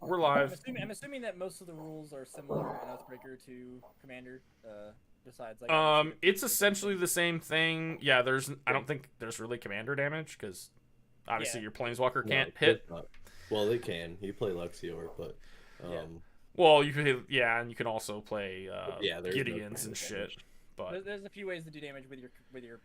We're live. I'm assuming that most of the rules are similar in Oathbreaker to Commander. Besides, like It's essentially the same thing. Yeah, I don't think there's really commander damage because obviously your planeswalker can't hit. Well, they can. You play Luxior, but well, and you can also play Gideons and shit. damage. But there's a few ways to do damage with your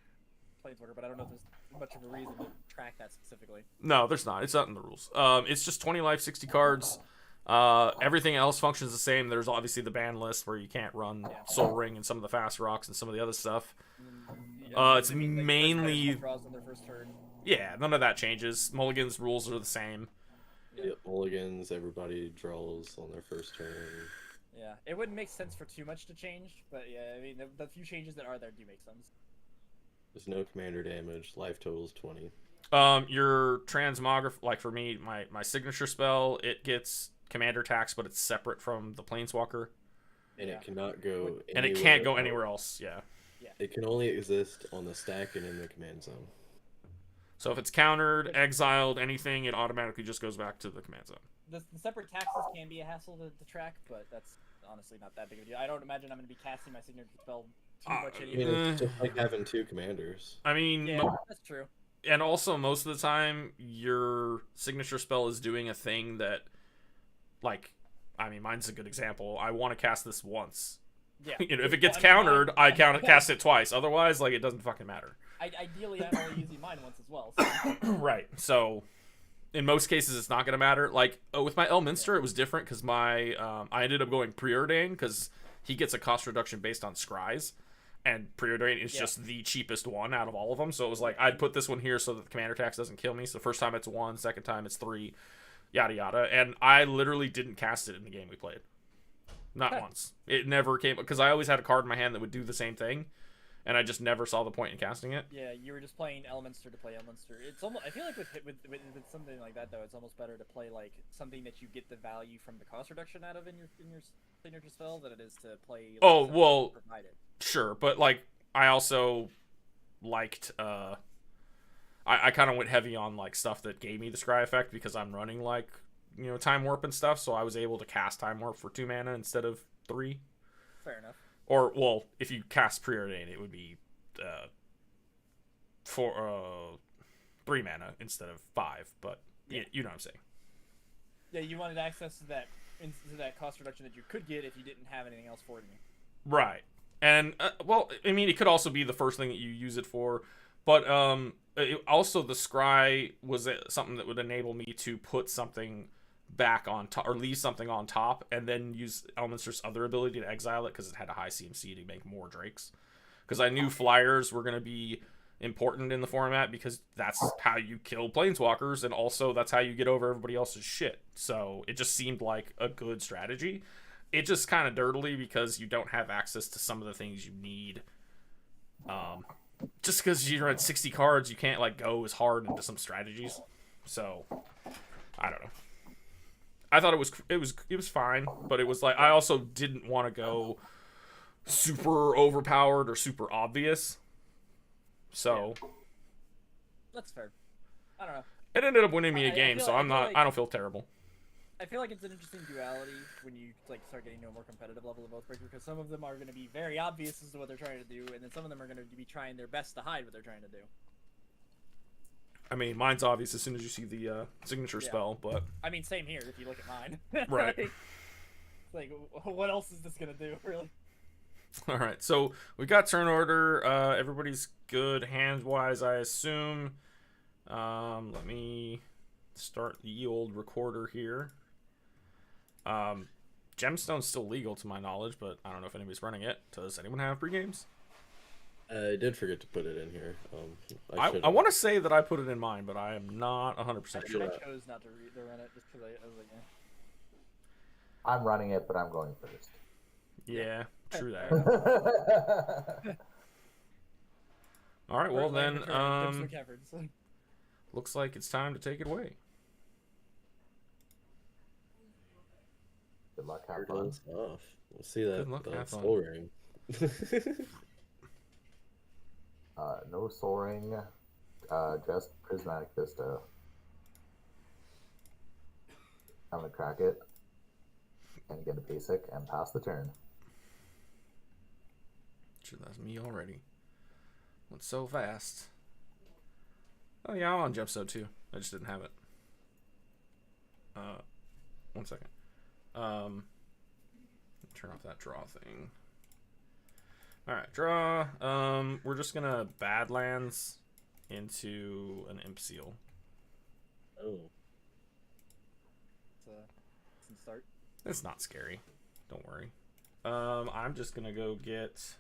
planeswalker, but I don't know if there's much of a reason to track that specifically. No, there's not. It's not in the rules. It's just 20 life, 60 cards. Everything else functions the same. There's obviously the ban list where you can't run Soul Ring and some of the fast rocks and some of the other stuff. It's mainly draws on their first turn. Yeah, none of that changes. Mulligan's rules are the same. Yeah, Mulligans, everybody draws on their first turn. Yeah, it wouldn't make sense for too much to change, but yeah, I mean the few changes that are there do make sense. There's no commander damage. Life total's 20. Your transmograph, like for me, my signature spell, it gets commander tax, but it's separate from the planeswalker. And it cannot go and it can't go anywhere else, yeah. It can only exist on the stack and in the command zone. So if it's countered, exiled, anything, it automatically just goes back to the command zone. The separate taxes can be a hassle to track, but that's honestly not that big of a deal. I don't imagine I'm going to be casting my signature spell too much anymore. I mean, it's just like having two commanders. I mean, yeah, that's true. And also, most of the time, your signature spell is doing a thing that, like, I mean, mine's a good example. I want to cast this once. Yeah. If it gets countered, I cast it twice. Otherwise, like, it doesn't fucking matter. Ideally, I'm only using mine once as well. So. Right. So, in most cases, it's not going to matter. Like, with my Elminster, it was different because I ended up going Preordain because he gets a cost reduction based on Scries. And Preordain is just the cheapest one out of all of them. So it was like, I'd put this one here so that the commander tax doesn't kill me. So first time it's 1, second time it's 3, yada yada. And I literally didn't cast it in the game we played. Not once. It never came, because I always had a card in my hand that would do the same thing. And I just never saw the point in casting it. Yeah, you were just playing Elminster to play Elminster. It's almost, I feel like with something like that though, it's almost better to play like something that you get the value from the cost reduction out of in your signature spell than it is to play. Like, oh well, provided. Sure, but like I also liked I kind of went heavy on like stuff that gave me the scry effect because I'm running like time warp and stuff, so I was able to cast time warp for 2 mana instead of 3. Fair enough. Or, well, if you cast Preordain, it would be 3 mana instead of 5, but you know what I'm saying. Yeah, you wanted access to that cost reduction that you could get if you didn't have anything else for you. Right. And, well, I mean, it could also be the first thing that you use it for, but also the scry was something that would enable me to put something back on top, or leave something on top, and then use Elminster's other ability to exile it because it had a high CMC to make more Drakes. Because I knew flyers were going to be important in the format because that's how you kill planeswalkers, and also that's how you get over everybody else's shit. So it just seemed like a good strategy. It just kind of dirtily because you don't have access to some of the things you need. Just because you're at 60 cards, you can't like go as hard into some strategies. So I don't know. I thought it was fine, but it was like I also didn't want to go super overpowered or super obvious. So that's fair. I don't know. It ended up winning me a game, so I don't feel terrible. I feel like it's an interesting duality when you like start getting to a more competitive level of Oathbreaker, because some of them are going to be very obvious as to what they're trying to do, and then some of them are going to be trying their best to hide what they're trying to do. I mean, mine's obvious as soon as you see the signature spell, but I mean, same here. If you look at mine, right? like, what else is this gonna do, really? All right, so we got turn order. Everybody's good hand-wise, I assume. Let me start the old recorder here. Gemstone's still legal to my knowledge, but I don't know if anybody's running it. Does anyone have pre-games? I did forget to put it in here. I want to say that I put it in mine, but I am not 100% sure. I chose not to run it just because I was like, I'm running it, but I'm going first. Yeah, true that. All right, well then, looks like it's time to take it away. Good luck, have fun. We'll see that. Good luck, have fun. Soul Ring. No Soul Ring, just Prismatic Vista. I'm gonna crack it. And get a basic and pass the turn. Sure, that's me already. Went so fast. Oh yeah, I'm on Gemstone too. I just didn't have it. 1 second. Turn off that draw thing. All right, draw. We're just gonna Badlands into an Imp Seal. Oh. It's a start. It's not scary. Don't worry. I'm just gonna go get.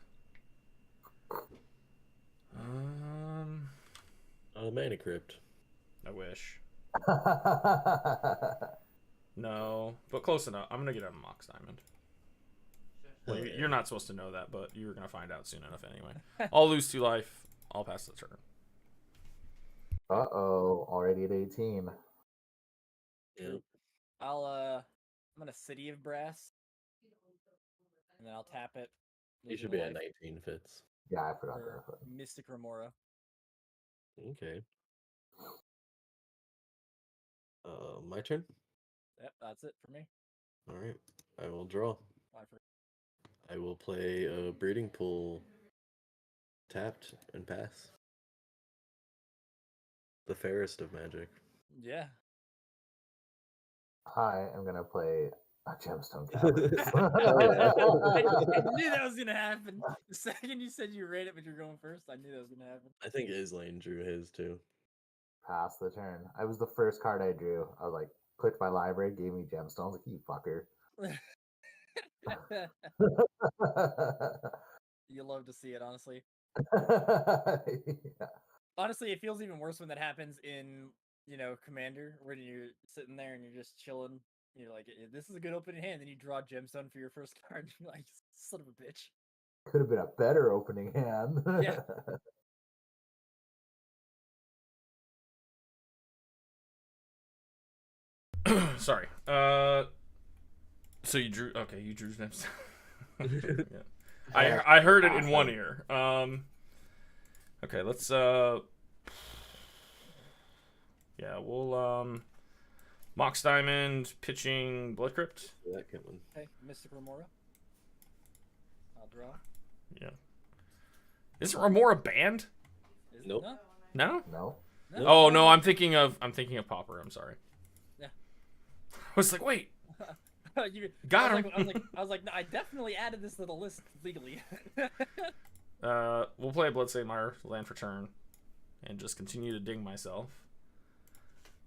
Mana Crypt. I wish. No, but close enough. I'm gonna get a Mox Diamond. Well, Hell yeah. you're not supposed to know that, but you're gonna find out soon enough anyway. I'll lose 2 life. I'll pass the turn. Uh-oh, already at 18. Yeah. I'm gonna City of Brass, and then I'll tap it. You should losing be a at life 19, Fitz. Yeah, I forgot for that. Mystic Remora. Okay. My turn? Yep, that's it for me. Alright. I will draw. I forgot. I will play a Breeding Pool tapped and pass. The fairest of magic. Yeah. I am going to play a Gemstone Cavern. I knew that was gonna happen. The second you said you rate it, but you're going first, I knew that was gonna happen. I think Islane drew his too. Pass the turn. I was the first card I drew. I was like, clicked my library, gave me Gemstones. Like, you fucker. You love to see it, honestly. Yeah. Honestly, it feels even worse when that happens in, Commander, when you're sitting there and you're just chilling. You're like, this is a good opening hand. Then you draw Gemstone for your first card. You're like, son of a bitch. Could have been a better opening hand. Yeah. Sorry. So you drew. Okay, you drew Gemstone. Yeah. I heard it in one ear. Okay, let's yeah, we'll Mox Diamond pitching Blood Crypt. That coming. Okay, Mystic Remora. I'll draw. Yeah. Isn't Remora banned? Is Nope. No? No? No. Oh no, I'm thinking of Pauper, I'm sorry. Yeah. I was like, wait. Got him. I was like, no, I definitely added this to the list legally. We'll play Bloodstained Mire, land for turn, and just continue to ding myself.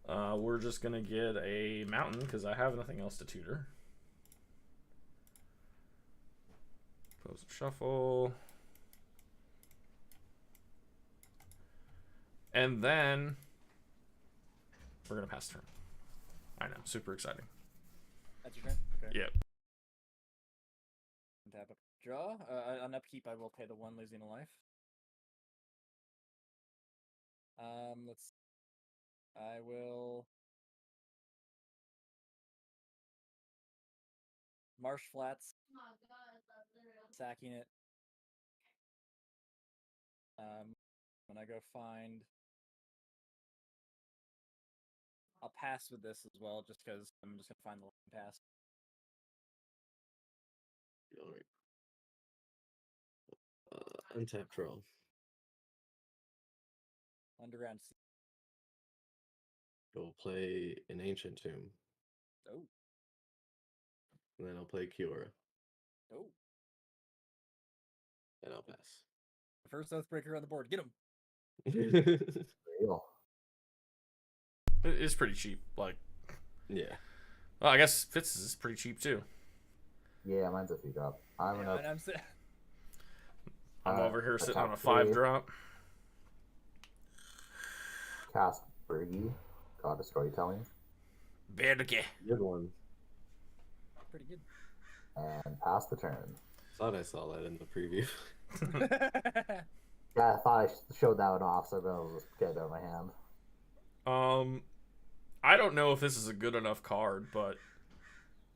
We're just gonna get a mountain because I have nothing else to tutor. Close and shuffle. And then we're gonna pass turn. I know, super exciting. That's your turn? Okay. Yep. Tap up. Draw. On upkeep, I will pay the 1 losing a life. I will Marsh Flats. Sacking it. When I go find, I'll pass with this as well, just because I'm just gonna find the line pass. Alright. Untap draw. Underground. I'll play an Ancient Tomb. Oh. And then I'll play Kiora. Oh. And I'll pass. First Oathbreaker on the board. Get him. Real. It's pretty cheap. Like, Yeah. well, I guess Fitz is pretty cheap too. Yeah, mine's a 3-drop. I'm Yeah, gonna and I'm over here sitting on a attack 5-drop. cast Bergie, God of Storytelling, Berge. Good one. pretty good. and pass the turn. Thought I saw that in the preview. Yeah, I thought I showed that one off, so I'll just get it out of my hand. I don't know if this is a good enough card, but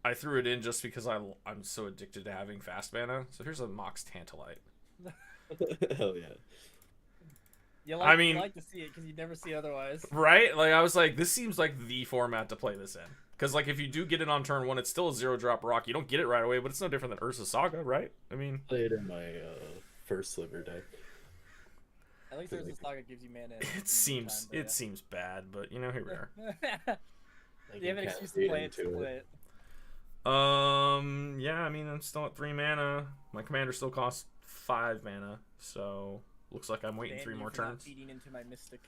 I threw it in just because I'm so addicted to having fast mana. So here's a Mox Tantalite. Hell yeah. You I mean- like to see it because you never see it otherwise. Right? Like, I was like, this seems like the format to play this in. Because like if you do get it on turn 1, it's still a 0-drop rock. You don't get it right away, but it's no different than Ursa Saga, right? I mean, Played in my first sliver deck. At least there's a saga gives you mana. it seems bad, but you know, here we are. Like You have an cast excuse to play it. into To play it. Yeah, I mean, I'm still at 3 mana. My commander still costs 5 mana, so looks like I'm waiting Damn 3 you more for not turns. feeding into my mystic.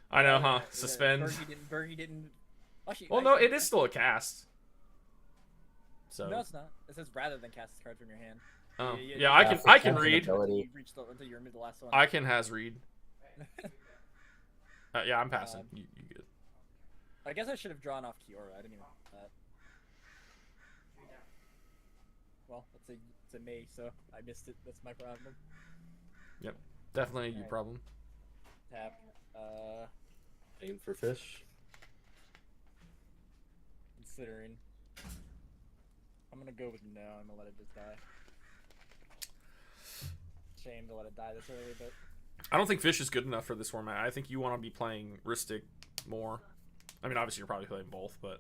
I know, huh? Yeah, Suspend. Bergie didn't. Actually, Well, no, it is still a cast. So. No, it's not. It says rather than cast this card from your hand. Oh, You- yeah, you- I can you- read. Until you reach until you're mid the last one. I can has read. Yeah, I'm passing. You good? I guess I should have drawn off Kiora. I didn't even. Well, it's a May, so I missed it. That's my problem. Yep, definitely your Alright. problem. Tap. Aim for fish. Considering. I'm gonna go with no. I'm gonna let it just die. Shame to let it die this early, but I don't think fish is good enough for this format. I think you want to be playing Ristic more. I mean, obviously you're probably playing both, but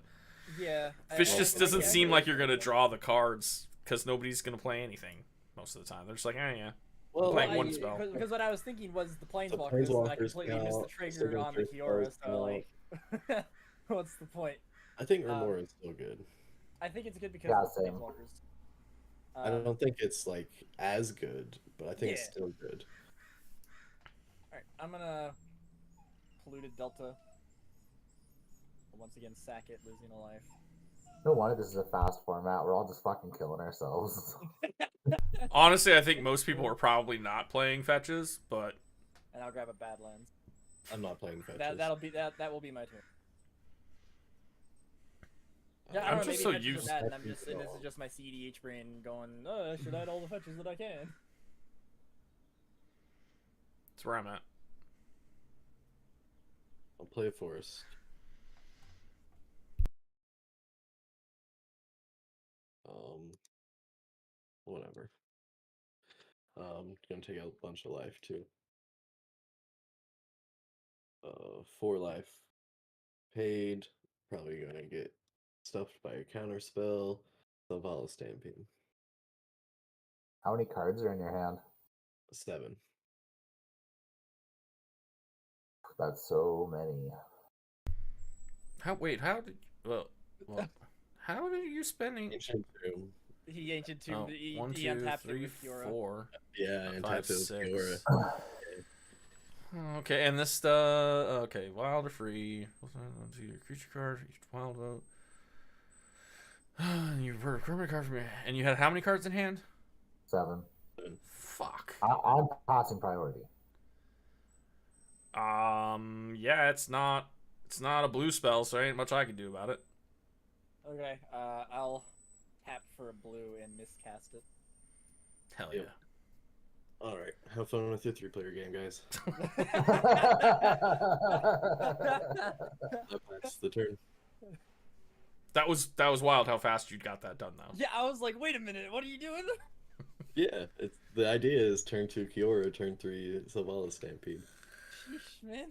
yeah. fish just doesn't seem like you're gonna Yeah. draw the cards because nobody's gonna play anything most of the time. They're just like, yeah. Well, Playing one spell. Because what I was thinking was the planeswalkers, and I planeswalkers completely missed the count, trigger on the signatures Kiora, so count. like, what's the point? I think Remora is still good. I think it's good because Yeah, of the same. planeswalkers. I don't think it's like as good, but I think it's Yeah. still good. Alright, I'm gonna polluted Delta. Once again, sack it, losing a life. No wonder this is a fast format. We're all just fucking killing ourselves. Honestly, I think most people are probably not playing fetches, but And I'll grab a Badlands. I'm not playing fetches. That will be my turn. Yeah, I I'm don't know, just maybe so fetches are used- bad, and this is just my CDH brain going, oh, I should add all the fetches that I can. that's where I'm at. I'll play a forest. Whatever. Gonna take out a bunch of life too. 4 life. Paid. Probably gonna get stuffed by a counter spell. Zavala Stampede. How many cards are in your hand? 7. That's so many. How did you spending? Ancient Tomb. He ancient tomb. Oh, He 1, 2, untapped it 3, with Kiora. 4. Yeah, and 5, tapped it with 6. Kiora. Okay, and this okay, wild or free. To your creature card, each wild vote. You were a permanent card from your, and you had how many cards in hand? 7. Fuck. I'm passing priority. Yeah, it's not a blue spell, so there ain't much I can do about it. Okay, I'll tap for a blue and miscast it. Hell yeah. Yeah. Alright, have fun with your 3-player game, guys. That's the turn. That was wild how fast you got that done though. Yeah, I was like, wait a minute, what are you doing? Yeah, it's the idea is turn 2 Kiora, turn 3 Zavala Stampede. Sheesh, man.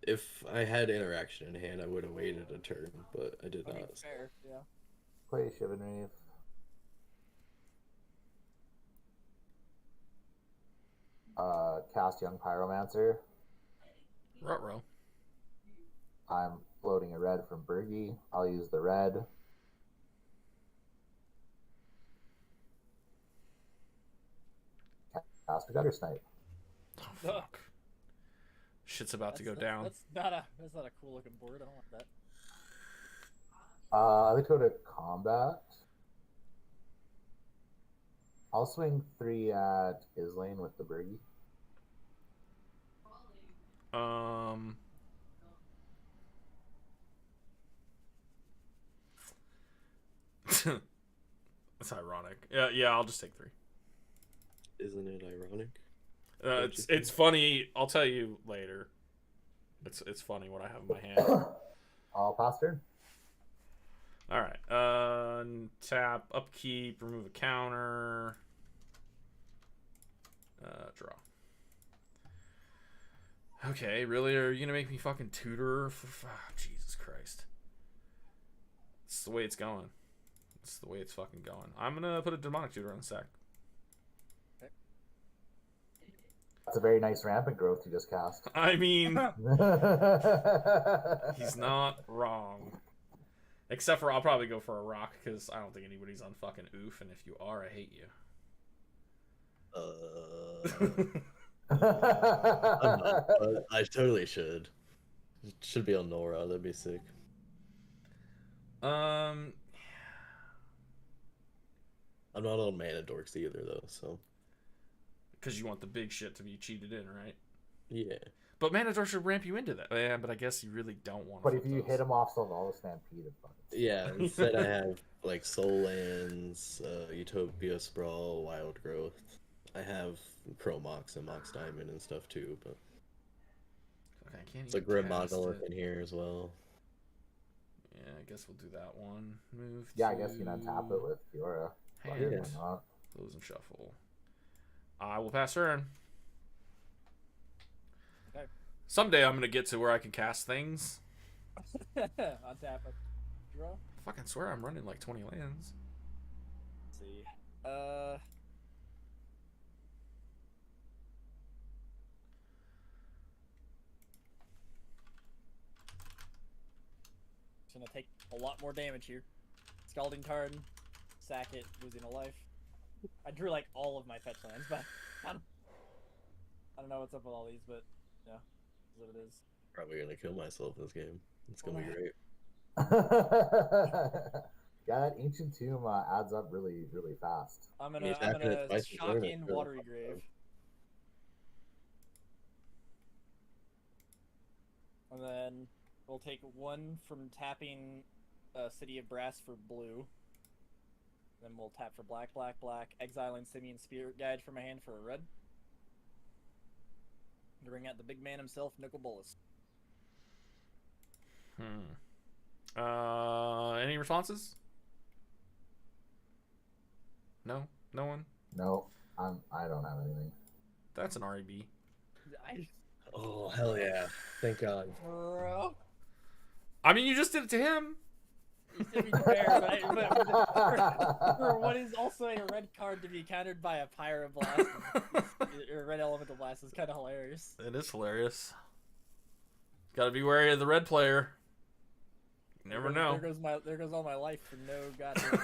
If I had interaction in hand, I would have waited a turn, but I did Okay, not. fair, yeah. Play Shivan Reef. Cast Young Pyromancer. Ruh-roh. I'm floating a red from Bergie. I'll use the red. Cast a Gutter Snipe. Oh fuck. Shit's about to go down. That's not a cool looking board. I don't want that. I like to go to combat. I'll swing 3 at Islane with the Bergie. That's ironic. Yeah, I'll just take 3. Isn't it ironic? It's funny. I'll tell you later. It's funny what I have in my hand. I'll pass turn. All right. Tap, upkeep, remove a counter. Draw. Okay, really? Are you gonna make me fucking tutor? Jesus Christ. It's the way it's going. It's the way it's fucking going. I'm gonna put a demonic tutor on the stack. That's a very nice rampant growth you just cast. I mean, he's not wrong. Except for I'll probably go for a rock because I don't think anybody's on fucking oof, and if you are, I hate you. I'm not, but I totally should. Should be on Nora. That'd be sick. Um, I'm not on Mana Dorks either, though. So because you want the big shit to be cheated in, right? yeah. But Manador should ramp you into that. Yeah, but I guess you really don't want to. But if you hit him off Sylvala Stampede, it's fucking Yeah. Instead, I have like Soul Lands, Utopia Sprawl, Wild Growth. I have Pro Mox and Mox Diamond and stuff too, but Okay, I can't it's a even Grim cast Monolith it. in here as well. Yeah, I guess we'll do that one. Move. yeah. I guess you can untap it with Fiora. Hand. Why Yeah. not? Close and shuffle. I will pass turn. Okay. Someday I'm gonna get to where I can cast things. Untap it. Draw. I fucking swear I'm running like 20 lands. Let's see. Just gonna take a lot more damage here. Scalding card, sack it, losing a life. I drew like all of my fetch lands, but I don't know what's up with all these, but yeah, is what it is. Probably gonna kill myself this game. It's gonna be great. Yeah, that ancient tomb adds up really, really fast. I'm You gonna tap it twice per shock turn, in it's really Watery fucked Grave. up. And then we'll take one from tapping City of Brass for blue. Then we'll tap for black, black, black, exiling Simeon Spirit Guide from my hand for a red. To bring out the big man himself, Nicol Bolas. Any responses? No? No one? No, I don't have anything. That's an REB. Oh hell yeah! Thank God. Bro. I mean, you just did it to him. To be fair, but for what is also a red card to be countered by a Pyroblast, or red Elemental Blast is kind of hilarious. It is hilarious. Gotta be wary of the red player. You never know. There goes all my life for no goddamn.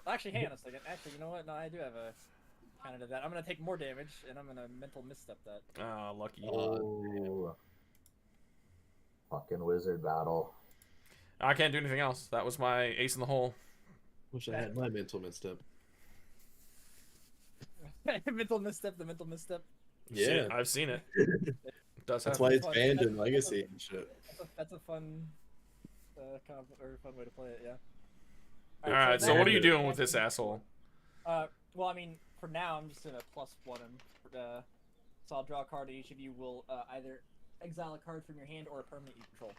Actually, hang on a second. Actually, you know what? No, I do have a counter to that. I'm gonna take more damage, and I'm gonna mental misstep that. Ah, lucky. Oh, fucking wizard battle. I can't do anything else. That was my ace in the hole. Wish I had my mental misstep. Mental misstep. The mental misstep. Yeah, Shit, I've seen it. It does that's happen. why it's Fun. banned in Legacy and shit. That's a fun, fun way to play it. Yeah. All right, so now- what are you doing with this asshole? Well, I mean, for now, I'm just gonna +1 him. So I'll draw a card. Each of you will either exile a card from your hand or a permanent you control.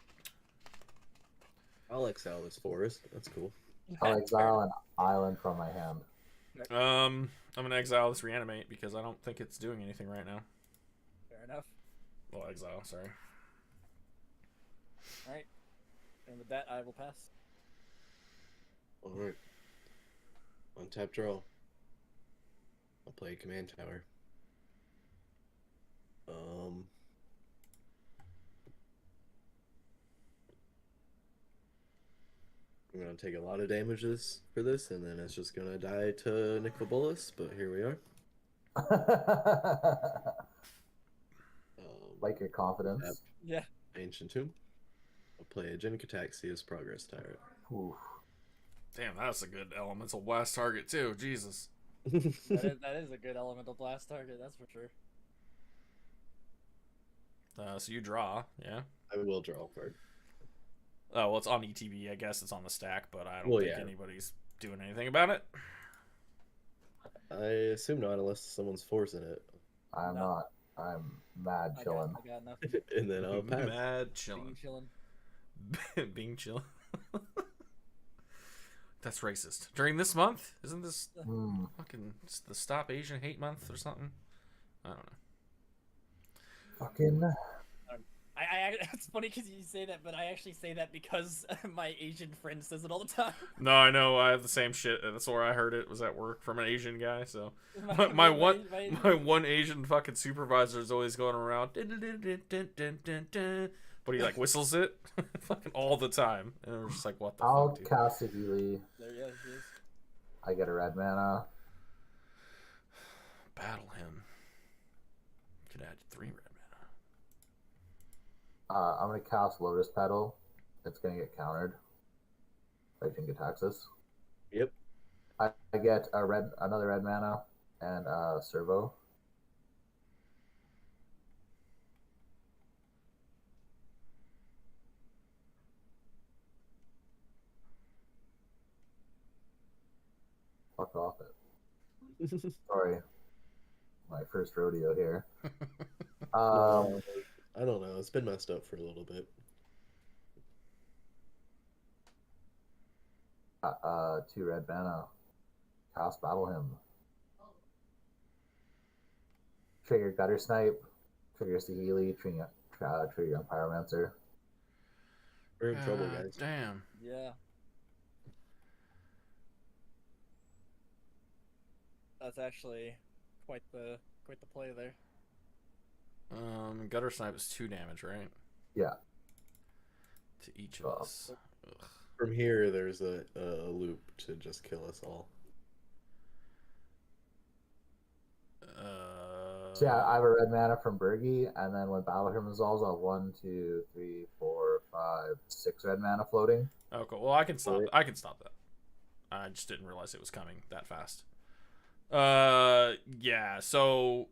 I'll exile this forest. That's cool. I'll exile an island from my hand. I'm gonna exile this reanimate because I don't think it's doing anything right now. Fair enough. Well, exile, sorry. All right. And with that, I will pass. All right. Untap draw. I'll play Command Tower. I'm gonna take a lot of damages for this, and then it's just gonna die to Nicol Bolas, but here we are. Like your confidence. Yeah. Ancient Tomb. I'll play a Jin-Kataxia's Progress Tyrant. Oof. Damn, that's a good elemental blast target too. Jesus. That is a good elemental blast target, that's for sure. So you draw, yeah. I will draw a card. Oh, well, it's on ETB. I guess it's on the stack, but I don't Well, think yeah. anybody's doing anything about it. I assume not, unless someone's forcing it. I'm No. not. I'm mad I chilling. got nothing. And then I'll pass. Mad Being chilling. chilling. Being chilling. That's racist. During this month? Isn't this Hmm. fucking it's the Stop Asian Hate Month or something? I don't know. Fucking. It's funny because you say that, but I actually say that because my Asian friend says it all the time. No, I know. I have the same shit. That's where I heard it was at work from an Asian guy. So my one Asian fucking supervisor is always going around, but he like whistles it fucking all the time, and we're just like, what the I'll fuck, dude? cast a Healy. There, yeah, he is. I get a red mana. Battle him. Could add 3 red mana. I'm gonna cast Lotus Petal. It's gonna get countered by Jingataxis. Yep. I get another red mana and Servo. Fuck off it. Sorry. My first rodeo here. I don't know. It's been messed up for a little bit. 2 red mana. Cast Battle Hymn. Trigger Gutter Snipe. Triggers the Healy. Trigger on Pyromancer. We're in trouble, guys. Damn. Yeah. That's actually quite the play there. Gutter Snipe is 2 damage, right? Yeah. To each of us. Ugh. From here, there's a loop to just kill us all. So yeah, I have a red mana from Bergie, and then when Battle Hymn resolves, I'll have 1, 2, 3, 4, 5, 6 red mana floating. Oh, cool. Well, I can stop. I can stop that. I just didn't realize it was coming that fast. Yeah. So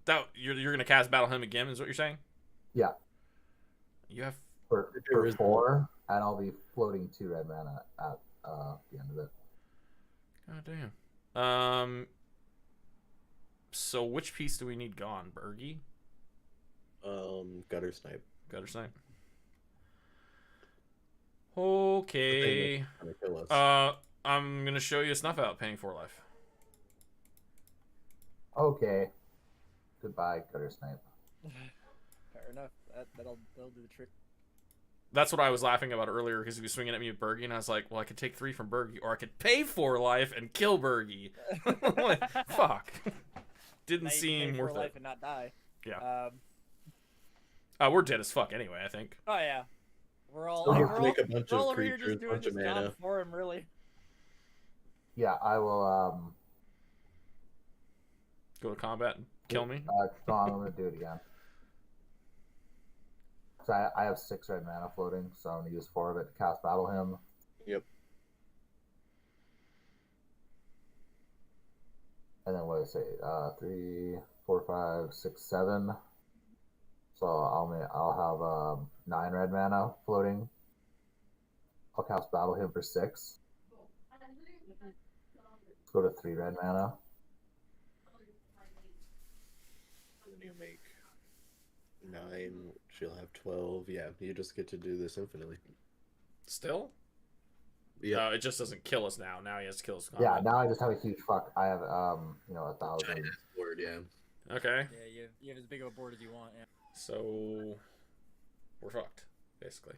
that you're gonna cast Battle Hymn again, is what you're saying? Yeah. You have For 4, and I'll be floating 2 red mana at the end of it. God damn. So which piece do we need gone? Bergie? Gutter Snipe. Gutter Snipe. Okay. Gonna kill us. I'm gonna show you a snuff out paying 4 life. Okay. Goodbye, Gutter Snipe. Fair enough. That'll do the trick. That's what I was laughing about earlier because he was swinging at me with Bergie, and I was like, well, I could take 3 from Bergie, or I could pay 4 life and kill Bergie. Like, fuck. Didn't seem worth life it. and not die. Yeah. We're dead as fuck anyway, I think. Oh yeah. We're all So you we're have to make all- a bunch we're all of over here creatures, just doing bunch of this mana. job for him, really. Yeah, I will. Go to combat and kill me. No, I'm gonna do it again. So I have 6 red mana floating, so I'm gonna use 4 of it to cast Battle Hymn. Yep. And then what did I say? 3, 4, 5, 6, 7. So I'll have 9 red mana floating. I'll cast Battle Hymn for 6. Let's go to 3 red mana. Then you make 9. She'll have 12. Yeah, you just get to do this infinitely. Still? Yeah. No, it just doesn't kill us now. Now he has to kill us. Yeah, now I just have a huge fuck. I have 1,000. Giant board, yeah. Okay. Yeah, you have as big of a board as you want. Yeah. So we're fucked, basically.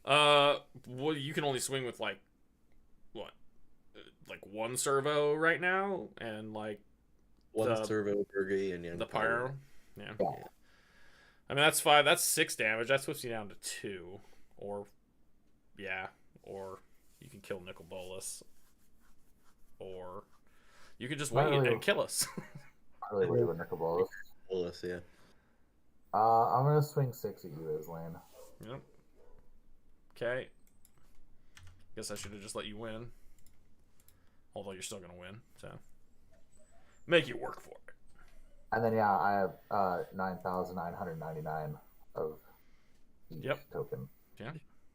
Well, you can only swing with like what, like 1 servo right now, and like 1 servo, Bergie, and the pyro. Yeah. Yeah. I mean that's 5. That's 6 damage. That puts you down to 2, or you can kill Nicol Bolas, or you can just wait and kill us. Really wait with Nicol Bolas. Bolas, yeah. I'm gonna swing 6 at you, Islane. Yep. Okay. Guess I should have just let you win. Although you're still gonna win, so make you work for it. And then yeah, I have 9,999 of each token. Yeah.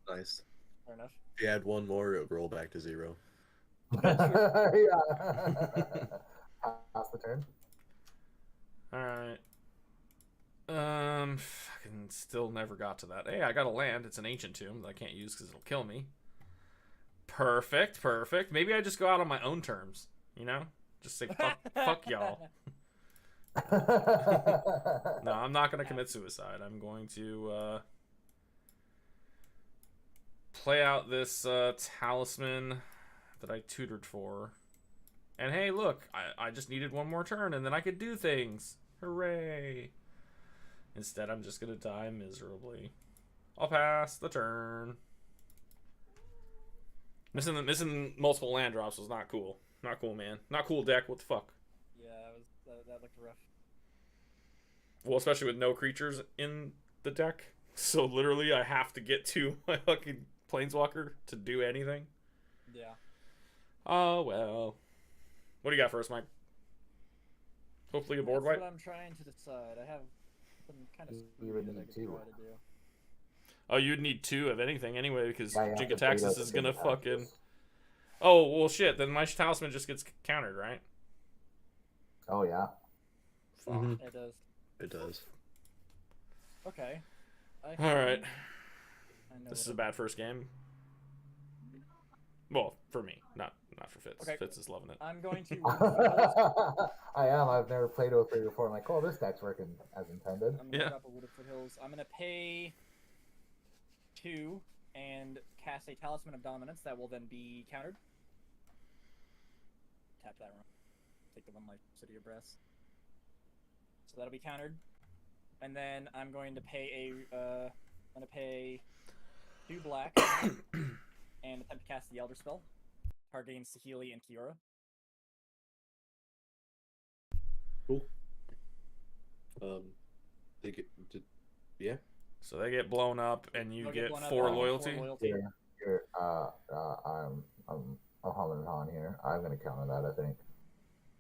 Nice. Fair enough. If you add 1 more, it would roll back to 0. Yeah. Pass the turn. All right. Fucking still never got to that. Hey, I got a land. It's an ancient tomb that I can't use because it'll kill me. Perfect. Maybe I just go out on my own terms. You know, just say fuck y'all. No, I'm not going to commit suicide. I'm going to play out this talisman that I tutored for. And hey, look, I just needed one more turn and then I could do things. Hooray. Instead, I'm just going to die miserably. I'll pass the turn. Missing multiple land drops was not cool. Not cool, man. Not cool, deck. What the fuck? Yeah, that looked rough. Well, especially with no creatures in the deck. So literally, I have to get to my fucking Planeswalker to do anything. Yeah. Oh, well. What do you got for us, Mike? Hopefully a board That's wipe? what I'm trying to decide. I have some kind of You would that I need could two. try to do. Oh, you'd need 2 of anything anyway, because Yeah, Jink the Taxis Jink is gonna Taxis. fucking... Oh, well, shit. Then my talisman just gets countered, right? Oh yeah. Fuck. Mhm. It does. It does. Okay. Alright. I know This is what a bad first game. Well, for me, not for Fitz. Okay. Fitz is loving it. I'm going to. I am. I've never played Oathbreaker before. I'm like, oh, this deck's working as intended. I'm gonna Yeah. drop a Wooded Foothills. I'm gonna pay 2 and cast a Talisman of Dominance that will then be countered. Tap that one. Take the 1 life City of Brass. So that'll be countered. And then I'm going to pay I'm gonna pay 2 black and attempt to cast the Elder Spell, targeting Saheeli and Kiora. Cool. They get, yeah. So they get blown up, and you They'll get blown up 4 and loyalty. 4 Here, I'm humming it on here. I'm gonna counter that. I think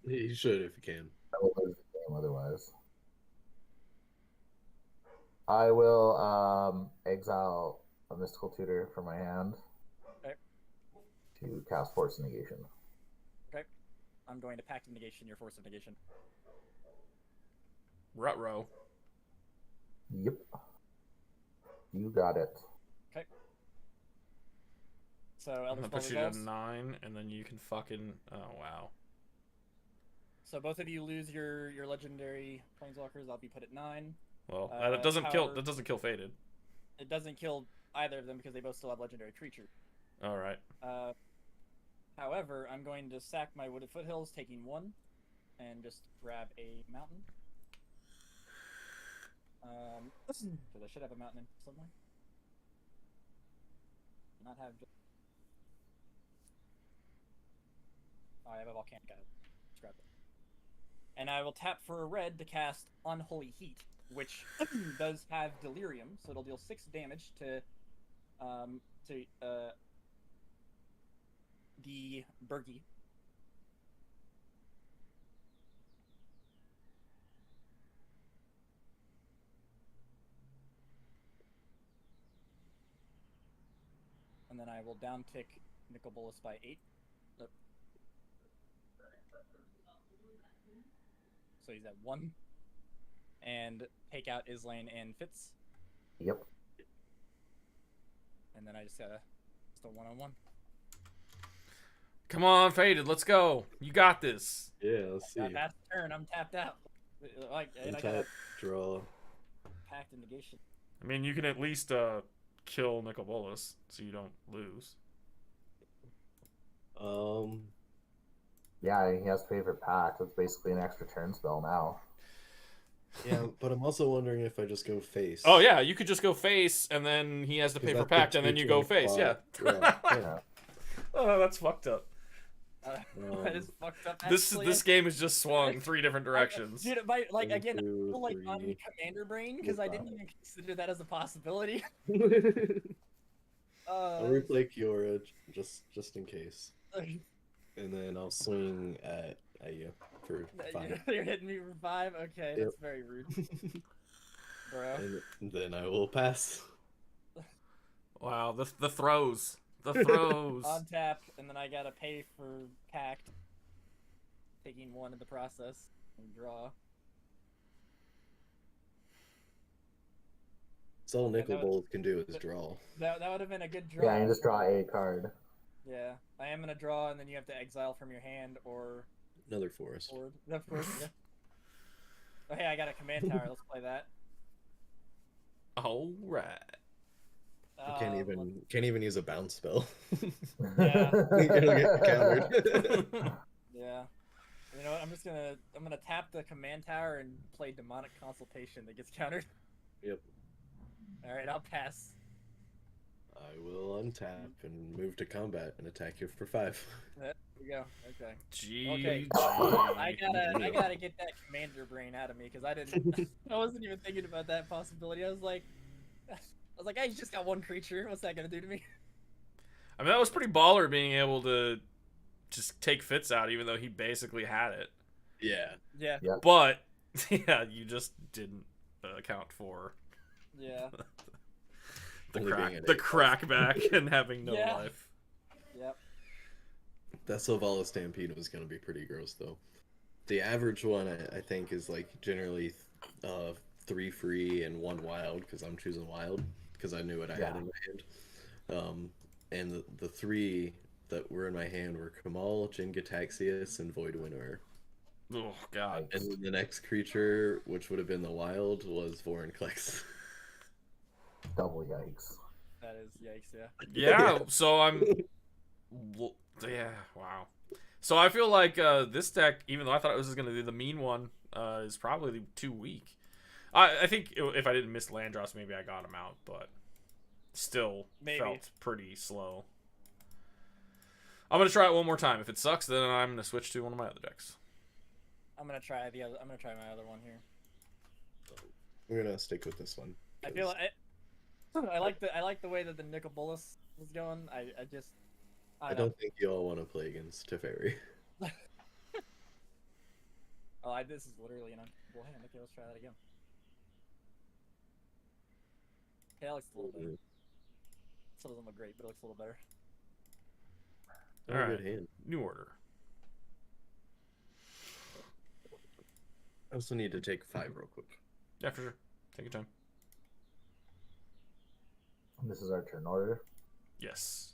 You should if you can. I will lose the game otherwise. I will exile a mystical tutor from my hand Okay. to cast Force Negation. Okay. I'm going to Pact of Negation your Force of Negation. Ruh-roh. Yep. You got it. Okay. So I'm Elder gonna Spell put you to resolves. 9, and then you can fucking... Oh, wow. So both of you lose your legendary planeswalkers. I'll be put at 9. Well, that doesn't power- kill Faded. It doesn't kill either of them because they both still have legendary creature. All right. However, I'm going to sack my Wooded Foothills, taking 1, and just grab a mountain. Because I should have a mountain in somewhere. Not have. Oh, I have a volcanic. Got it. Let's grab it. And I will tap for a red to cast Unholy Heat, which does have Delirium, so it'll deal 6 damage to the Bergie. And then I will downtick Nicol Bolas by 8. Nope. So he's at 1. And take out Islane and Fitz. Yep. And then I just gotta a 1-on-1. Come on, Faded. Let's go. You got this. Yeah, let's see. That's the turn. I'm tapped out. Like, and I got Untap, draw. Pact of Negation. I mean, you can at least kill Nicol Bolas so you don't lose. Yeah, he has to pay for Pact. It's basically an extra turn spell now. Yeah, but I'm also wondering if I just go face. Oh yeah, you could just go face, and then he has to 'Cause pay for that's the pact, and then you go face. Yeah. 225. Yeah. Oh, that's fucked up. That is fucked up. This actually. game has just swung 3 different directions. Dude, like 1, again, I 2, feel like 3. on Commander Brain because I didn't even consider that as a possibility. I'll replay Kiora just in case, and then I'll swing at you for 5, You're hitting me for 5. Okay, Yep. that's very rude, bro. and then I will pass. Wow, the throws. The throws. On tap, and then I gotta pay for Pact, taking 1 in the process, and draw. That's all Okay, Nicol that was- Bolas can do is draw. That would have been a good draw. Yeah, you just draw a card. Yeah, I am gonna draw, and then you have to exile from your hand or Another forest. board. Of course, yeah. Oh, hey, I got a command tower. Let's play that. All right. You can't even use a bounce spell. Yeah. It'll get countered. Yeah. You know what? I'm gonna tap the command tower and play demonic consultation that gets countered. Yep. All right, I'll pass. I will untap and move to combat and attack you for 5. There we go. Okay. Gee, Okay. gee. I gotta get that commander brain out of me because I wasn't even thinking about that possibility. I was like, I just got one creature. What's that gonna do to me? I mean, that was pretty baller being able to just take Fitz out, even though he basically had it. Yeah. Yeah. Yep. But yeah, you just didn't account for Yeah. the crackback and having no Yeah. life. Yep. That Sylvala Stampede was going to be pretty gross, though. The average one, I think, is like generally 3 free and 1 wild, because I'm choosing wild, because I knew what I had in my hand. And the 3 that were in my hand were Kamal, Jin-Gitaxias, and Void Winnower. Oh, God. And then the next creature, which would have been the wild, was Vorinclex. Double yikes. That is yikes. Yeah. Yeah, so I'm... Yeah, wow. So I feel like this deck, even though I thought it was going to do the mean one, is probably too weak. I think if I didn't miss Landross, maybe I got him out, but still felt pretty slow. I'm going to try it one more time. If it sucks, then I'm going to switch to one of my other decks. I'm gonna try my other one here. I'm going to stick with this one. I feel like I like the way that the Nicol Bolas was going. I don't think you all want to play against Teferi. This is literally an unplayable hand. Okay, let's try that again. Okay, that looks a little better. Still doesn't look great, but it looks a little better. All right, Good hand. new order. I also need to take 5 real quick. Yeah, for sure. Take your time. This is our turn order. Yes.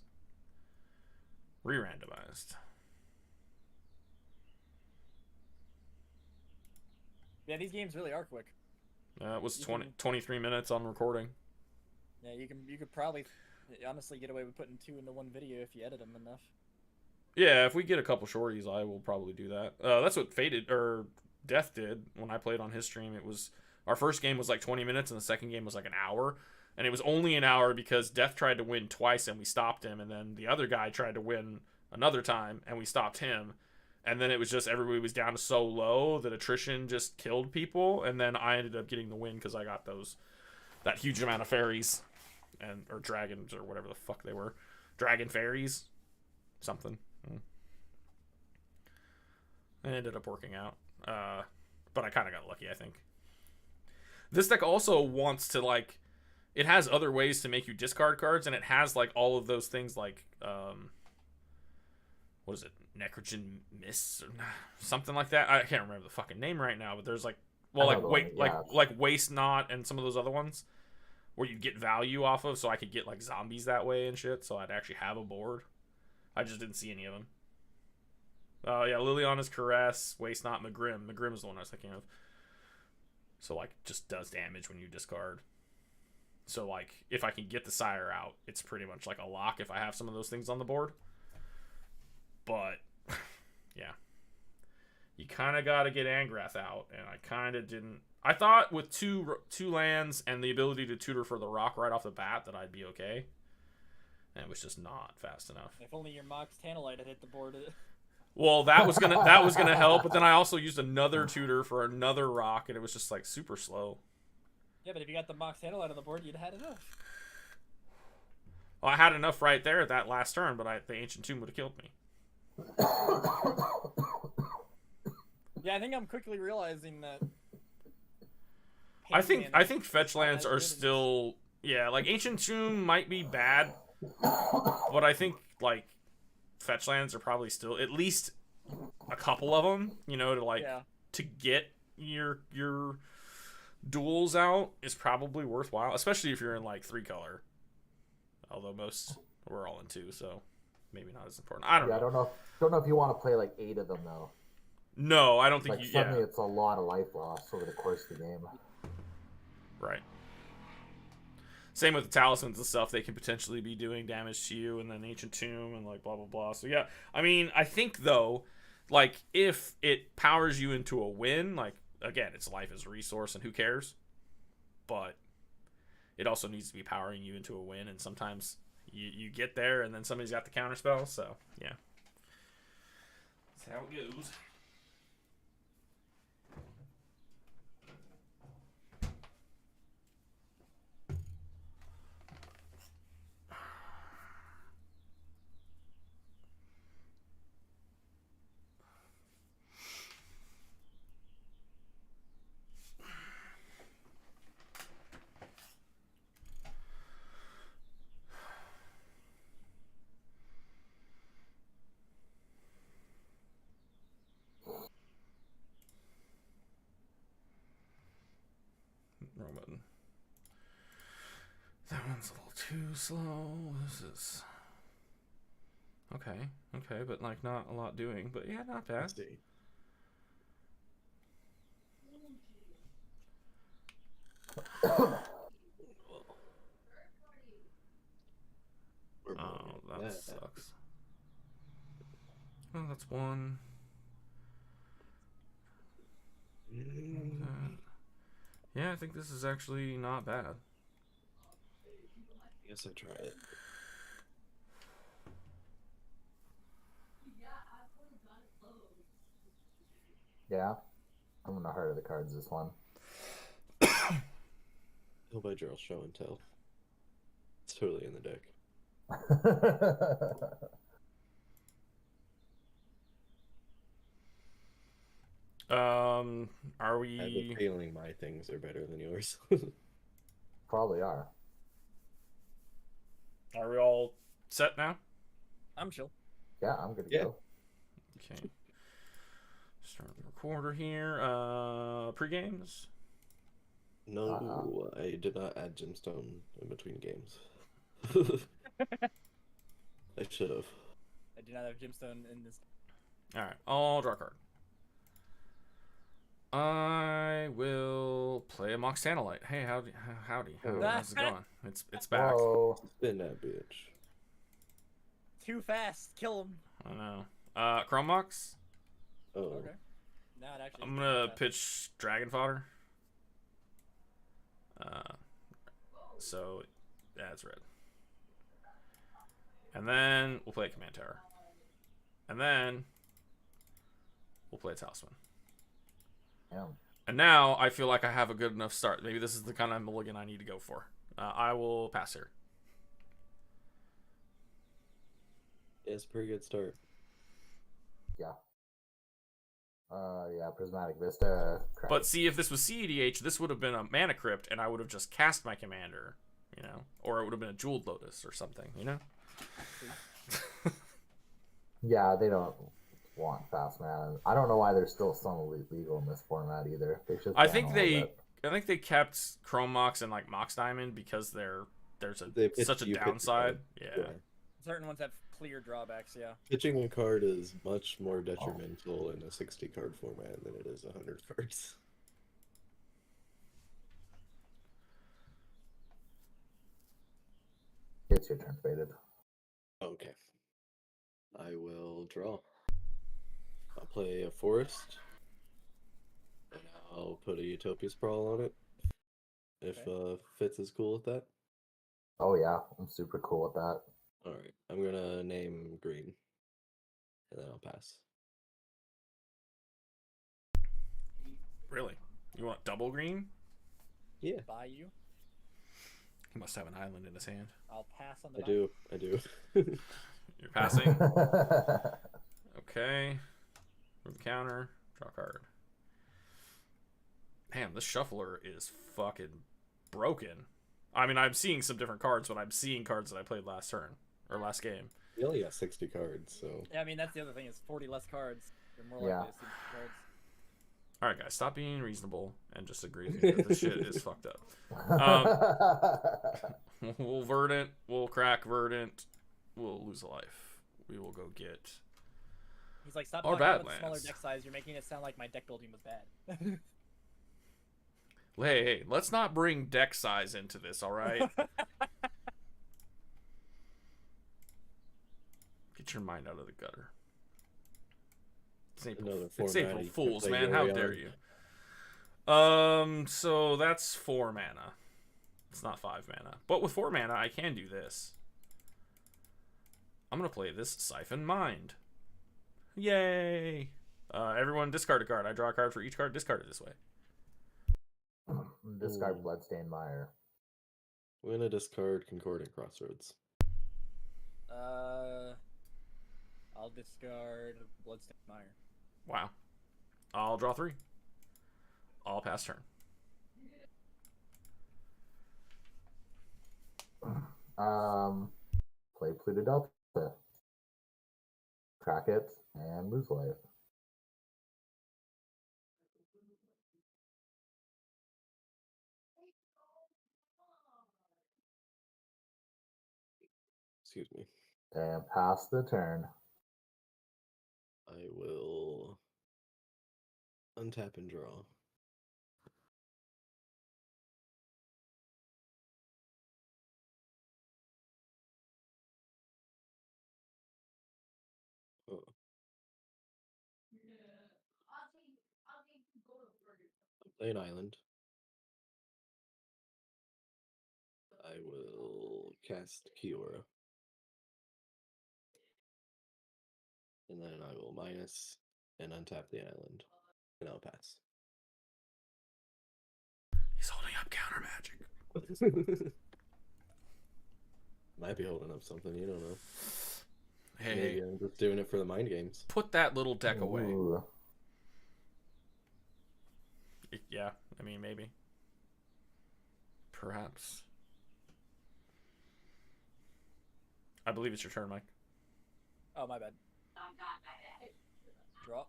Re-randomized. Yeah, these games really are quick. It was 23 minutes on recording. Yeah, you could probably honestly get away with putting 2 into one video if you edit them enough. Yeah, if we get a couple shorties, I will probably do that. That's what Death did when I played on his stream. It was our first game was like 20 minutes and the second game was like an hour. And it was only an hour because Death tried to win twice and we stopped him. And then the other guy tried to win another time and we stopped him. And then it was just everybody was down to so low that attrition just killed people. And then I ended up getting the win because I got that huge amount of fairies or dragons or whatever the fuck they were. Dragon fairies. Something. It ended up working out. But I kind of got lucky, I think. This deck also wants to like... It has other ways to make you discard cards, and it has like all of those things like what is it, Necrogen Mists or something like that. I can't remember the fucking name right now, but there's like like Waste Not and some of those other ones where you get value off of, so I could get like zombies that way and shit, so I'd actually have a board. I just didn't see any of them. Yeah, Liliana's Caress, Waste Not, Magrim. Magrim is the one I was thinking of. So like just does damage when you discard. So, like, if I can get the Sire out, it's pretty much like a lock if I have some of those things on the board. But, yeah. You kind of got to get Angrath out, and I kind of didn't. I thought with two lands and the ability to tutor for the rock right off the bat that I'd be okay. And it was just not fast enough. If only your Mox Tantalite had hit the board. Well, that was gonna help, but then I also used another tutor for another rock, and it was just, like, super slow. Yeah, but if you got the Mox Tantalite on the board, you'd have had enough. Well, I had enough right there at that last turn, but the Ancient Tomb would have killed me. Yeah, I think I'm quickly realizing that. I think fetch lands are still like Ancient Tomb might be bad, but I think like fetch lands are probably still at least a couple of them. You know, to get your duels out is probably worthwhile, especially if you're in like 3-color. Although most we're all in 2, so maybe not as important. I don't know. I don't know if you want to play like 8 of them though. No, I don't think Like you. suddenly Yeah, it's a lot of life loss over the course of the game. right. Same with the talismans and stuff. They can potentially be doing damage to you, and then ancient tomb and like blah blah blah. So yeah, I mean, I think though, like if it powers you into a win, like again, it's life as a resource, and who cares? But it also needs to be powering you into a win, and sometimes you get there, and then somebody's got the counter spell. So yeah, that's how it goes. Wrong button. That one's a little too slow. This is okay, but like not a lot doing. But yeah, not bad. Let's see. We're Oh, moving that sucks. Oh, that's one. Yeah, I think this is actually not bad. I guess I try it. Yeah. I'm gonna harder the cards this one. Hope I draw show and tell. It's totally in the deck. Are I have a we? feeling my things are better than yours. Probably are. Are we all set now? I'm chill. Yeah, I'm good to Yeah. go. Okay. Start the recorder here. Pre-games. No, I did not add gemstone in between games. I should have. I do not have gemstone in this. All right, I'll draw a card. I will play a Mox Tantalite. Hey, howdy. How's it going? It's back. Whoa. Spin that bitch. Too fast. Kill him. I know. Chrome Mox. Oh. Okay. No, it actually. I'm gonna pitch Dragon Fodder. So yeah, it's red. And then we'll play a Command Tower. And then we'll play a Talisman. Yeah. And now I feel like I have a good enough start. Maybe this is the kind of mulligan I need to go for. I will pass here. Yeah, it's a pretty good start. Yeah. Yeah, Prismatic Vista. Crap. But see, if this was CEDH, this would have been a Mana Crypt, and I would have just cast my commander, you know? Or it would have been a Jeweled Lotus or something, you know? Yeah, they don't want fast mana. I don't know why there's still some elite legal in this format either. They should. I ban think all of they it. I think they kept Chrome Mox and like Mox Diamond because there's such a you pitch the downside. card. Yeah. Certain ones have clear drawbacks. Yeah. Pitching a card is much more detrimental in a 60 card format than it is 100 cards. It's your turn, faded. Okay. I will draw. I'll play a forest. And I'll put a Utopia Sprawl on it. If Fitz is cool with that. Oh yeah, I'm super cool with that. Alright. I'm gonna name green. And then I'll pass. Really? You want double green? Yeah, Buy you. He must have an island in his hand. I'll pass on the. I do. I do. You're passing. Okay. Move the counter. Draw a card. Damn, this shuffler is fucking broken. I mean, I'm seeing some different cards, but I'm seeing cards that I played last turn or last game. We only got 60 cards, so. Yeah, I mean that's the other thing is 40 less cards. You're more Yeah. likely to see cards. All right, guys, stop being reasonable and just agree with me that this shit is fucked up. We'll Verdant. We'll crack Verdant. We'll lose a life. We will go get He's like, stop Or talking about the smaller Badlands. deck size. You're making it sound like my deck building was bad. Hey, let's not bring deck size into this, all right? Get your mind out of the gutter. Another It's 4 April mana. Fools, Play man. How Yorion. dare you? So that's 4 mana. It's not 5 mana. But with 4 mana, I can do this. I'm going to play this Siphon Mind. Yay! Everyone discard a card. I draw a card for each card discarded this way. Discard Ooh. Bloodstained Mire. We're gonna discard Concordant Crossroads. I'll discard Bloodstained Mire. Wow. I'll draw 3. I'll pass turn. Play Pluto Delta. Crack it and lose life. Excuse me. And pass the turn. I will untap and draw. Oh. I'll play an island. I will cast Kiora. And then I will minus and untap the island. And I'll pass. He's holding up counter magic. Might be holding up something, you don't know. Hey, Maybe I'm just doing it for the mind games. put that little deck away. Ooh. Yeah, I mean, maybe. Perhaps. I believe it's your turn, Mike. Oh, my bad. Draw.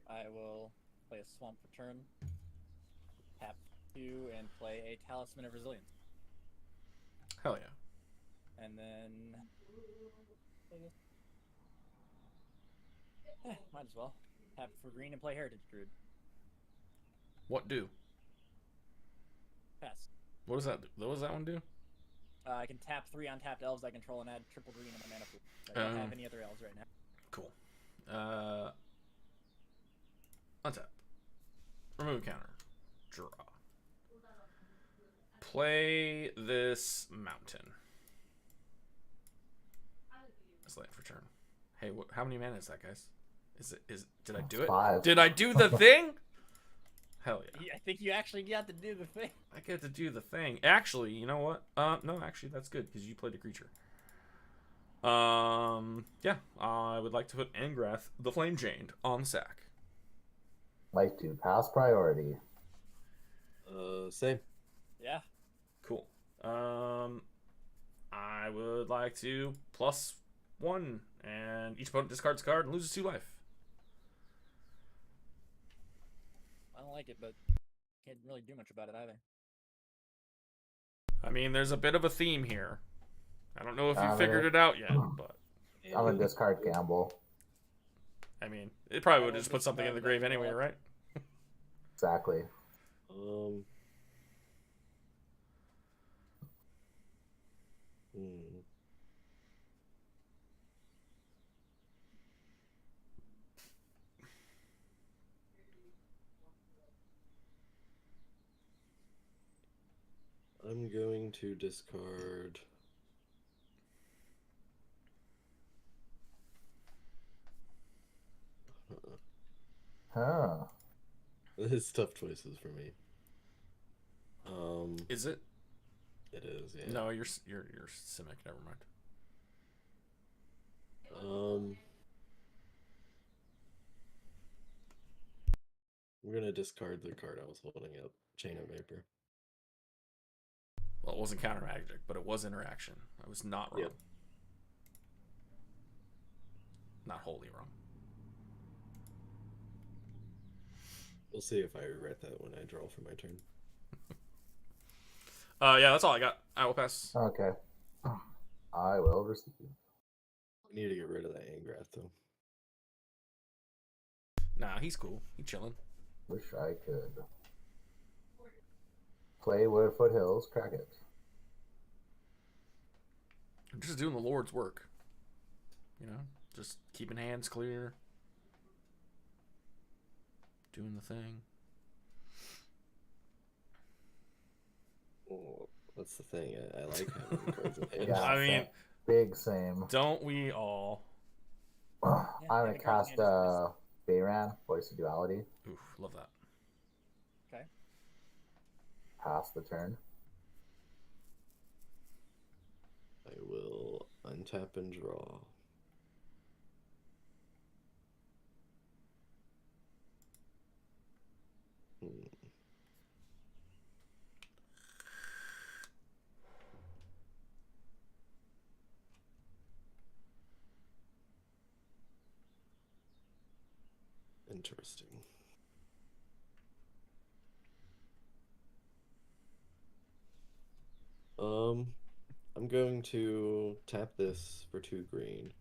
I will play a Swamp Return. Tap 2 and play a Talisman of Resilience. Hell yeah. And then... might as well. Tap for green and play Heritage Druid. What do? Pass. What does that do? What does that one do? I can tap 3 untapped elves I control and add triple green in my mana pool. I don't have any other elves right now. Cool. Untap. Remove counter. Draw. Play this mountain. Select for turn. Hey, how many mana is that, guys? Did I do it? 5. Did I do the thing? Hell yeah. Yeah, I think you actually got to do the thing. I get to do the thing. Actually, you know what? No, actually, that's good because you played a creature. Yeah, I would like to put Angrath, the Flame Chained, on the sack. Like to pass priority. Same. Yeah. Cool. I would like to +1, and each opponent discards a card and loses 2 life. I don't like it, but can't really do much about it either. I mean, there's a bit of a theme here. I don't know if you I'm figured it out yet, but I'm gonna discard Gamble. I mean, it probably would just put something in the grave anyway, right? Exactly. I'm going to discard. Huh. It's tough choices for me. Is it? It is, yeah. No, you're Simic. Never mind. I'm gonna discard the card I was holding up. Chain of Vapor. Well, it wasn't counter magic, but it was interaction. I was not wrong. Yep. Not wholly wrong. We'll see if I regret that when I draw for my turn. Yeah, that's all I got. I will pass. Okay. I will receive. We need to get rid of that Angrath though. Nah, he's cool. He chilling. Wish I could. Play with Foothills, crack it. I'm just doing the Lord's work. You know, just keeping hands clear. Doing the thing. Oh, that's the thing. I like having cards in hand. Yeah, I mean, big same. don't we all? I'm gonna having cards cast in hand is Bayran, Voice of Duality. Oof, love that. Okay. Pass the turn. I will untap and draw. Interesting. I'm going to tap this for 2 green,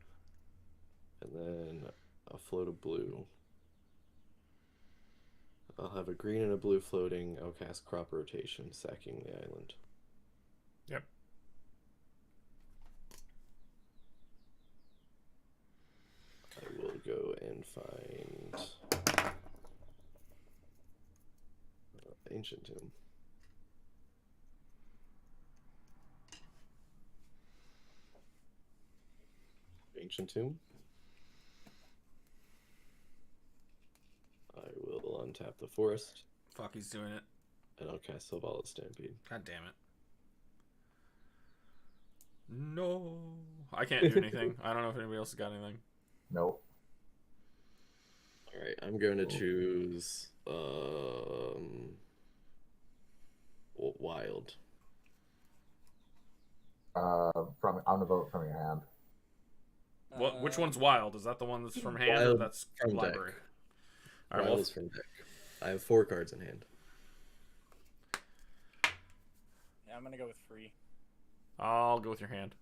and then I'll float a blue. I'll have a green and a blue floating. I'll cast Crop Rotation, sacking the island. Yep. I will go and find Ancient Tomb. Ancient Tomb. I will untap the forest. Fuck, he's doing it. And I'll cast Sylvala Stampede. God damn it. No. I can't do anything. I don't know if anybody else has got anything. Nope. Alright, I'm going to choose Wild. I'm gonna vote from your hand. What? Which one's wild? Is that the one that's from hand or Wild that's from library? deck. All right, Wild well, is from deck. I have 4 cards in hand. Yeah, I'm gonna go with free. I'll go with your hand.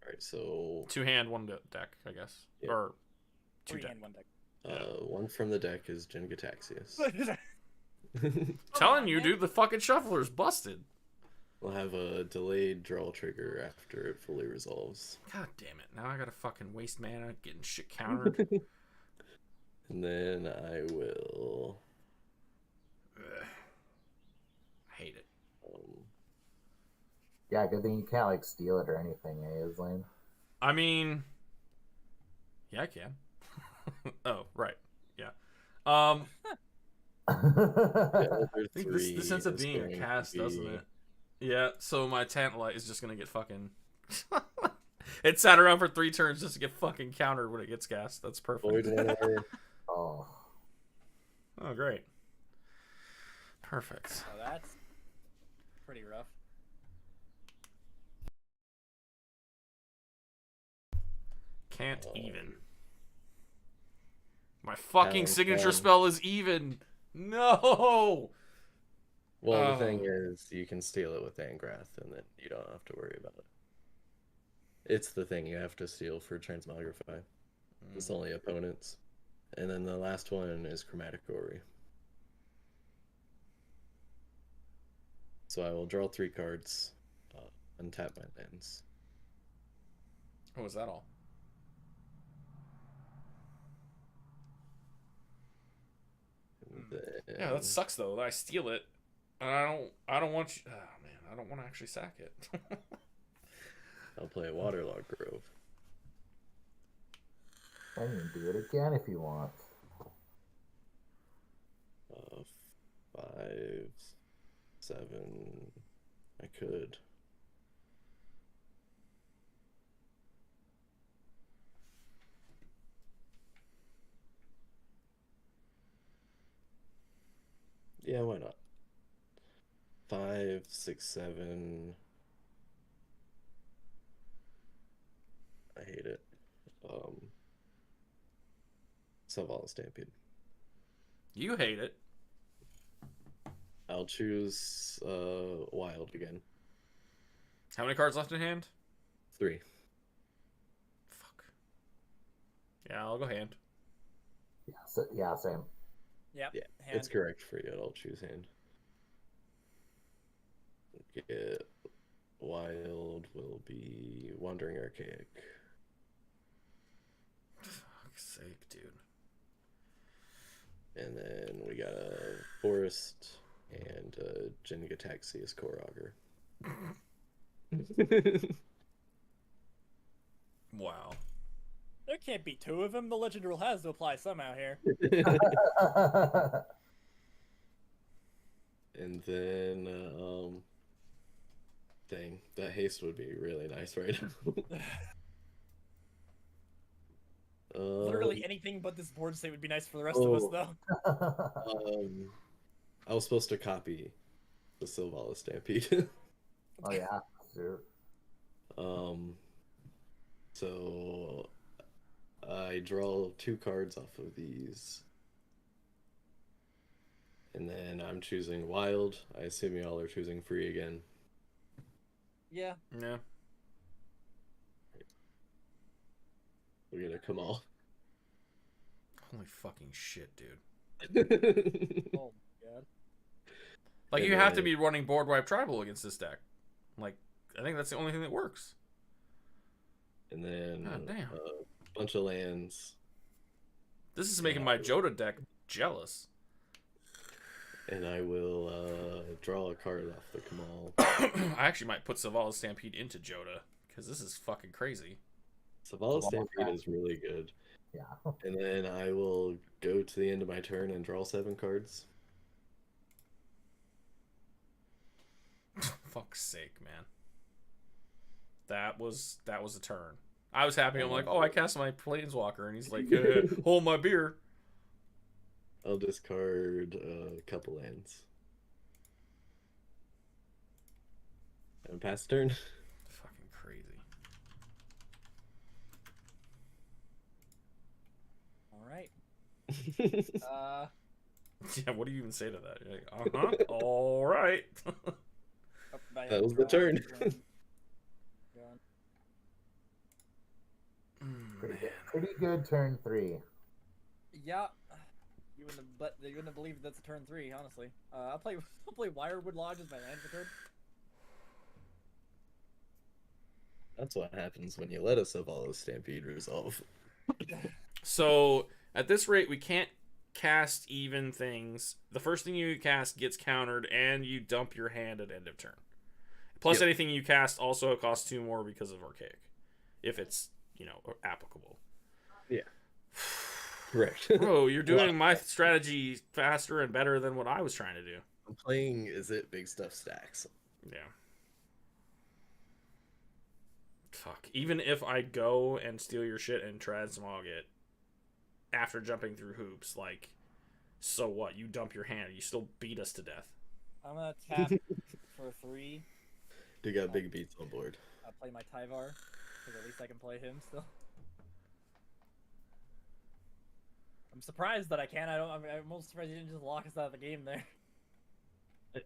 Alright, so 2 hand, 1 deck, I guess. Yep. Or 2 Free deck. and 1 deck. one from the deck is Jin-Gitaxias. Telling you, dude, the fucking shuffler's busted. We'll have a delayed draw trigger after it fully resolves. God damn it. Now I gotta fucking waste mana getting shit countered. And then I will... Ugh. I hate it. Yeah, good thing you can't like steal it or anything, Islane. I mean... Yeah, I can. Oh, right. Yeah. Yeah, I think three this ends up is being a going to cast, be- doesn't it? Yeah, so my Tantalite is just gonna get fucking... It sat around for 3 turns just to get fucking countered when it gets cast. That's Void perfect. Runner. Oh. Oh, great. Perfect. So that's pretty rough. Can't even. My fucking Sounds signature fun. spell is even. No! Well, Oh. the thing is, you can steal it with Angrath, and then you don't have to worry about it. It's the thing you have to steal for Transmogrify. It's only opponents. And then the last one is Chromatic Ori. So I will draw 3 cards, untap my lands. Oh, is that all? And then... Yeah, that sucks though. That I steal it, and I don't want you. Oh man, I don't want to actually sack it. I'll play Waterlogged Grove. And you can do it again if you want. 5, 7. I could. Yeah, why not? 5, 6, 7. I hate it. Sylvala Stampede. You hate it. I'll choose Wild again. How many cards left in hand? 3. Fuck. Yeah, I'll go hand. Yeah, same. Yep. Yeah, hand. it's correct for you. I'll choose hand. Get wild will be wandering archaic. Fuck's sake, dude. And then we got a forest and a Jingataxius core auger. Wow. There can't be two of them. The legend rule has to apply somehow here. And then, dang, that haste would be really nice right now. Literally anything but this board state would be nice for the rest of us, though. I was supposed to copy the Sylvala Stampede. Oh yeah, sure. So I draw 2 cards off of these. And then I'm choosing wild. I assume y'all are choosing free again. Yeah. Yeah. We're gonna come all. Holy fucking shit, dude. Oh my god. Like, And you have to then- be running board wipe tribal against this deck. Like, I think that's the only thing that works. And then God damn. a bunch of lands. This is making my Joda deck jealous. And I will draw a card off the Kamal. I actually might put Savala's Stampede into Joda, because this is fucking crazy. Sylvala Stampede is really good. Yeah. And then I will go to the end of my turn and draw 7 cards. Fuck's sake, man. That was a turn. I was happy. I'm like, oh, I cast my Planeswalker, and he's like, hold my beer. I'll discard a couple lands. And pass turn. Fucking crazy. All right. Yeah, what do you even say to that? You're like, uh-huh, all right. That was the turn. Pretty good turn 3. Yeah. You wouldn't have believed that's a turn 3, honestly. I'll play Wirewood Lodge as my land for turn. That's what happens when you let a Sylvala Stampede resolve. So, at this rate, we can't cast even things. The first thing you cast gets countered, and you dump your hand at end of turn. Plus, Yep. anything you cast also costs 2 more because of Archaic. If it's, applicable. Yeah. Correct. Bro, you're doing my strategy faster and better than what I was trying to do. I'm playing Is It Big Stuff Stacks. Yeah. Fuck. Even if I go and steal your shit and transmog it after jumping through hoops, like, so what? You dump your hand. You still beat us to death. I'm gonna tap for 3. You got big beats on board. I'll play my Tyvar, because at least I can play him still. I'm surprised that I can. I'm almost surprised you didn't just lock us out of the game there.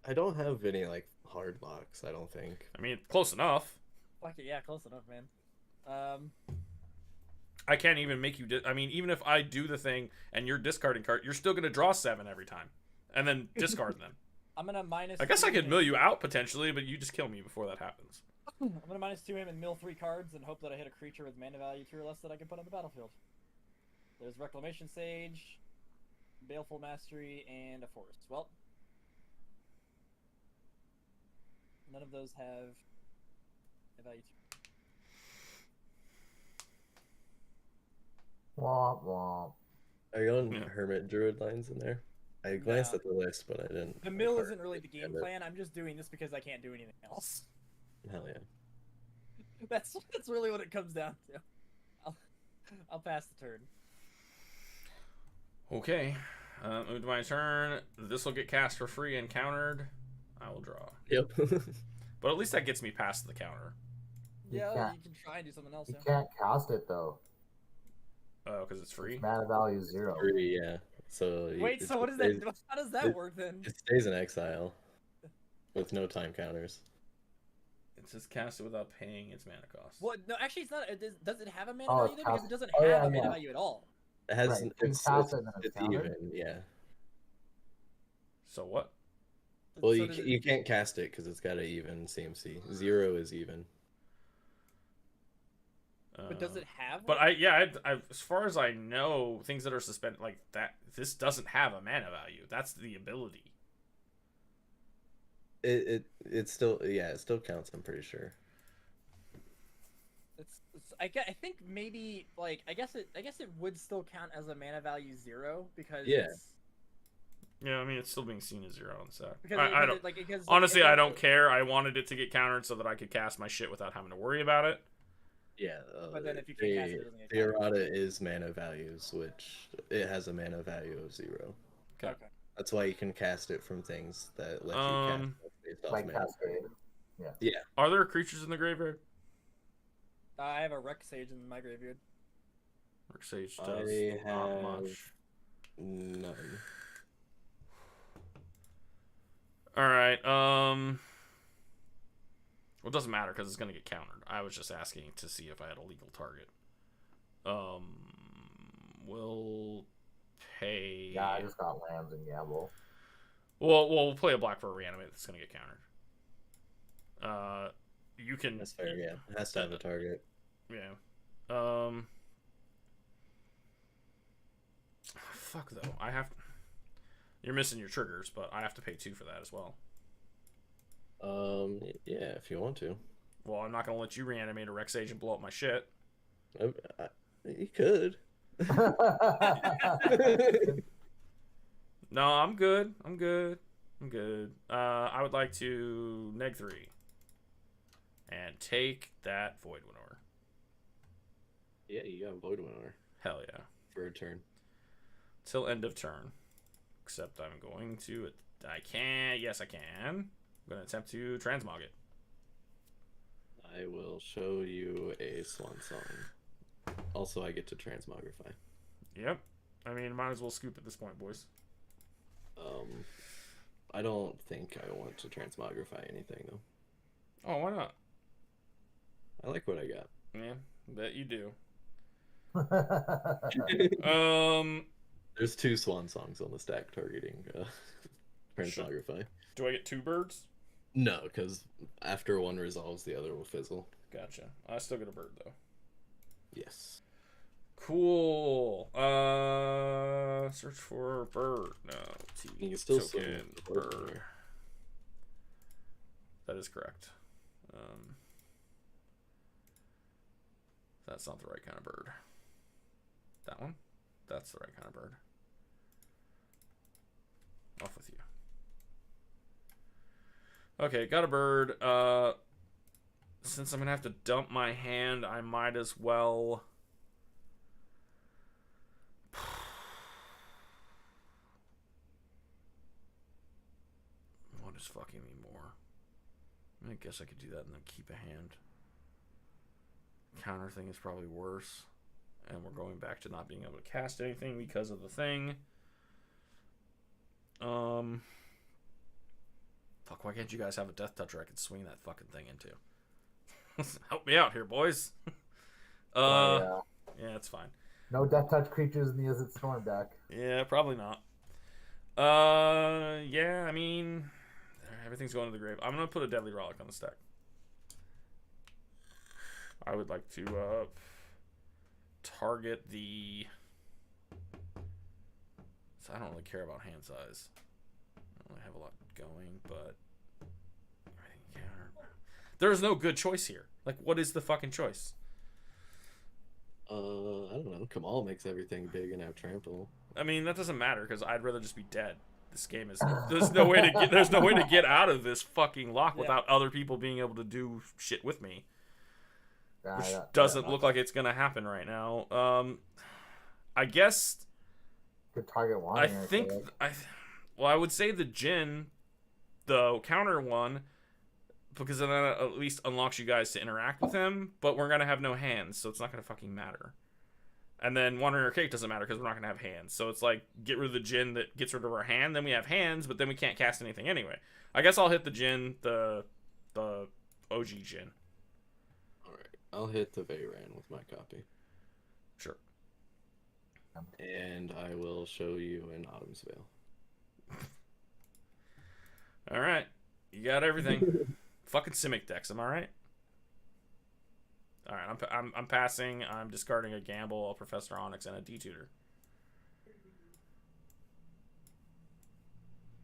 I don't have any, hard locks, I don't think. I mean, close enough. Fuck it, yeah, close enough, man. I can't even make you... even if I do the thing and you're discarding card, you're still going to draw 7 every time. And then discard them. I'm gonna minus... I guess I 2 could him. mill you out, potentially, but you just kill me before that happens. I'm gonna minus 2 him and mill 3 cards and hope that I hit a creature with mana value 2 or less that I can put on the battlefield. There's Reclamation Sage, Baleful Mastery, and a Forest. Well, none of those have a value 2. Womp womp. Are you on Yeah. Hermit Druid lines in there? I glanced No. at the list, but I didn't. The mill isn't really the game Damn it. plan. I'm just doing this because I can't do anything else. Hell yeah. That's really what it comes down to. I'll pass the turn. Okay. Move to my turn. This will get cast for free and countered. I will draw. Yep. But at least that gets me past the counter. Yeah, can't- you can try and do something else. You Yeah. can't cast it though. Oh, because it's free? Mana value 0. 3, yeah. So Wait, so what does that? How does that work then? It stays in exile with no time counters. It says cast it without paying its mana cost. Well, no, actually, it's not. Does it have a mana Oh, value it's though? Because cast- it doesn't oh, have yeah, a mana yeah. value at all. It has Right, you it's, cast it's, it and then it's it's countered? even, yeah. So what? Well, So you does it- you can't cast it because it's got an even CMC. 0 is even. But does it have? But as far as I know, things that are suspended like that, this doesn't have a mana value. That's the ability. It still it still counts. I'm pretty sure. I think maybe like I guess it would still count as a mana value 0 because Yeah. Yeah, I mean it's still being seen as 0 on the set. Because I don't. because Honestly, I don't care. I wanted it to get countered so that I could cast my shit without having to worry about it. Yeah. But then if you can't cast it, it doesn't get the counted. errata is mana values, which it has a mana value of 0. Okay. That's why you can cast it from things that let you cast it based off Like mana. Cascade. Yeah. Are there creatures in the graveyard? I have a Wreck Sage in my graveyard. Rick Sage I does not have- much. None. All right. Well, it doesn't matter because it's gonna get countered. I was just asking to see if I had a legal target. We'll pay. Yeah, I just got lands and gamble. Well, we'll play a black for a reanimate that's gonna get countered. You can. That's fair. Yeah, it has to have a target. Yeah. Fuck though. I have. You're missing your triggers, but I have to pay 2 for that as well. Yeah, if you want to. Well, I'm not gonna let you reanimate a Rex Sage and blow up my shit. You could. No, I'm good. I'm good. I'm good. I would like to neg 3 and take that Void Winnower. Yeah, you got Void Winnower Hell yeah. for a turn. Till end of turn. Except I'm going to. I can. Yes, I can. I'm going to attempt to transmog it. I will show you a Swan Song. Also, I get to transmogrify. Yep. I mean, might as well scoop at this point, boys. I don't think I want to transmogrify anything though. Oh, why not? I like what I got. Yeah, bet you do. That's There's 2 Swan Songs on the stack targeting transmogrify. Do I get 2 birds? No, because after one resolves, the other will fizzle. Gotcha. I still get a bird though. Yes. Cool. Search for bird. No, You can still token, swing the bird. bird. That is correct. That's not the right kind of bird. That one? That's the right kind of bird. Off with you. Okay, got a bird. Since I'm gonna have to dump my hand, I might as well. What is fucking me more? I guess I could do that and then keep a hand. Counter thing is probably worse. And we're going back to not being able to cast anything because of the thing. Fuck, why can't you guys have a Death Toucher I can swing that fucking thing into? Help me out here, boys. yeah. Yeah, it's fine. No Death Touch creatures in the Izzet Storm deck. Yeah, probably not. Yeah, I mean, everything's going to the grave. I'm gonna put a Deadly Relic on the stack. I would like to target the. So I don't really care about hand size. I don't really have a lot going, but there is no good choice here. Like, what is the fucking choice? I don't know. Kamal makes everything big and have trample. I mean, that doesn't matter because I'd rather just be dead. This game is there's no way to get out of this fucking lock without other people being able to do shit with me. Which doesn't look like it's gonna happen right now. I guess Could target one. I think I would say the Jin, the counter one, because then that at least unlocks you guys to interact with him. But we're gonna have no hands, so it's not gonna fucking matter. And then Wandering Archaic doesn't matter because we're not gonna have hands. So it's like get rid of the Jin that gets rid of our hand, then we have hands, but then we can't cast anything anyway. I guess I'll hit the Jin, the OG Jin. All right, I'll hit the Veyran with my copy, Sure. and I will show you an Autumn's Veil. All right. You got everything. Fucking Simic decks. Am I right? All right. I'm passing. I'm discarding a Gamble, a Professor Onyx, and a D-Tutor.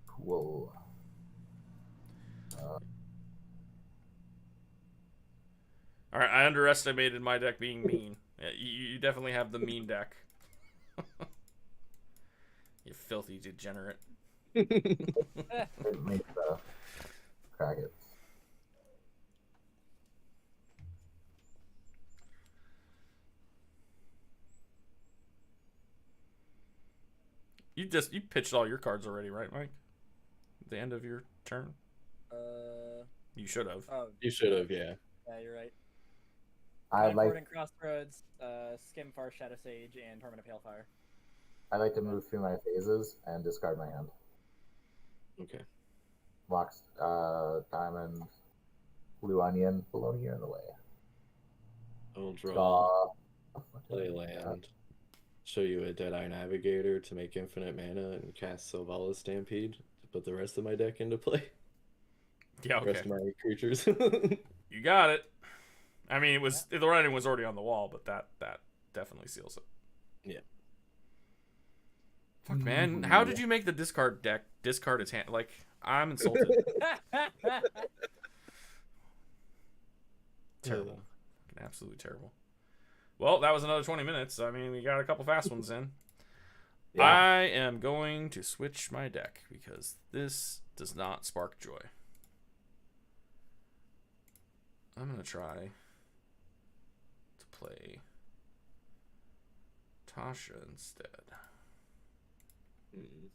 Cool. All right. I underestimated my deck being mean. Yeah, you definitely have the mean deck. You filthy degenerate. It makes the crack it. You pitched all your cards already, right, Mike? At the end of your turn. You should have. Oh, You should have, yeah. yeah, you're right. I'd like Gordon Crossroads, Skimfar, Shadow Sage, and Permanent Palefire. to move through my phases and discard my hand. Okay. Mox, Diamond, Blue Onion, Bologna in the way. I'll draw, Draw. play land, show you a Deadeye Navigator to make infinite mana, and cast Sylvalis Stampede to put the rest of my deck into play. Yeah, The rest okay. of my creatures. You got it. I mean, the writing was already on the wall, but that definitely seals it. Yeah. Fuck, man. How did you make the discard deck discard its hand? Like, I'm insulted. Terrible. Fucking absolutely terrible. Well, that was another 20 minutes. I mean, we got a couple fast ones in. Yeah. I am going to switch my deck because this does not spark joy. I'm going to try to play Tasha instead. Mm.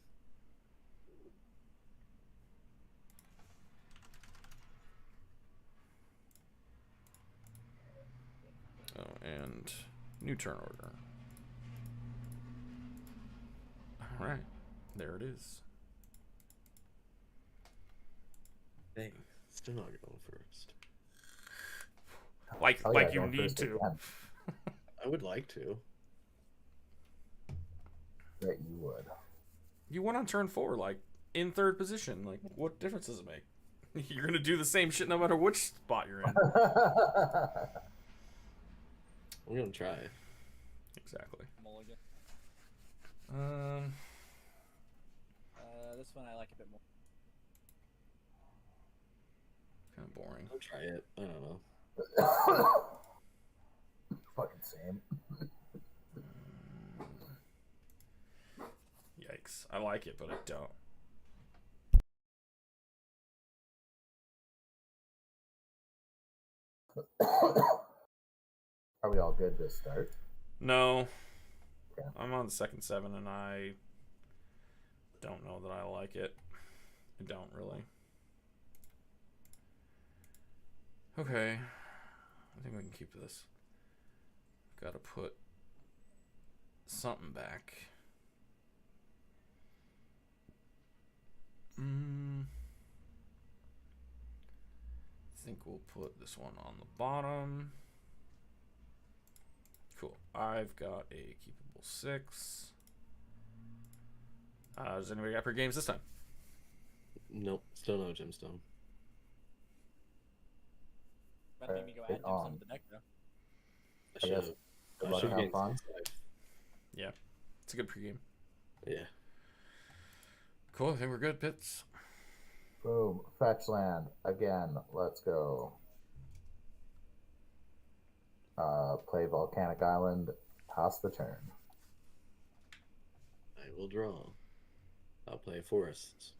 Oh, and new turn order. All right, there it is. Dang, still not going first. Like Oh, yeah, you going need first to. again. I would like to. That you would. You went on turn 4, like in third position. Like, what difference does it make? You're gonna do the same shit no matter which spot you're in. I'm gonna try. Exactly. Mulligan. Um. This one I like a bit more. Kind of boring. I'll try it. I don't know. Fucking same. Yikes! I like it, but I don't. Are we all good to start? No. Okay. I'm on the second 7, and I don't know that I like it. I don't really. Okay. I think we can keep this. Gotta put something back. I think we'll put this one on the bottom. Cool. I've got a keepable 6. Does anybody got per games this time? Nope, still no gemstone. That made me go add Hit on. some to the deck though. I I should guess have. good I luck, should have gain fun. 6 life. Yeah. It's a good pregame. Yeah. Cool. I think we're good, Pitts. Boom. Fetch land. Again. Let's go. Play Volcanic Island. Toss the turn. I will draw. I'll play forests.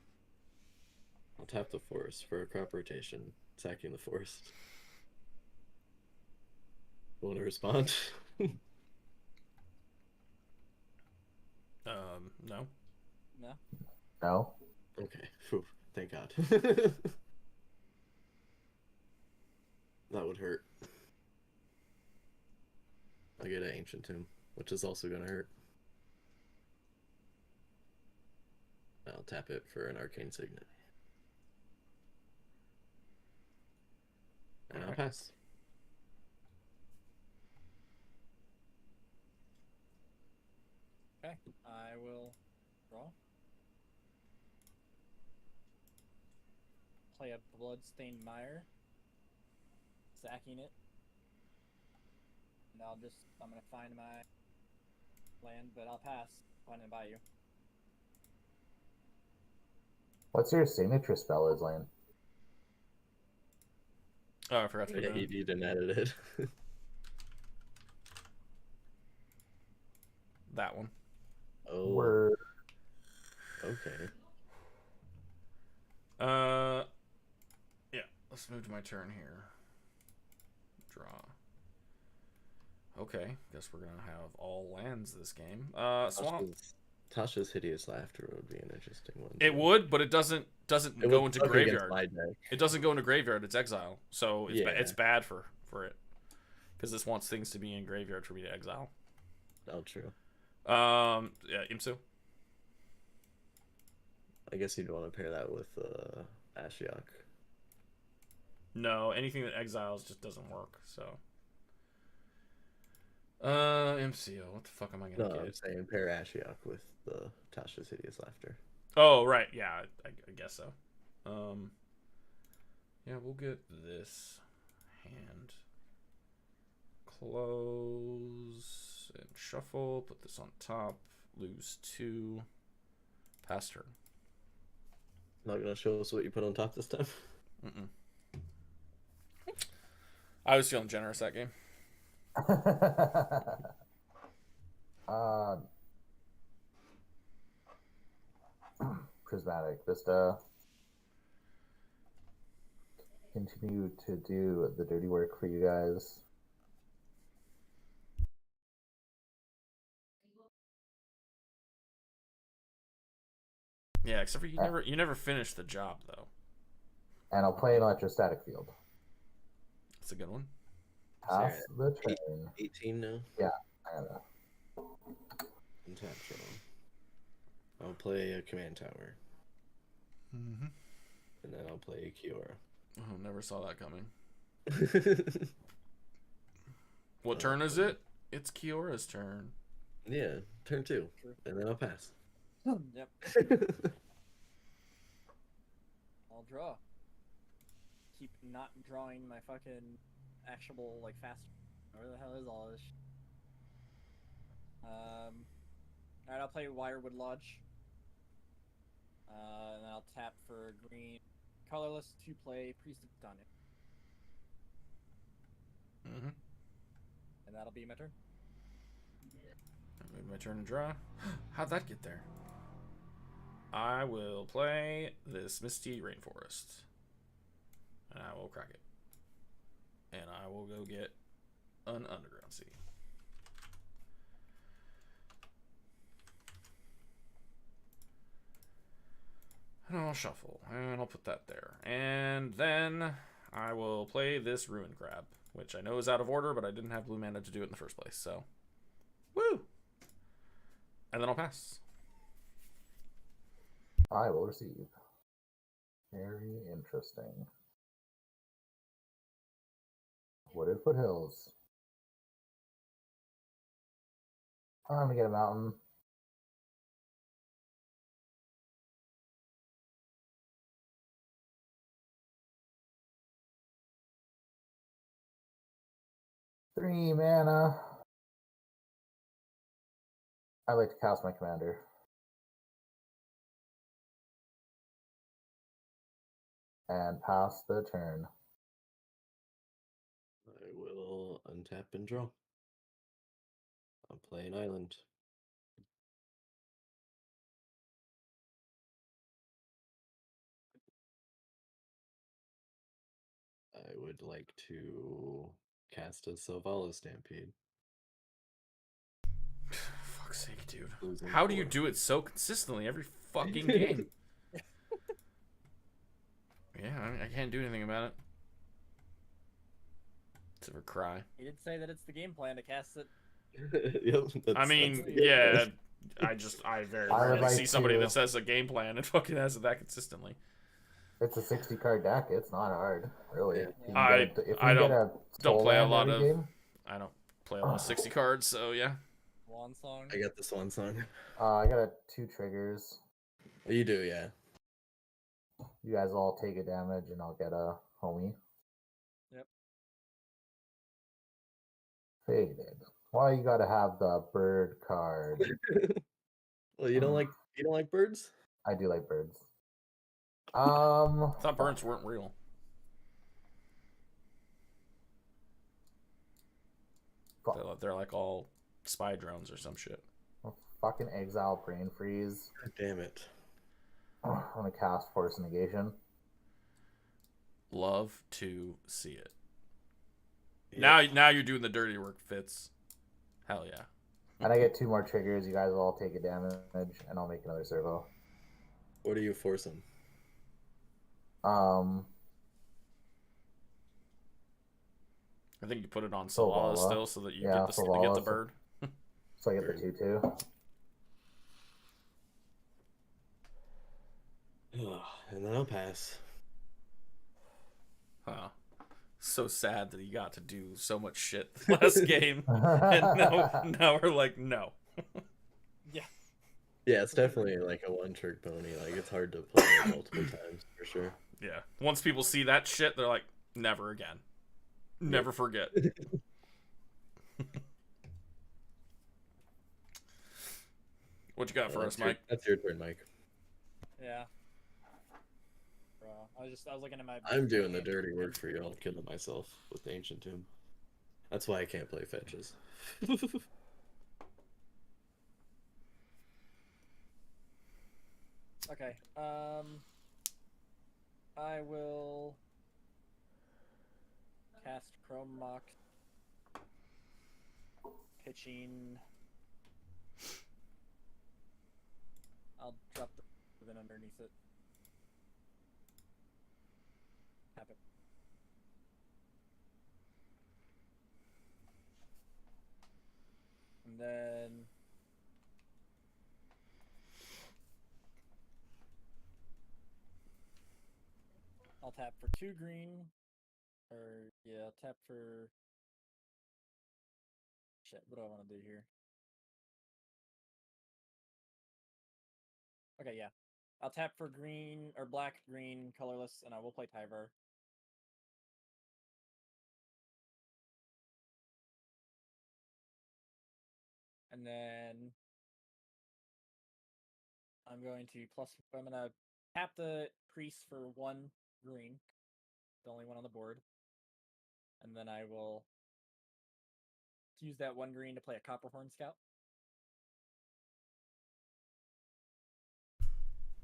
I'll tap the forest for a crop rotation, attacking the forest. Want to respond? No. No. No? Okay. Phew. Thank God. That would hurt. I get an Ancient Tomb, which is also going to hurt. I'll tap it for an Arcane Signet. And I'll Alright. pass. Okay, I will draw. Play a Bloodstained Mire. Sacking it. And I'm gonna find my land, but I'll pass. Find and buy you. What's your signature spell, Islane? Oh, I forgot to put Yeah, it in. you didn't edit it. That one. Oh, Word. okay. Yeah. Let's move to my turn here. Draw. Okay, guess we're gonna have all lands this game. Swamp. Tasha's Hideous Laughter would be an interesting one. It too. would, but it doesn't It go would into suck against graveyard. my deck. It doesn't go into graveyard. It's exile, so it's Yeah. it's bad for it because this wants things to be in graveyard for me to exile. Oh, true. Yeah, Imsu. I guess you'd want to pair that with Ashiok. No, anything that exiles just doesn't work. So, MCO. What the fuck am I No, gonna I'm get? saying pair Ashiok with the Tasha's Hideous Laughter. Oh, right. Yeah, I guess so. Yeah, we'll get this hand. Close and shuffle. Put this on top. Lose 2. Pass turn. Not gonna show us what you put on top this time. Mm-mm. I was feeling generous that game. Prismatic Vista. Continue to do the dirty work for you guys. Yeah, except for you never finished the job though. And I'll play an electrostatic field. That's a good one. Pass the turn. 18 now. Yeah, I gotta. And tap draw. I'll play a command tower. Mm-hmm. And then I'll play a Kiora. Oh, never saw that coming. What turn is it? It's Kiora's turn. Yeah, turn 2. True. And then I'll pass. Yep. I'll draw. Keep not drawing my fucking actionable like fast. Where the hell is all this? Alright, I'll play Wirewood Lodge. And then I'll tap for green, colorless to play Priest of Titania. Mm-hmm. And that'll be my turn. My turn to draw. How'd that get there? I will play this Misty Rainforest. And I will crack it. And I will go get an Underground Sea. And I'll shuffle. And I'll put that there. And then I will play this Ruin Crab. Which I know is out of order, but I didn't have blue mana to do it in the first place. So, woo! And then I'll pass. I will receive. Very interesting. Wooded Foothills. I'm gonna get a mountain. Three mana. I'd like to cast my commander. And pass the turn. I will untap and draw. I'll play an island. I would like to cast a Selvala Stampede. Fuck's sake, dude. Losing How do you 4. do it so consistently every fucking game? Yeah, I can't do anything about it. Except for cry. He did say that it's the game plan to cast it. Yep, I mean, that's the game yeah, plan. I very I would rarely like see somebody to- that says a game plan and fucking has it that consistently. It's a 60 card deck. It's not hard, really. Yeah. You can I get if I we can get don't a don't soul play a land lot every of game. I don't play a lot of 60 cards, so yeah. Swan song. I got the swan song. I got 2 triggers. You do, yeah. You guys all take a damage, and I'll get a homie. Yep. Faded. Why you gotta have the bird card? Well, you don't like birds? I do like birds. I thought birds weren't real. They're like all spy drones or some shit. Fucking exile brain freeze. God damn it. I'm gonna cast force negation. Love to see it. Yeah. Now you're doing the dirty work, Fitz. Hell yeah. And I get 2 more triggers. You guys will all take a damage, and I'll make another servo. What are you forcing? I think you put it on Solala Solala. still so that you Yeah, get the Solala, bird. So I get the 2/2. And then I'll pass. Huh. So sad that he got to do so much shit last game. And now we're like, no. Yeah. Yeah, it's definitely like a one-trick pony. Like, it's hard to play it multiple times, for sure. Yeah. Once people see that shit, they're like, never again. Never forget. What you got for us, Mike? That's your turn, Mike. Yeah. Bro, I was looking at my. I'm doing the dirty work for you. I'm killing myself with the Ancient Tomb. That's why I can't play fetches. Okay. I will cast Chrome Mock. Pitching. I'll drop the then underneath it. Tap it. And then I'll tap for 2 green. Or yeah, I'll tap for shit, what do I want to do here? Okay, yeah. I'll tap for green or black, green, colorless, and I will play Tyvar. And then I'm going to tap the crease for 1 green, the only one on the board. And then I will use that 1 green to play a Copperhorn Scout.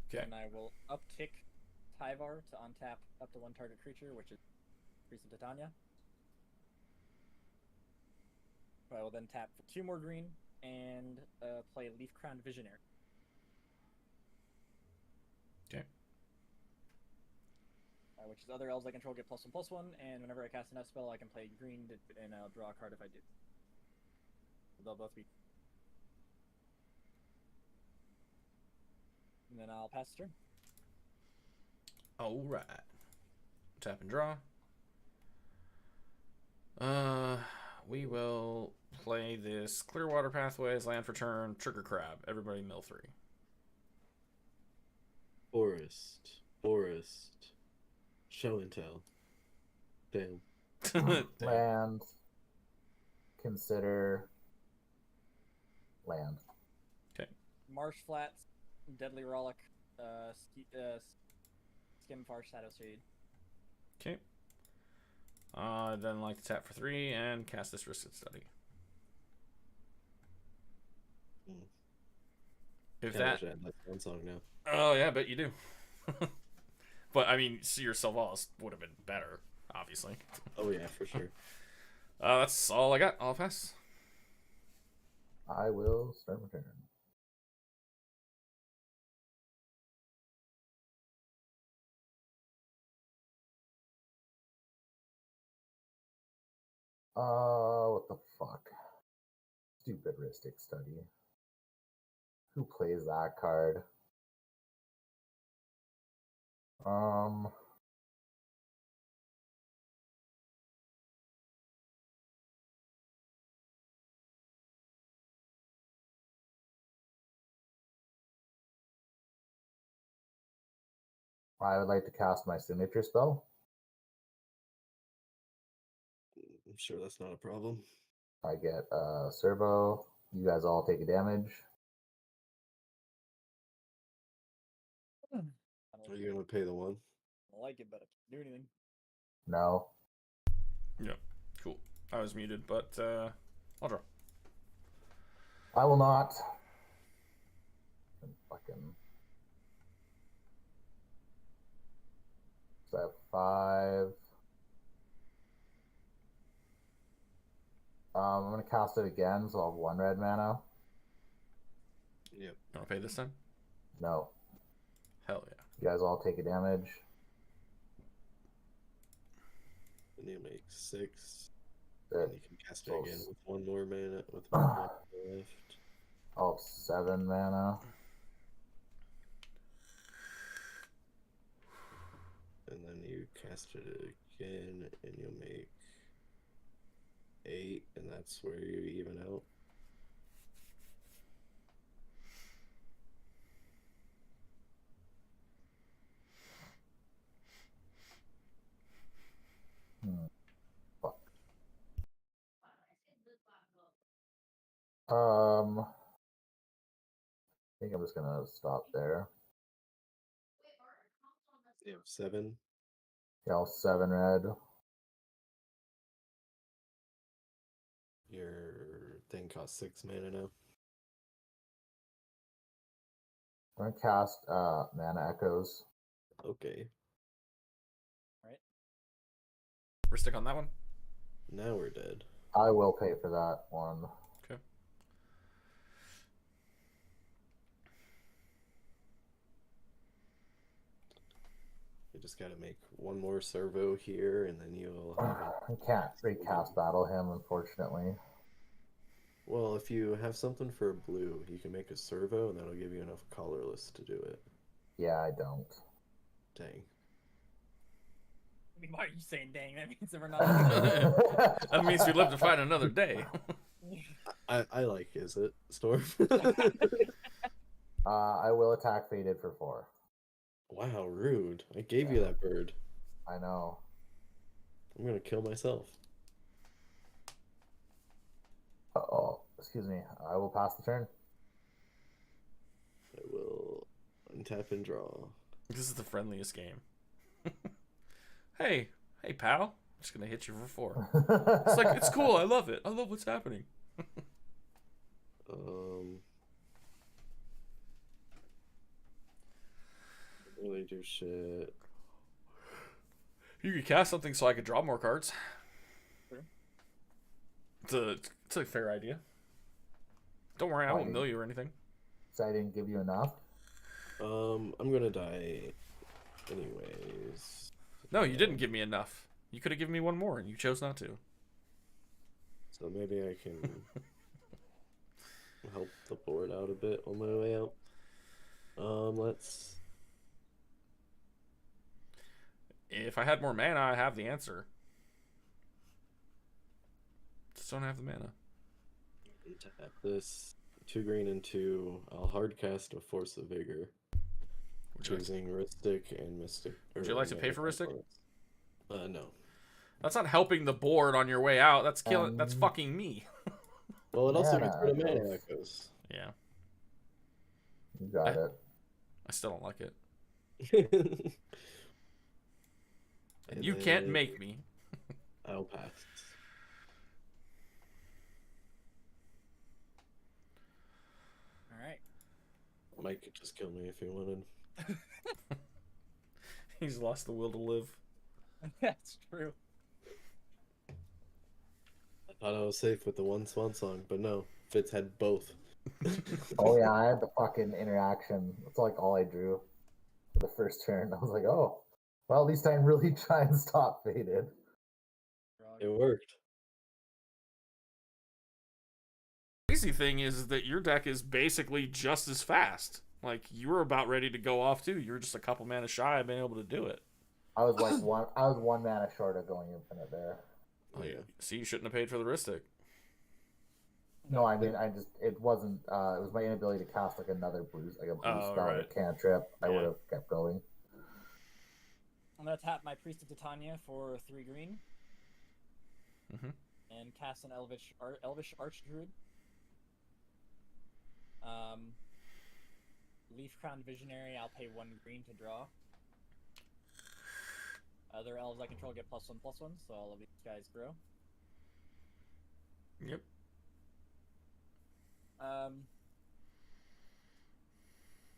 Okay. And I will uptick Tyvar to untap up to 1 target creature, which is Priest of Titania. I will then tap for 2 more green and play Leaf Crowned Visionary. Okay. Which is other elves I control get +1/+1, and whenever I cast an F spell, I can play green and I'll draw a card if I do. So they'll both be. And then I'll pass the turn. All right. Tap and draw. We will play this Clearwater Pathways, land for turn, Trigger Crab. Everybody mill 3. Forest. Show and tell. Damn. Land. Consider. Land. Okay. Marsh Flats, Deadly Rollick, Skimfar, Shadow Shade. Okay. Then like to tap for 3 and cast this Risted Study. If that. That's one song now. Oh yeah, I bet you do. But I mean, Seer Sylvanas would have been better, obviously. Oh yeah, for sure. That's all I got. I'll pass. I will start my turn. What the fuck? Stupid Ristic Study. Who plays that card? Um, I would like to cast my signature spell. I'm sure that's not a problem. I get servo. You guys all take a damage. Are you gonna pay the one? I don't like it, but I can't do anything. No. Yeah, cool. I was muted, but I'll draw. I will not. Fucking. So I have 5. I'm gonna cast it again, so I'll have 1 red mana. Yep. You want to pay this time? No. Hell yeah. You guys all take a damage. And you make 6. Good. And you can cast it So again with 1 more mana with 1 mana left. I'll have 7 mana. And then you cast it again and you'll make 8, and that's where you even out. Fuck. I think I'm just gonna stop there. You have 7. Yeah, I'll 7 red. Your thing costs 6 mana now. I'm gonna cast mana echoes. Okay. We're stick on that one. Now we're dead. I will pay for that one. Okay. You just gotta make 1 more servo here, and then you'll have I can't recast battle him, unfortunately. Well, if you have something for a blue, you can make a servo, and that'll give you enough colorless to do it. Yeah, I don't. Dang. I mean, why are you saying dang? That means that we're not. That means we live to fight another day. I like is it, Storm? I will attack Faded for 4. Wow, rude. I gave you that bird. I know. I'm gonna kill myself. Oh, excuse me. I will pass the turn. I will untap and draw. This is the friendliest game. Hey, pal. I'm just gonna hit you for 4. It's like, it's cool. I love it. I love what's happening. Really do shit. You could cast something so I could draw more cards. Sure. It's a fair idea. Don't worry, I won't mill you or anything. So I didn't give you enough? I'm gonna die anyways. No, you didn't give me enough. You could have given me 1 more, and you chose not to. So maybe I can help the board out a bit on my way out. Let's... If I had more mana, I have the answer. Just don't have the mana. Tap this. 2 green and 2. I'll hard cast a Force of Vigor. Choosing Rhystic and Mystic. Would you like to pay for Rhystic? No. That's not helping the board on your way out. That's killing. That's fucking me. Well, it also Mana gets rid of mana Echoes. echoes. Yeah, You got it. I still don't like it. And And you can't then make me. I'll pass. All right. Mike could just kill me if he wanted. He's lost the will to live. That's true. I thought I was safe with the one swan song, but no. Fitz had both. Oh yeah, I had the fucking interaction. That's like all I drew for the first turn. I was like, oh, well, at least I'm really trying to stop Faded. It worked. Crazy thing is that your deck is basically just as fast. Like, you were about ready to go off too. You were just a couple mana shy of being able to do it. I was like I was 1 mana short of going infinite there. Oh, yeah. See, you shouldn't have paid for the Ristic. No, I mean, it wasn't. It was my inability to cast like another blue, like a blue spell or cantrip. I would have kept going. I'm gonna tap my Priest of Titania for 3 green. And cast an Elvish Archdruid. Leaf Crown Visionary, I'll pay 1 green to draw. Other elves I control get +1/+1, so all of these guys grow. Yep.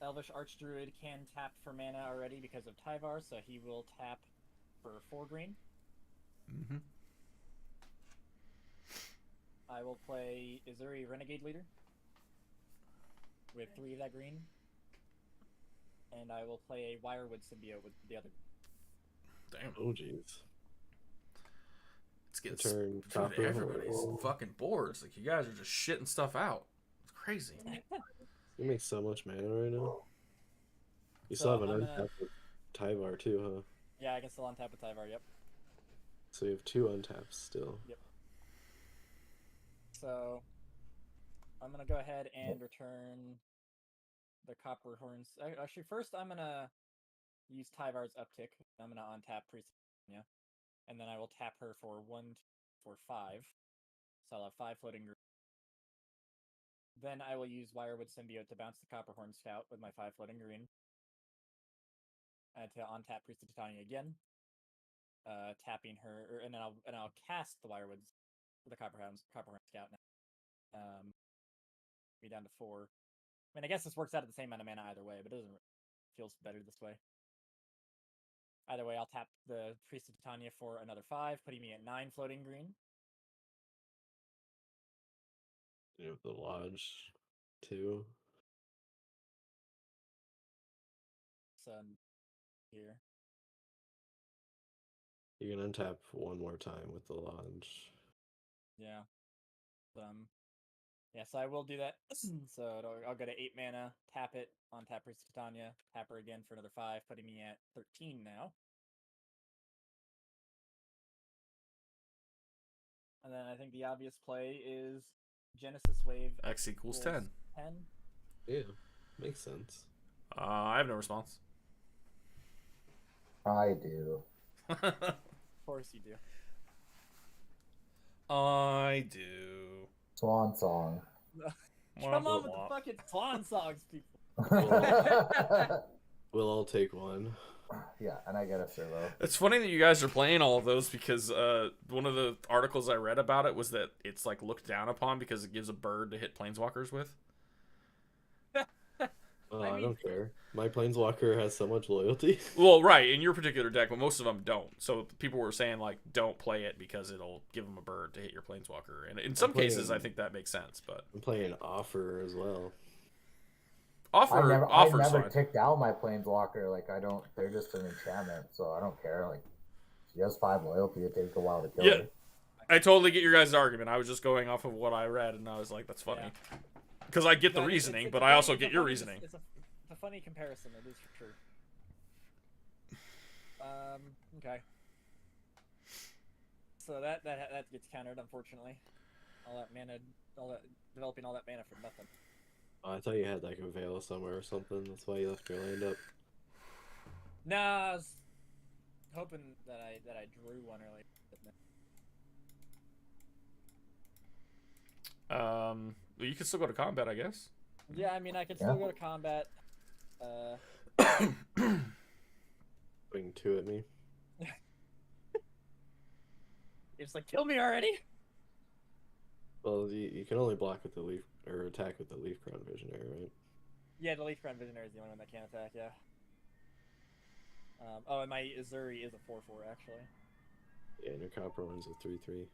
Elvish Archdruid can tap for mana already because of Tyvar, so he will tap for 4 green. I will play Izuri Renegade Leader with 3 of that green. And I will play a Wirewood Symbiote with the other. Damn. Oh, jeez. It's getting dude, everybody's fucking boards. Like, you guys are just shitting stuff out. It's crazy. You make so much mana right now. You still have an untap with Tyvar too, huh? Yeah, I can still untap with Tyvar, yep. So you have 2 untaps still. Yep. So, I'm going to go ahead and return the Copper Horns. Actually, first I'm going to use Tyvar's Uptick. I'm going to untap Priest, yeah. And then I will tap her for 1, 4, 5. So I'll have 5 floating green. Then I will use Wirewood Symbiote to bounce the Copperhorn Scout with my 5 floating green. To untap Priest of Titania again. Tapping her, and then I'll cast the the Copperhorn Scout now. Be down to 4. I mean, I guess this works out at the same amount of mana either way, but it doesn't feels better this way. Either way, I'll tap the Priest of Titania for another 5, putting me at 9 floating green. You have the Lodge, too. So, here. You can untap 1 more time with the Lodge. Yeah. Yeah, so I will do that. So I'll go to 8 mana, tap it, untap Priest of Titania, tap her again for another 5, putting me at 13 now. And then I think the obvious play is Genesis Wave. X equals 10. 10. Yeah, makes sense. I have no response. I do. Of course you do. I do. Swan song. Come on with the fucking swan songs, people. We'll all take 1. Yeah, and I get a servo. It's funny that you guys are playing all of those because one of the articles I read about it was that it's like looked down upon because it gives a bird to hit planeswalkers with. I don't care. My Planeswalker has so much loyalty. Well, right, in your particular deck, but most of them don't. So people were saying, like, don't play it because it'll give them a bird to hit your Planeswalker. And in some cases, I think that makes sense, but... I'm playing Offer as well. I never tick down my Planeswalker. Like, I don't... They're just an enchantment, so I don't care. Like, she has 5 loyalty. It takes a while to kill her. I totally get your guys' argument. I was just going off of what I read, and I was like, that's funny. Yeah. Because I get the reasoning, but I also get your reasoning. It's a funny comparison, it is for sure. Okay. So that gets countered, unfortunately. Developing all that mana for nothing. Oh, I thought you had like a Veil somewhere or something. That's why you left your land up. Nah, I was hoping that I drew one earlier. You can still go to combat, I guess. Yeah, I mean, I can still go to combat. Bring 2 at me. It's like, kill me already. Well, you can only block with the leaf or attack with the Leaf Crown Visionary, right? Yeah, the Leaf Crown Visionary is the only one that can attack. Yeah. And my Izuri is a 4/4 actually. Yeah, and your Copper one's a 3/3.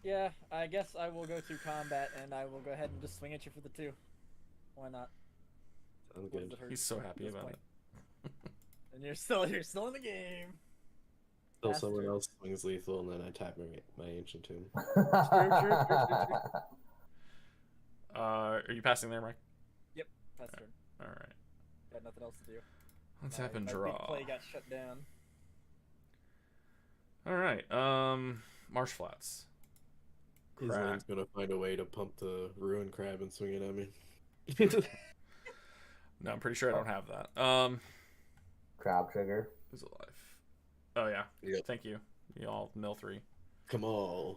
Yeah, I guess I will go to combat and I will go ahead and just swing at you for the 2. Why not? Sounds good. He's so happy about it. And you're still in the game. Until someone else swings lethal, and then I tap my Ancient Tomb. True. Are you passing there, Mike? Yep, that's turn. All right. Got nothing else to do. Let's tap and My draw. big play got shut down. All right. Marsh Flats. His Crack. lane's gonna find a way to pump the ruin crab and swing it at me. No, I'm pretty sure I don't have that. Crab trigger. Who's alive? Oh yeah. Yep. Thank you. Y'all mill 3. Come on,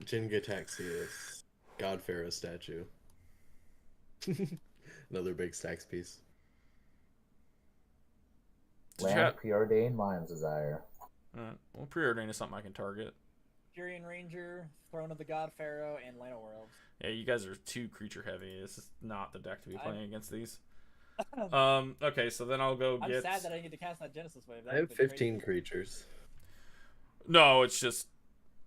Jingataxius, God Pharaoh statue. Another big stacks piece. Land preordained mind's desire. Well, preordain is something I can target. Furion Ranger, Throne of the God Pharaoh, and Lano Worlds. Yeah, you guys are too creature heavy. This is not the deck to be playing against these. I'm Okay, so then I'll go get. sad that I didn't get to cast that Genesis Wave. That I have would've been 15 crazy. creatures. No, it's just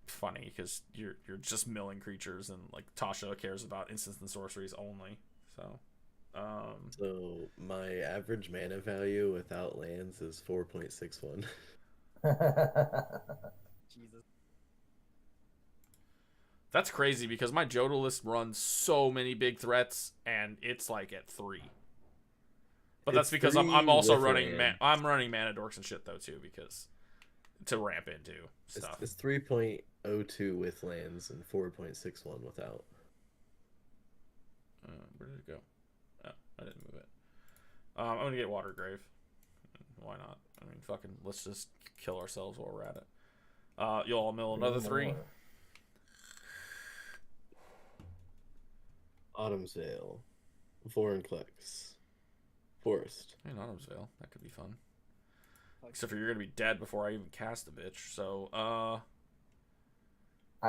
funny because you're just milling creatures, and like Tasha cares about instants and sorceries only. So, So my average mana value without lands is 4.61. Jesus. that's crazy because my Jodel list runs so many big threats, and it's like at 3. But that's It's because 3 I'm also with running land. I'm running mana dorks and shit though too, because to ramp into stuff. It's 3.02 with lands and 4.61 without. Where did it go? Oh, I didn't move it. I'm gonna get Watergrave. Why not? I mean, fucking, let's just kill ourselves while we're at it. You'll all mill another 3. Autumn's Veil, Vorinclex, Forest. Hey, Autumn's Veil. That could be fun. Except for you're gonna be dead before I even cast the bitch. So, I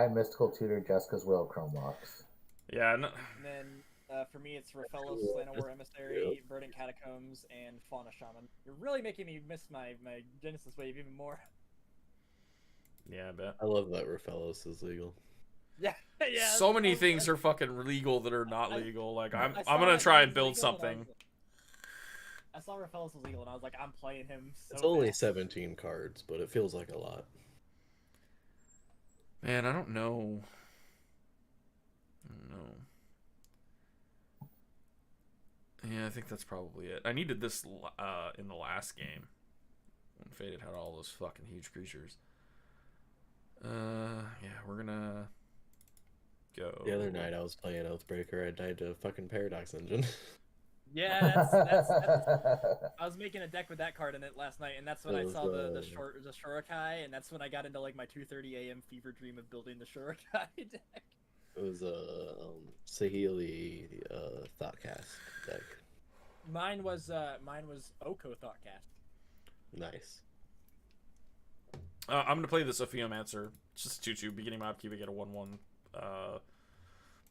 have Mystical Tutor, Jessica's Will, Chrome Locks. yeah. No, And then for me, it's Raphellos, Llanowar Emissary, Verdant Catacombs, and Fauna Shaman. You're really making me miss my Genesis Wave even more. yeah, I bet. I love that Raphellos is legal. Yeah, yeah. So many things are fucking legal that are not legal. Like I'm I saw gonna that try he and was build legal, and something. I saw Raphellos was legal, and I was like, I'm playing him so It's only bad. 17 cards, but it feels like a lot. Man, I don't know. Yeah, I think that's probably it. I needed this in the last game when Faded had all those fucking huge creatures. Yeah, we're gonna go. The other night I was playing Oathbreaker, I died to a fucking Paradox Engine. Yeah, that's I was making a deck with that card in it last night, and that's when I Those, saw the Shurikai, and that's when I got into like my 2:30 a.m. fever dream of building the Shurikai deck. It was a Sahili Thoughtcast deck. Mine was Oko Thoughtcast. Nice. I'm gonna play the Sophiomancer. It's just 2/2, beginning my upkeep. I get a 1/1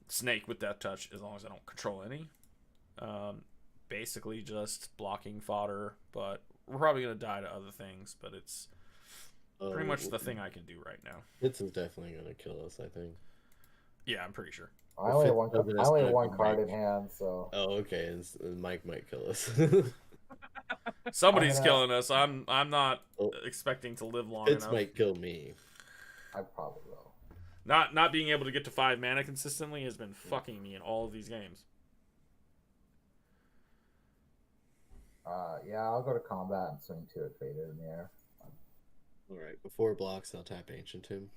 snake with Death Touch as long as I don't control any. Basically just blocking fodder, but we're probably gonna die to other things. But it's pretty much the thing I can do right now. Fitz is definitely gonna kill us, I think. Yeah, I'm pretty sure. I only have one, Fitz I only have doesn't one have card Mike. in hand, so. Oh, okay. And Mike might kill us. Somebody's I'm killing us. I'm not Oh. expecting to live long Fitz enough. might kill me. I probably will. Not being able to get to 5 mana consistently has been fucking me in all of these games. Yeah, I'll go to combat and swing 2 at Faded in the air. Alright, before blocks, I'll tap Ancient Tomb.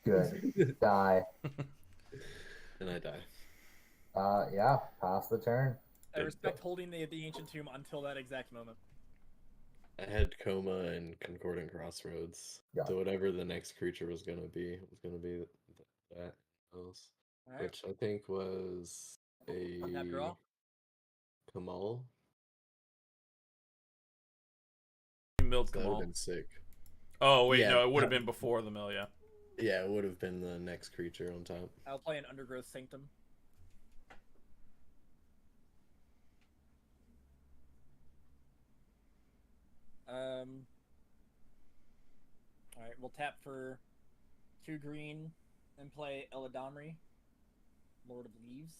Good. Die. And I die. Yeah, pass the turn. I respect holding the Ancient Tomb until that exact moment. I had Coma and Concordant Crossroads. Yeah. So whatever the next creature was gonna be that else. All right. Which I think was a Tap draw. Kamal. You milled That would Kamal. have been sick. Oh wait, Yeah. no, it would have been before the mill. Yeah. Yeah, it would have been the next creature on top. I'll play an Undergrowth Sanctum. Alright, we'll tap for 2 green and play Eladamri, Lord of Leaves.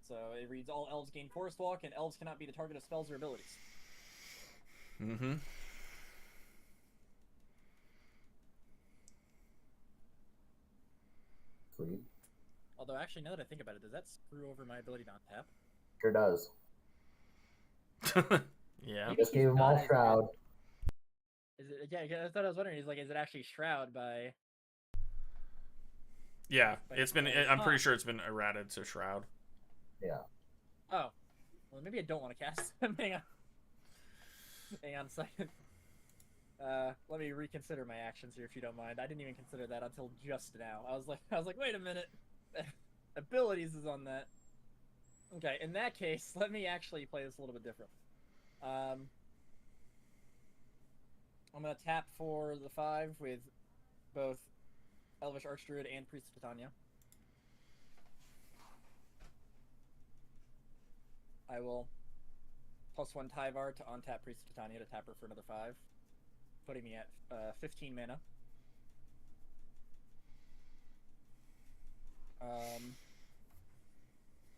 So it reads all elves gain Forest Walk, and elves cannot be the target of spells or abilities. Mm-hmm. Sweet. Although, actually, now that I think about it, does that screw over my ability to untap? Sure does. Yeah. You just gave him all Shroud. Is it? Yeah, that's what I was wondering. Is like, is it actually Shroud by? Yeah, it's been. I'm pretty Huh. sure it's been errated to Shroud. Yeah. Oh, well, maybe I don't want to cast. Hang on. Hang on a second. Let me reconsider my actions here, if you don't mind. I didn't even consider that until just now. I was like, wait a minute. Abilities is on that. Okay, in that case, let me actually play this a little bit different. I'm gonna tap for the 5 with both Elvish Archdruid and Priest of Titania. I will +1 Tyvar to untap Priest of Titania to tap her for another 5, putting me at 15 mana.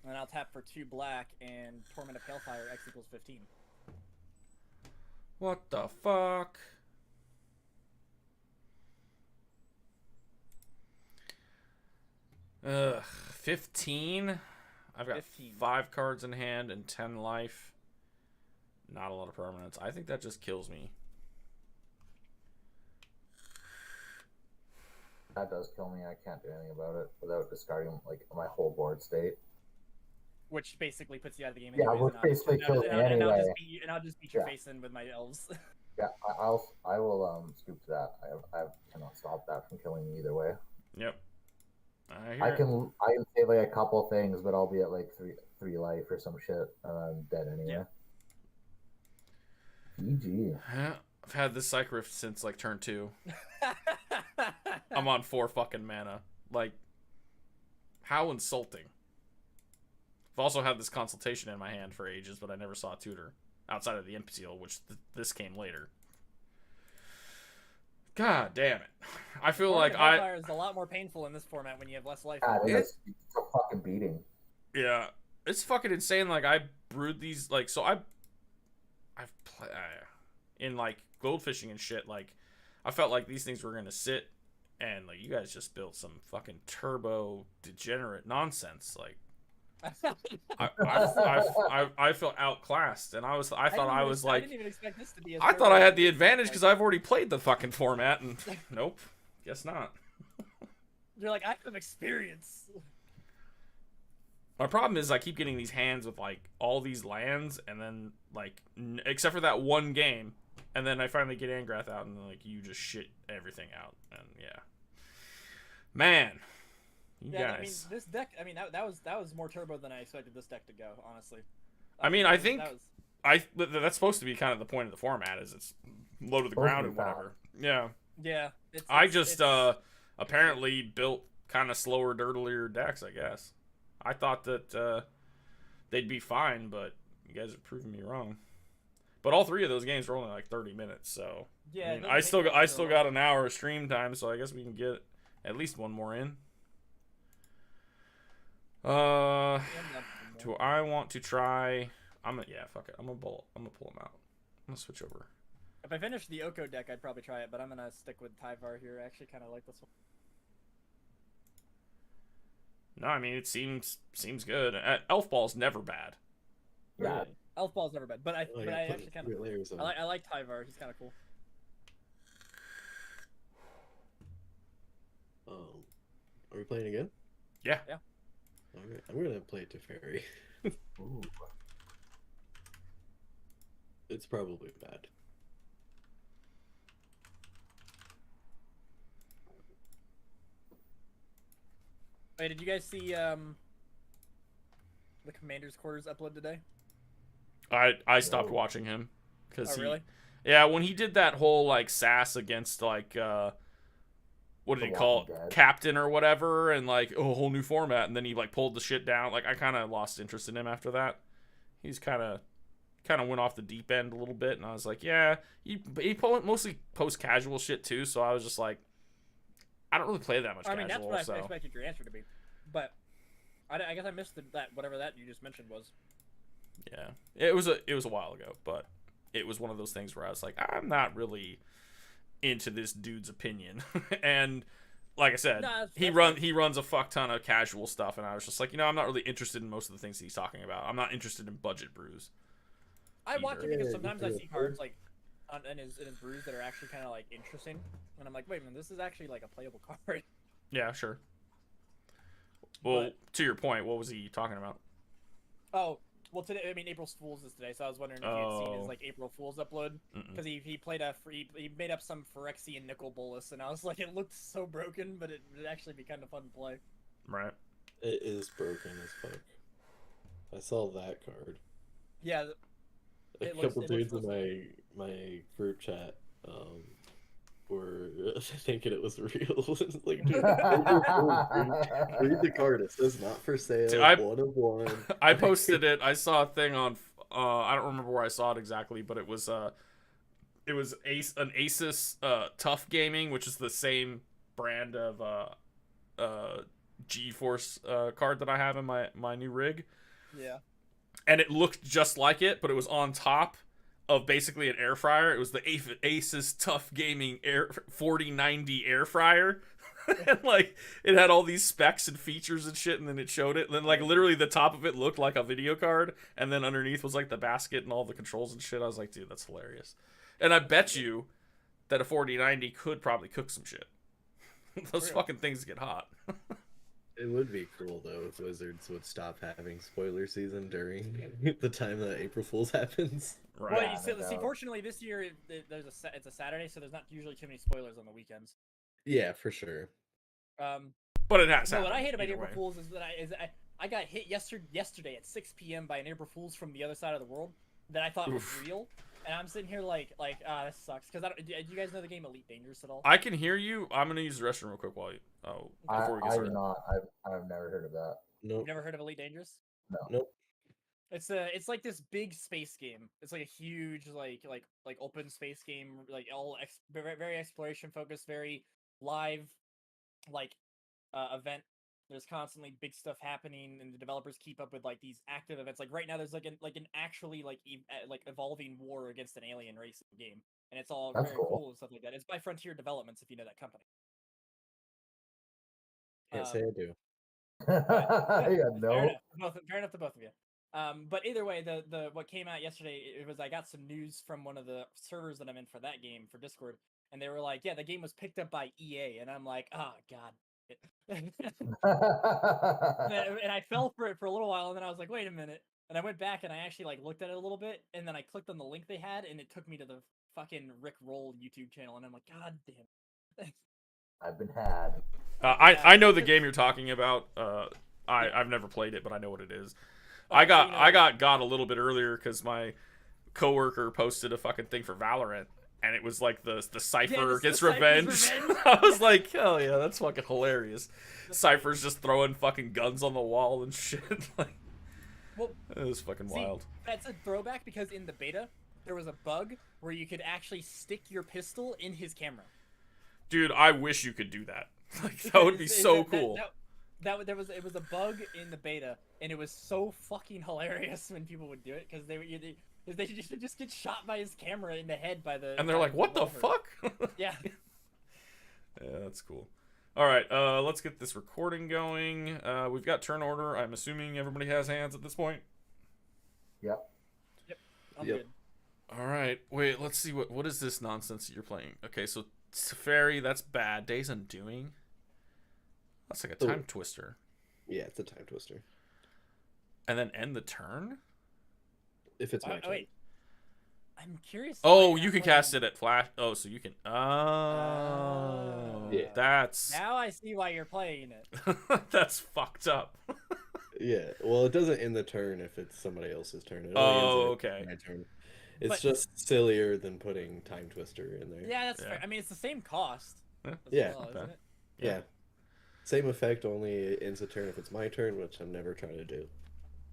And I'll tap for 2 black and Torment of Hailfire X equals 15. What the fuck? Ugh, 15? I've got 15. 5 cards in hand and 10 life. Not a lot of permanents. I think that just kills me. That does kill me. I can't do anything about it without discarding like my whole board state. Which basically puts you out of the game. Yeah, anyways, which and I'll basically kills me anyway. I'll just beat your Yeah. face in with my elves. Yeah, I will scoop to that. I cannot stop that from killing me either way. Yep. I can save like a couple things, but I'll be at like three life or some shit, and I'm dead anyway. GG. I've had this Psych Rift since like turn 2. I'm on 4 fucking mana. Like, how insulting. I've also had this Consultation in my hand for ages, but I never saw a tutor outside of the Imp Seal, which this came later. God damn it! I feel like Hellfire is a lot more painful in this format when you have less life. God, it's a fucking beating. Yeah, it's fucking insane. Like, I brewed these, like, so I've played in like gold fishing and shit. Like, I felt like these things were gonna sit, and like you guys just built some fucking turbo degenerate nonsense. Like, I felt outclassed, and I thought I was like, I didn't even expect this to be. I thought I had the advantage because I've already played the fucking format, and nope, guess not. You're like, I have experience. My problem is I keep getting these hands with like all these lands, and then like except for that one game, and then I finally get Angrath out, and like you just shit everything out, and yeah, man. You yeah, guys. I mean, this deck. I mean, that was more turbo than I expected this deck to go. Honestly. I mean, I think that's supposed to be kind of the point of the format, is it's low to the ground and whatever. Yeah. Yeah. I just apparently built kind of slower, dirtier decks, I guess. I thought that they'd be fine, but you guys have proven me wrong. But all 3 of those games were only like 30 minutes, so yeah. I mean, I still got an hour of stream time, so I guess we can get at least one more in. Do I want to try? Fuck it. I'm gonna pull them out. I'm gonna switch over. If I finish the Oko deck, I'd probably try it, but I'm gonna stick with Tyvar here. I actually kind of like this one. No, I mean it seems good. Elf Ball's never bad. Yeah. Elf Ball's never bad, but I actually kind of I like Tyvar. He's kind of cool. Are we playing again? Yeah. Yeah. Alright, I'm gonna play Teferi. Ooh. It's probably bad. Wait, did you guys see the Commander's Quarters upload today? I stopped watching him because really? Yeah, when he did that whole like sass against like what did he call it, Captain or whatever, and like a whole new format, and then he like pulled the shit down. Like I kind of lost interest in him after that. He's kind of went off the deep end a little bit, and I was like, yeah, he mostly post casual shit too. So I was just like, I don't really play that much casual. I mean, that's what so. I expected your answer to be, but I guess I missed that whatever that you just mentioned was. Yeah, it was a while ago, but it was one of those things where I was like, I'm not really into this dude's opinion, and like I said, No, he that's runs a fuck ton of casual stuff, and I was just like, I'm not really interested in most of the things he's talking about. I'm not interested in budget brews. I watch it because Yeah, sometimes you I feel see cards like in his brews that are actually kind of like interesting, and I'm like, wait a minute, this is actually like a playable card. Yeah, sure. Well, But- to your point, what was he talking about? Oh, well, today, I mean, April Fool's is today, so I was wondering if you had seen his Oh. like April Fool's upload, Mm-mm. because he played he made up some Phyrexian nickel bolus, and I was like, it looked so broken, but it would actually be kind of fun to play. Right. It is broken as fuck. I saw that card. Yeah, A It looks- couple it looks dudes in really- my group chat were thinking it was real. It's like, dude, read the card. It says not for sale. Dude, I- 1 of 1. I posted it. I saw a thing on. I don't remember where I saw it exactly, but it was an Asus Tough Gaming, which is the same brand of GeForce card that I have in my new rig, yeah. and it looked just like it, but it was on top of basically an air fryer. It was the Asus Tough Gaming 4090 air fryer. And like it had all these specs and features and shit, and then it showed it. And then like literally the top of it looked like a video card, and then underneath was like the basket and all the controls and shit. I was like, dude, that's hilarious. And I bet you that a 4090 could probably cook some shit. Those Real. fucking things get hot. It would be cool though if Wizards would stop having spoiler season during the time that April Fool's happens. Right. Well, Yeah, you see, no see, doubt. fortunately, this year it's a Saturday, so there's not usually too many spoilers on the weekends. Yeah, for sure. But it has No, what happened I hate about either April way. Fools is that I got hit yesterday at 6 p.m. by an April Fools from the other side of the world that I thought was Oof. real, and I'm sitting here like this sucks because do you guys know the game Elite Dangerous at all? I can hear you. I'm gonna use the restroom real quick while you. Before we get I do started. not. I've never heard of that. Nope. You've never heard of Elite Dangerous? Nope. It's like this big space game. It's like a huge like open space game, like very exploration focused, very live like event. There's constantly big stuff happening, and the developers keep up with like these active events. Like right now, there's like an actually like evolving war against an alien race in the game, and it's all That's very cool. cool and stuff like that. It's by Frontier Developments, if you know that company. Can't say I do. Yeah, Fair no. enough. Fair enough to both of you. But either way, the what came out yesterday, it was I got some news from one of the servers that I'm in for that game for Discord, and they were like, "Yeah, the game was picked up by EA," and I'm like, "Oh God." and I fell for it for a little while, and then I was like, "Wait a minute," and I went back and I actually like looked at it a little bit, and then I clicked on the link they had, and it took me to the fucking Rick Roll YouTube channel, and I'm like, "God damn." I've been had. I know the game you're talking about. I've never played it, but I know what it is. I got a little bit earlier because my coworker posted a fucking thing for Valorant, and it was like the Cypher the gets Cypher's revenge. revenge. I was like, hell yeah, that's fucking hilarious. Cypher's just throwing fucking guns on the wall and shit. Like, Well, it was fucking wild. That's a throwback because in the beta there was a bug where you could actually stick your pistol in his camera. Dude, I wish you could do that. Like, that would be so cool. It was a bug in the beta, and it was so fucking hilarious when people would do it because they just get shot by his camera in the head by the. And they're like, what the revolver. fuck? Yeah. Yeah, that's cool. All right, let's get this recording going. We've got turn order. I'm assuming everybody has hands at this point. Yep. I'm Yep. good. All right, wait. Let's see what is this nonsense that you're playing. Okay, so Teferi, that's bad. Days Undoing. That's like a time twister. Yeah, it's a time twister. And then end the turn. If it's my turn. Wait. I'm curious. Oh, like, you can what- cast it at flash. Oh, so you can. Oh, Yeah. that's Now I see why you're playing it. that's fucked up. Yeah, well, it doesn't end the turn if it's somebody else's turn. It only Oh, ends it if okay. it's my turn. It's But- just sillier than putting time twister in there. Yeah, that's Yeah. fair. I mean, it's the same cost. Yeah. as Yeah. well, Okay. isn't it? Yeah. Same effect, only it ends the turn if it's my turn, which I'm never trying to do.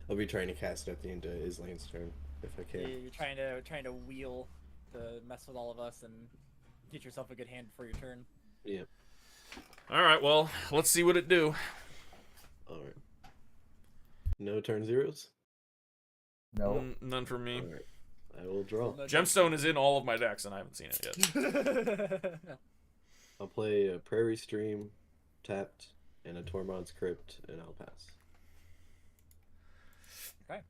I'll be trying to cast it at the end of Islane's turn if I Yeah, can. you're trying to wheel to mess with all of us and get yourself a good hand before your turn. Yeah. All right, well, let's see what it do. All right. No turn zeros. No. None for me. All right. I will draw. No Gemstone is in all of my decks, and I haven't seen it yet. damage. I'll play a Prairie Stream, tapped, and a Tormod's Crypt, and I'll pass. Okay.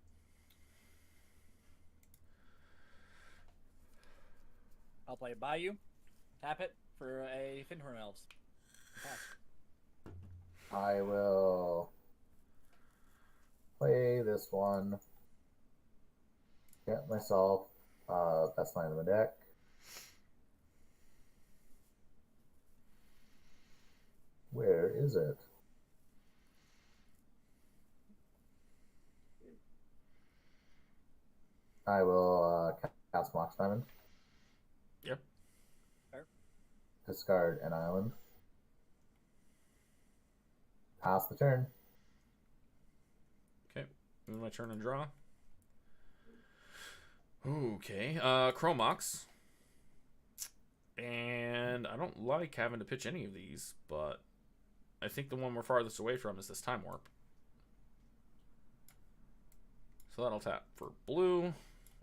I'll play Bayou. Tap it for a Finhorn Elves. Pass. I will play this one. Get myself best line of the deck. Where is it? I will cast Mox Diamond. Yep. Fair. Discard an island. Pass the turn. Okay. Move my turn and draw. Okay. Chromox. And I don't like having to pitch any of these, but I think the one we're farthest away from is this Time Warp. So that'll tap for blue.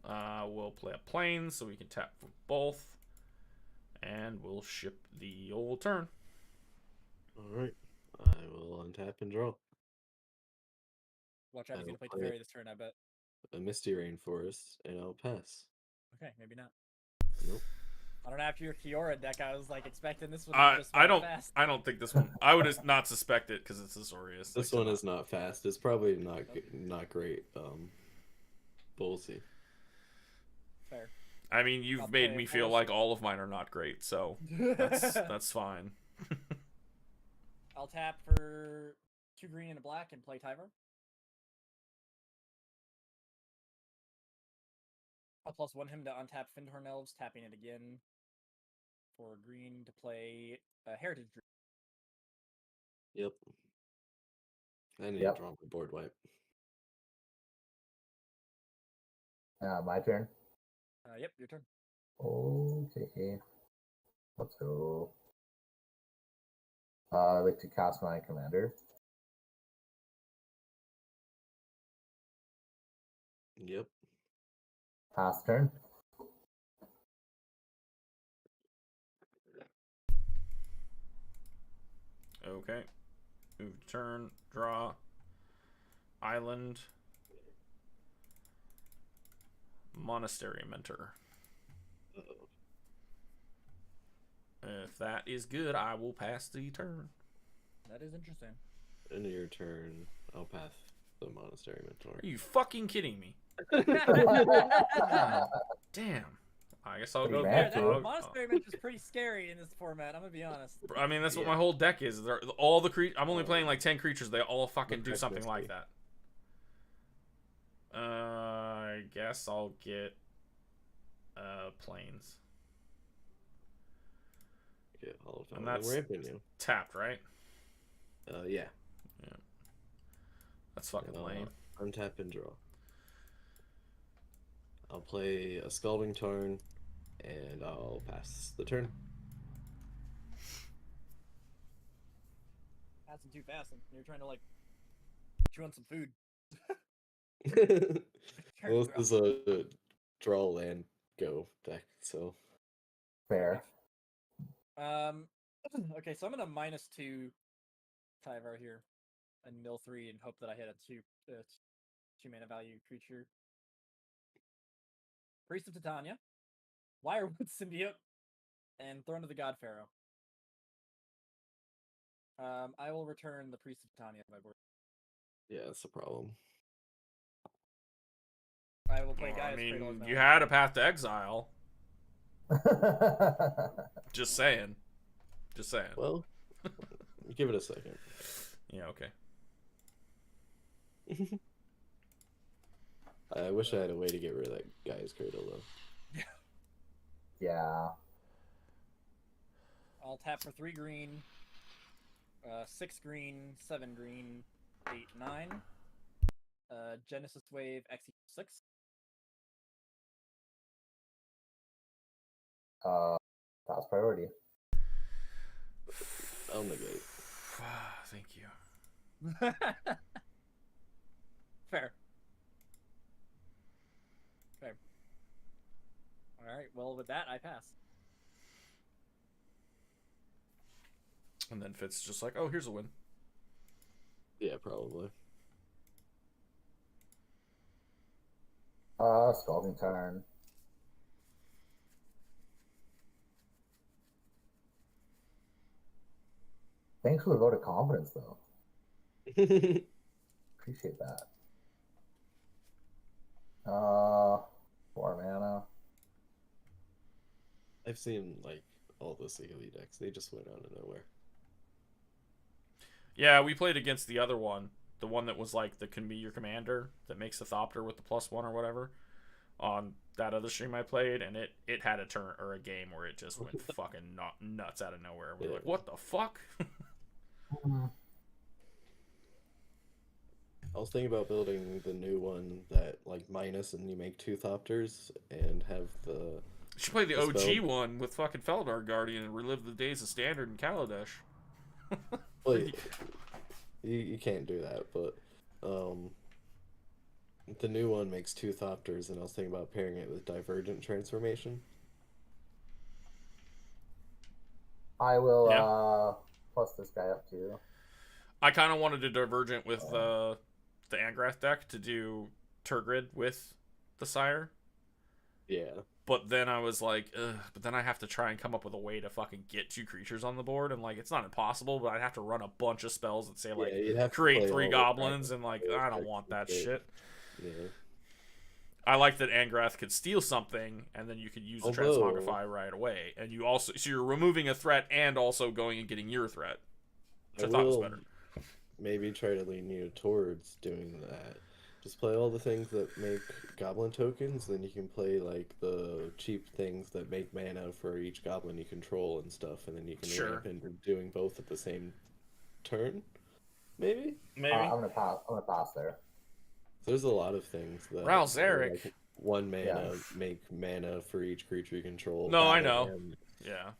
We'll play a plane so we can tap for both. And we'll ship the old turn. Alright. I will untap and draw. Watch out, he's I gonna will play play Teferi this turn, I bet. a Misty Rainforest, and I'll pass. Okay, maybe not. Nope. I don't know, after your Kiora deck, I was like expecting this one to just I run don't. fast. I don't think this one. I would not suspect it because it's Azorius. This one is not fast. It's probably not great. But we'll see. Fair. I mean, you've I'll made play me a feel force. like all of mine are not great, so that's fine. I'll tap for 2 green and a black and play Tyver. I'll +1 him to untap Findhorn Elves, tapping it again for green to play Heritage Druid. Yep. I need Yep. to draw my board wipe. My turn. Yep, your turn. Okay. Let's go. I'd like to cast my commander. Yep. Pass turn. Okay. Move turn. Draw. Island. Monastery Mentor. Uh-oh. If that is good, I will pass the turn. That is interesting. End of your turn. I'll pass the Monastery Mentor. Are you fucking kidding me? Damn. I guess I'll go. Pretty Yeah, bad, that too. Monastery Mentor is pretty scary in this format, I'm gonna be honest. I mean, that's what Yeah. my whole deck is. All the I'm only playing like 10 creatures. They all fucking Look do like something this, like dude. that. I guess I'll get planes. Yeah, all of them. And I'm that's ramping you. tapped, right? Yeah. That's fucking lame. Untap and draw. I'll play a Scalding Tarn, and I'll pass the turn. Passing too fast, and you're trying to like chew on some food. Well, this is a draw land go deck, so Fair. Okay, so I'm gonna -2 Tyvar here and mill 3 and hope that I hit a 2 mana value creature. Priest of Titania, Wirewood Symbiote, and Throne of the God Pharaoh. I will return the Priest of Titania to my board. yeah, that's the problem. I will play Well, I Gaia's Cradle as mean, my you land. had a Path to Exile. Just saying. Just saying. Well, give it a second. Yeah, okay. I wish I had a way to get rid of that guy's cradle though. Yeah. I'll tap for 3 green, 6 green, 7 green, 8, 9. Genesis Wave X6. Pass priority. I'll negate. Thank you. Fair. Fair. Alright, well, with that, I pass. And then Fitz is just like, oh, here's a win. Yeah, probably. Scalding turn. Thanks for the vote of confidence, though. Appreciate that. 4 mana. I've seen like all the Sealy decks. They just went out of nowhere. Yeah, we played against the other one. The one that was like the can be your commander that makes a Thopter with the +1 or whatever. On that other stream I played, and it had a turn or a game where it just went fucking nuts out of nowhere. We're like, what the fuck? I was thinking about building the new one that like minus and you make 2 Thopters and have the. You should play the OG one with fucking Feldar Guardian and relive the days of Standard and Kaladesh. Well, you can't do that, but the new one makes 2 Thopters, and I was thinking about pairing it with Divergent Transformation. I will plus this guy up too. I kind of wanted to Divergent with the Angrath deck to do Turgrid with the Sire. Yeah. But then I was like, ugh, but then I have to try and come up with a way to fucking get 2 creatures on the board, and like it's not impossible, but I'd have to run a bunch of spells that say like create 3 goblins, and like I don't want that shit. Yeah. I like that Angrath could steal something, and then you could use the Transmogrify right away, and you also you're removing a threat and also going and getting your threat, which I thought was better. Maybe try to lean you towards doing that. Just play all the things that make goblin tokens, then you can play like the cheap things that make mana for each goblin you control and stuff, and then you can ramp into doing both at the same turn. Maybe. I'm gonna pass there. There's a lot of things that Ral Zarek. Like 1 mana make mana for each creature you control. No, I know. Yeah.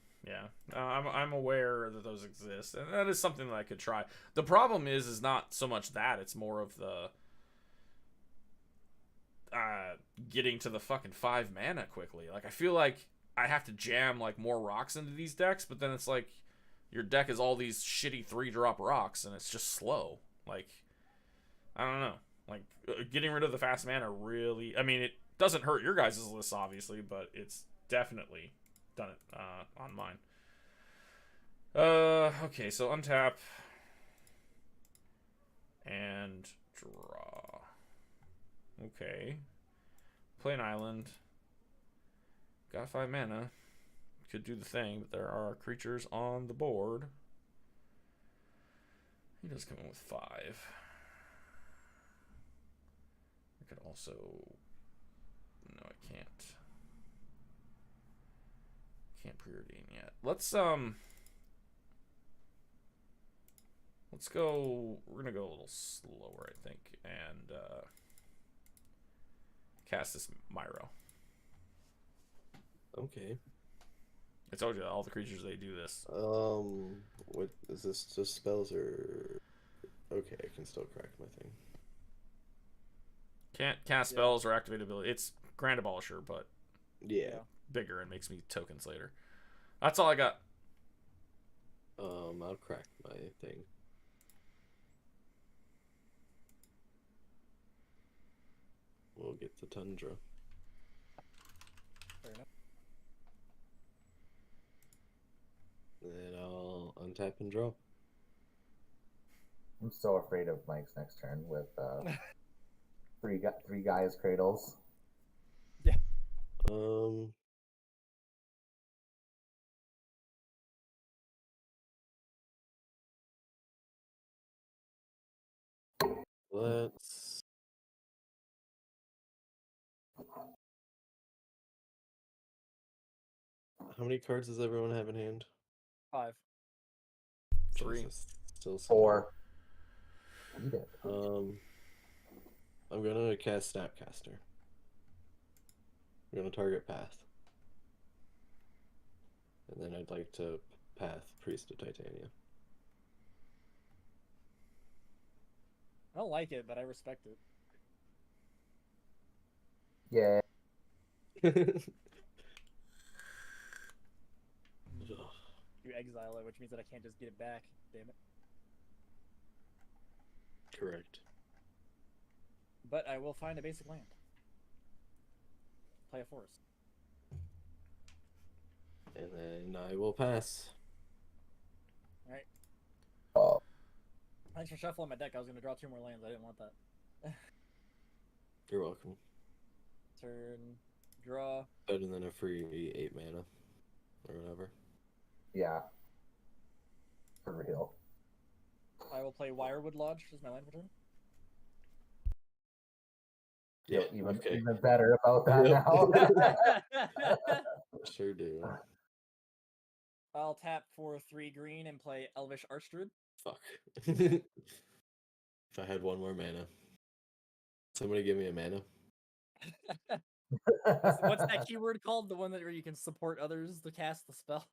I'm aware that those exist, and that is something that I could try. The problem is not so much that, it's more of the getting to the fucking 5 mana quickly. Like I feel like I have to jam like more rocks into these decks, but then it's like your deck is all these shitty 3-drop rocks, and it's just slow. Like I don't know. Like getting rid of the fast mana really. I mean, it doesn't hurt your guys' list obviously, but it's definitely done it on mine. Okay, so untap and draw. Okay. Play an island. Got 5 mana. Could do the thing, but there are creatures on the board. He does come in with 5. I could also... No, I can't. Can't preordain yet. Let's go... We're gonna go a little slower, I think, and cast this Myro. Okay. I told you, all the creatures, they do this. What is this? Just spells or... Okay, I can still crack my thing. Can't cast spells or activate ability. It's Grand Abolisher, but yeah, bigger and makes me tokens later. That's all I got. I'll crack my thing. We'll get the Tundra. Fair enough. Then I'll untap and draw. I'm so afraid of Mike's next turn with three guys cradles. Yeah. Let's... How many cards does everyone have in hand? 5. 3. Still 4. Eat it. I'm gonna cast Snapcaster. I'm gonna target Path. And then I'd like to Path Priest of Titania. I don't like it, but I respect it. Yeah. You exile it, which means that I can't just get it back. Damn it. Correct. But I will find a basic land. Play a forest. And then I will pass. Alright. Oh, Thanks for shuffling my deck. I was going to draw 2 more lands. I didn't want that. You're welcome. Turn. Draw. Better than a free 8 mana. Or whatever. yeah. For real. I will play Wirewood Lodge as my land for turn. Yeah, Even, okay. even better about that Yep. now. Sure do. I'll tap for 3 green and play Elvish Archdruid. Fuck. If I had 1 more mana. Somebody give me a mana. What's that keyword called? The one that where you can support others to cast the spell?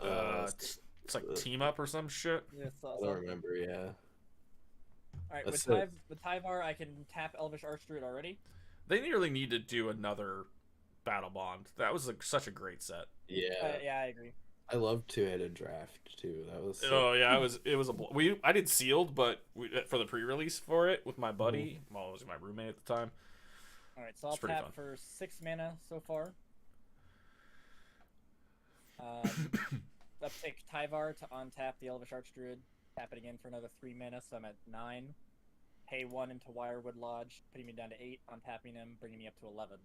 It's like team up or some shit. Yeah, I don't remember, yeah. Alright, That's with Tyvar, I can tap Elvish Archdruid already. They nearly need to do another Battle Bond. That was such a great set. Yeah. Yeah, I agree. I love 2-headed draft too. That was sick. Oh yeah, it was I did sealed, but for the pre-release for it with my buddy, well, it was my roommate at the time. Alright, so I'll pretty tap fun. for 6 mana so far. Uptake Tyvar to untap the Elvish Archdruid. Tap it again for another 3 mana, so I'm at 9. Pay 1 into Wirewood Lodge, putting me down to 8, untapping him, bringing me up to 11.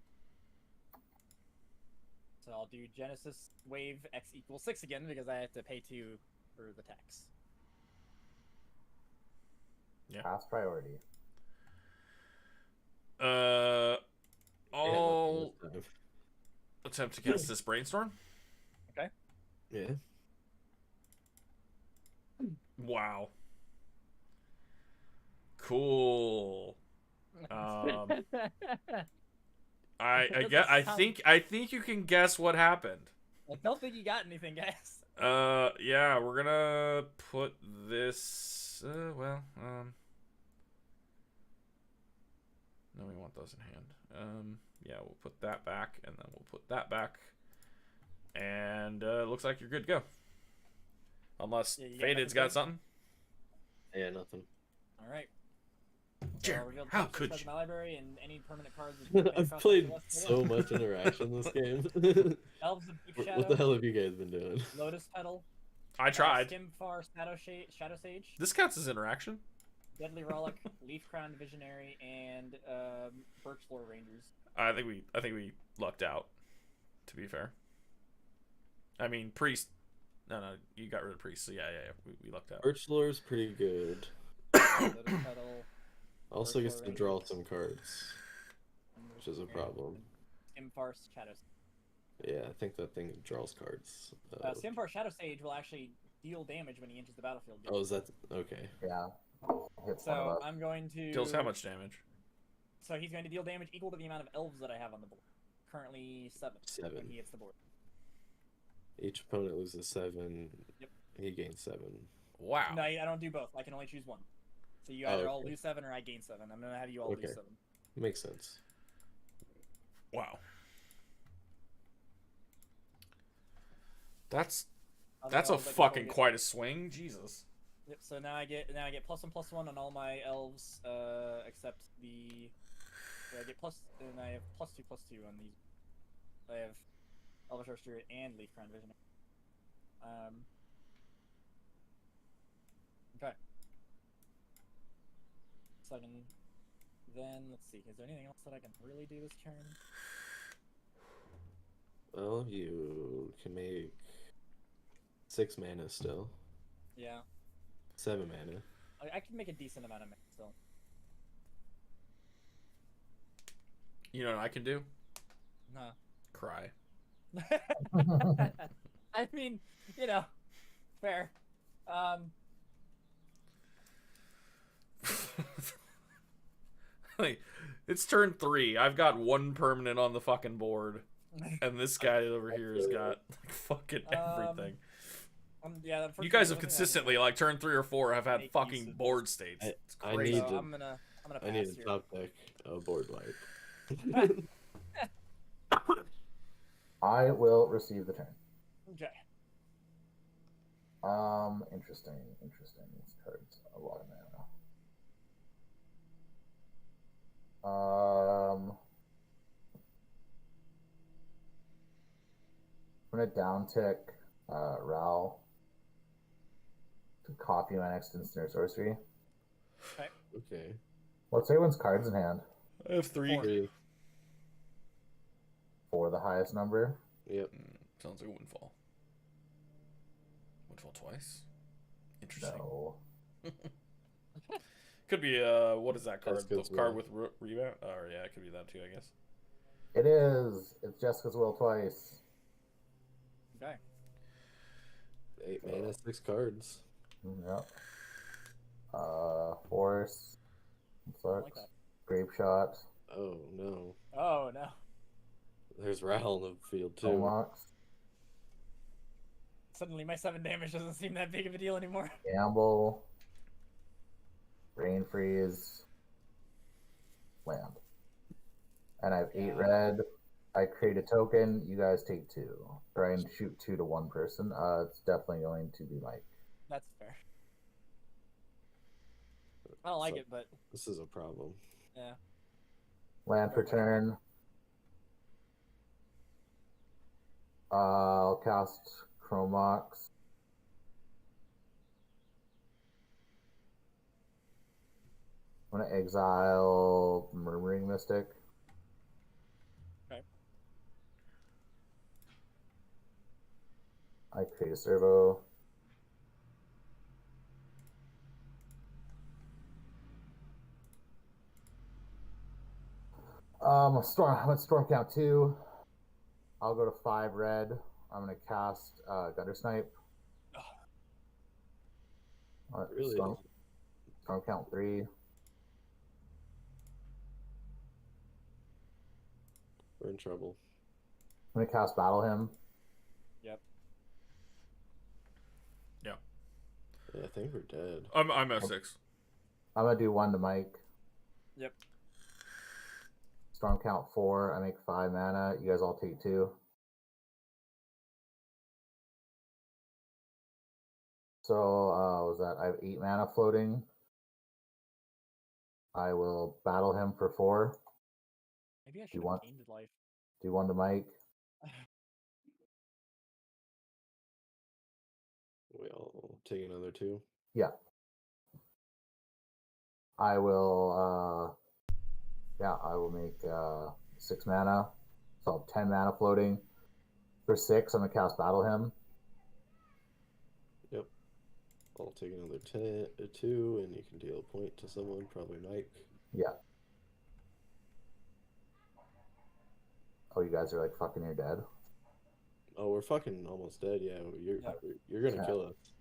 So I'll do Genesis Wave X equals 6 again, because I have to pay 2 for the tax. Yeah. Fast priority. I'll attempt to cast this Brainstorm. Okay. Yeah. Wow. Cool. I think you can guess what happened. I don't think you got anything, guys. Yeah, we're gonna put this. No, we want those in hand. Yeah, we'll put that back, and then we'll put that back, and looks like you're good to go. Unless Faded's got something. Yeah, nothing. All right. Jeremy, how could you? My library and any permanent cards. I've played so much Interaction this game. Elves of Deep Shadow. What the hell have you guys been doing? Lotus Petal. I tried. Skimfar, Shadow Sage. This counts as Interaction. Deadly Relic, Leaf Crowned Visionary, and Birchlore Rangers. I think we lucked out. To be fair. I mean, Priest. No, you got rid of Priest. So yeah. We lucked out. Birchlore's pretty good. Lotus Petal. Also gets to Rangers. draw some cards, which is a problem. Skimfar, Shadow Sage. Yeah, I think that thing draws cards. Skimfar, Shadow Sage will actually deal damage when he enters the battlefield. Oh, is that okay? Yeah. Hits one of So us. I'm going to... Deals how much damage? So he's going to deal damage equal to the amount of elves that I have on the board. Currently 7. 7. When he hits the board. Each opponent loses 7. Yep. He gains 7. Wow. No, I don't do both. I can only choose one. So you either all lose 7 or I gain 7. I'm going to have you all lose 7. Makes sense. Wow. That's a fucking quite a swing. Jesus. Yep, so now I get +1/+1 on all my elves, except the. So I get and I have +2/+2 on these. I have Elvish Archdruid and Leaf Crown Vision. Okay. So I can. Then let's see. Is there anything else that I can really do this turn? Well, you can make 6 mana still. Yeah. 7 mana. I can make a decent amount of mana still. You know what I can do? Huh. Cry. I mean, fair. Like, it's turn 3. I've got 1 permanent on the fucking board, and this guy over here has got like, fucking everything. Yeah, you guys have consistently, like turn 3 or 4, have had fucking board states. It's crazy. I'm gonna pass I need here. a top deck board wipe. I will receive the turn. Okay. Interesting. This card's a lot of mana. I'm gonna down tick Ral to copy my next instant or sorcery. Okay. What's everyone's cards in hand? I have 3. Three. For the highest number. Yep. Sounds like a windfall. Windfall twice? Interesting. No. Could be, what is that card? Jessica's The card Will. with rebound? Oh, yeah, it could be that too, I guess. It is. It's Jessica's Will twice. Okay. 8 mana, 6 cards. Yep. Force. I like Sucks. that. Grape Shot. Oh no. Oh no. There's Ral in the field too. Tomox. Suddenly my 7 damage doesn't seem that big of a deal anymore. Gamble. Rain Freeze. Land. And I have 8 red. I create a token. You guys take 2. Try and shoot 2 to 1 person. It's definitely going to be Mike. That's fair. I don't like So- it, but This is a problem. yeah. Land for turn. I'll cast Chromox. I'm gonna exile Murmuring Mystic. Okay. I create a servo. I'm gonna storm count 2. I'll go to 5 red. I'm gonna cast Gutter Snipe. Really? Storm count 3. We're in trouble. I'm gonna cast Battle Hymn. Yep. Yeah, I think we're dead. I'm at 6. I'm gonna do 1 to Mike. Yep. Storm count 4. I make 5 mana. You guys all take 2. So what was that? I have 8 mana floating. I will battle him for 4. Maybe I should You have want- gained life. Do 1 to Mike. We all take another 2. Yeah. I will I will make 6 mana. So I'll have 10 mana floating. For 6, I'm gonna cast Battle Hymn. Yep. I'll take another 2, and you can deal a point to someone, probably Mike. Yeah. Oh, you guys are like fucking near dead. Oh, we're fucking almost dead. Yeah, Yeah. you're gonna Yeah. kill us.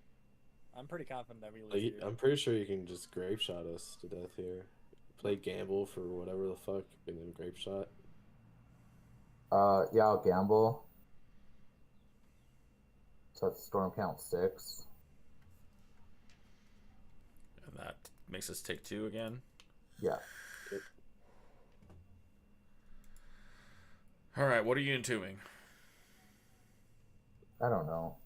I'm pretty confident that we lose. Like, here. I'm pretty sure you can just grape shot us to death here. Play gamble for whatever the fuck, and then grape shot. Yeah, I'll gamble. So that's storm count 6. And that makes us take 2 again. Yeah. All right, what are you entombing? I don't know.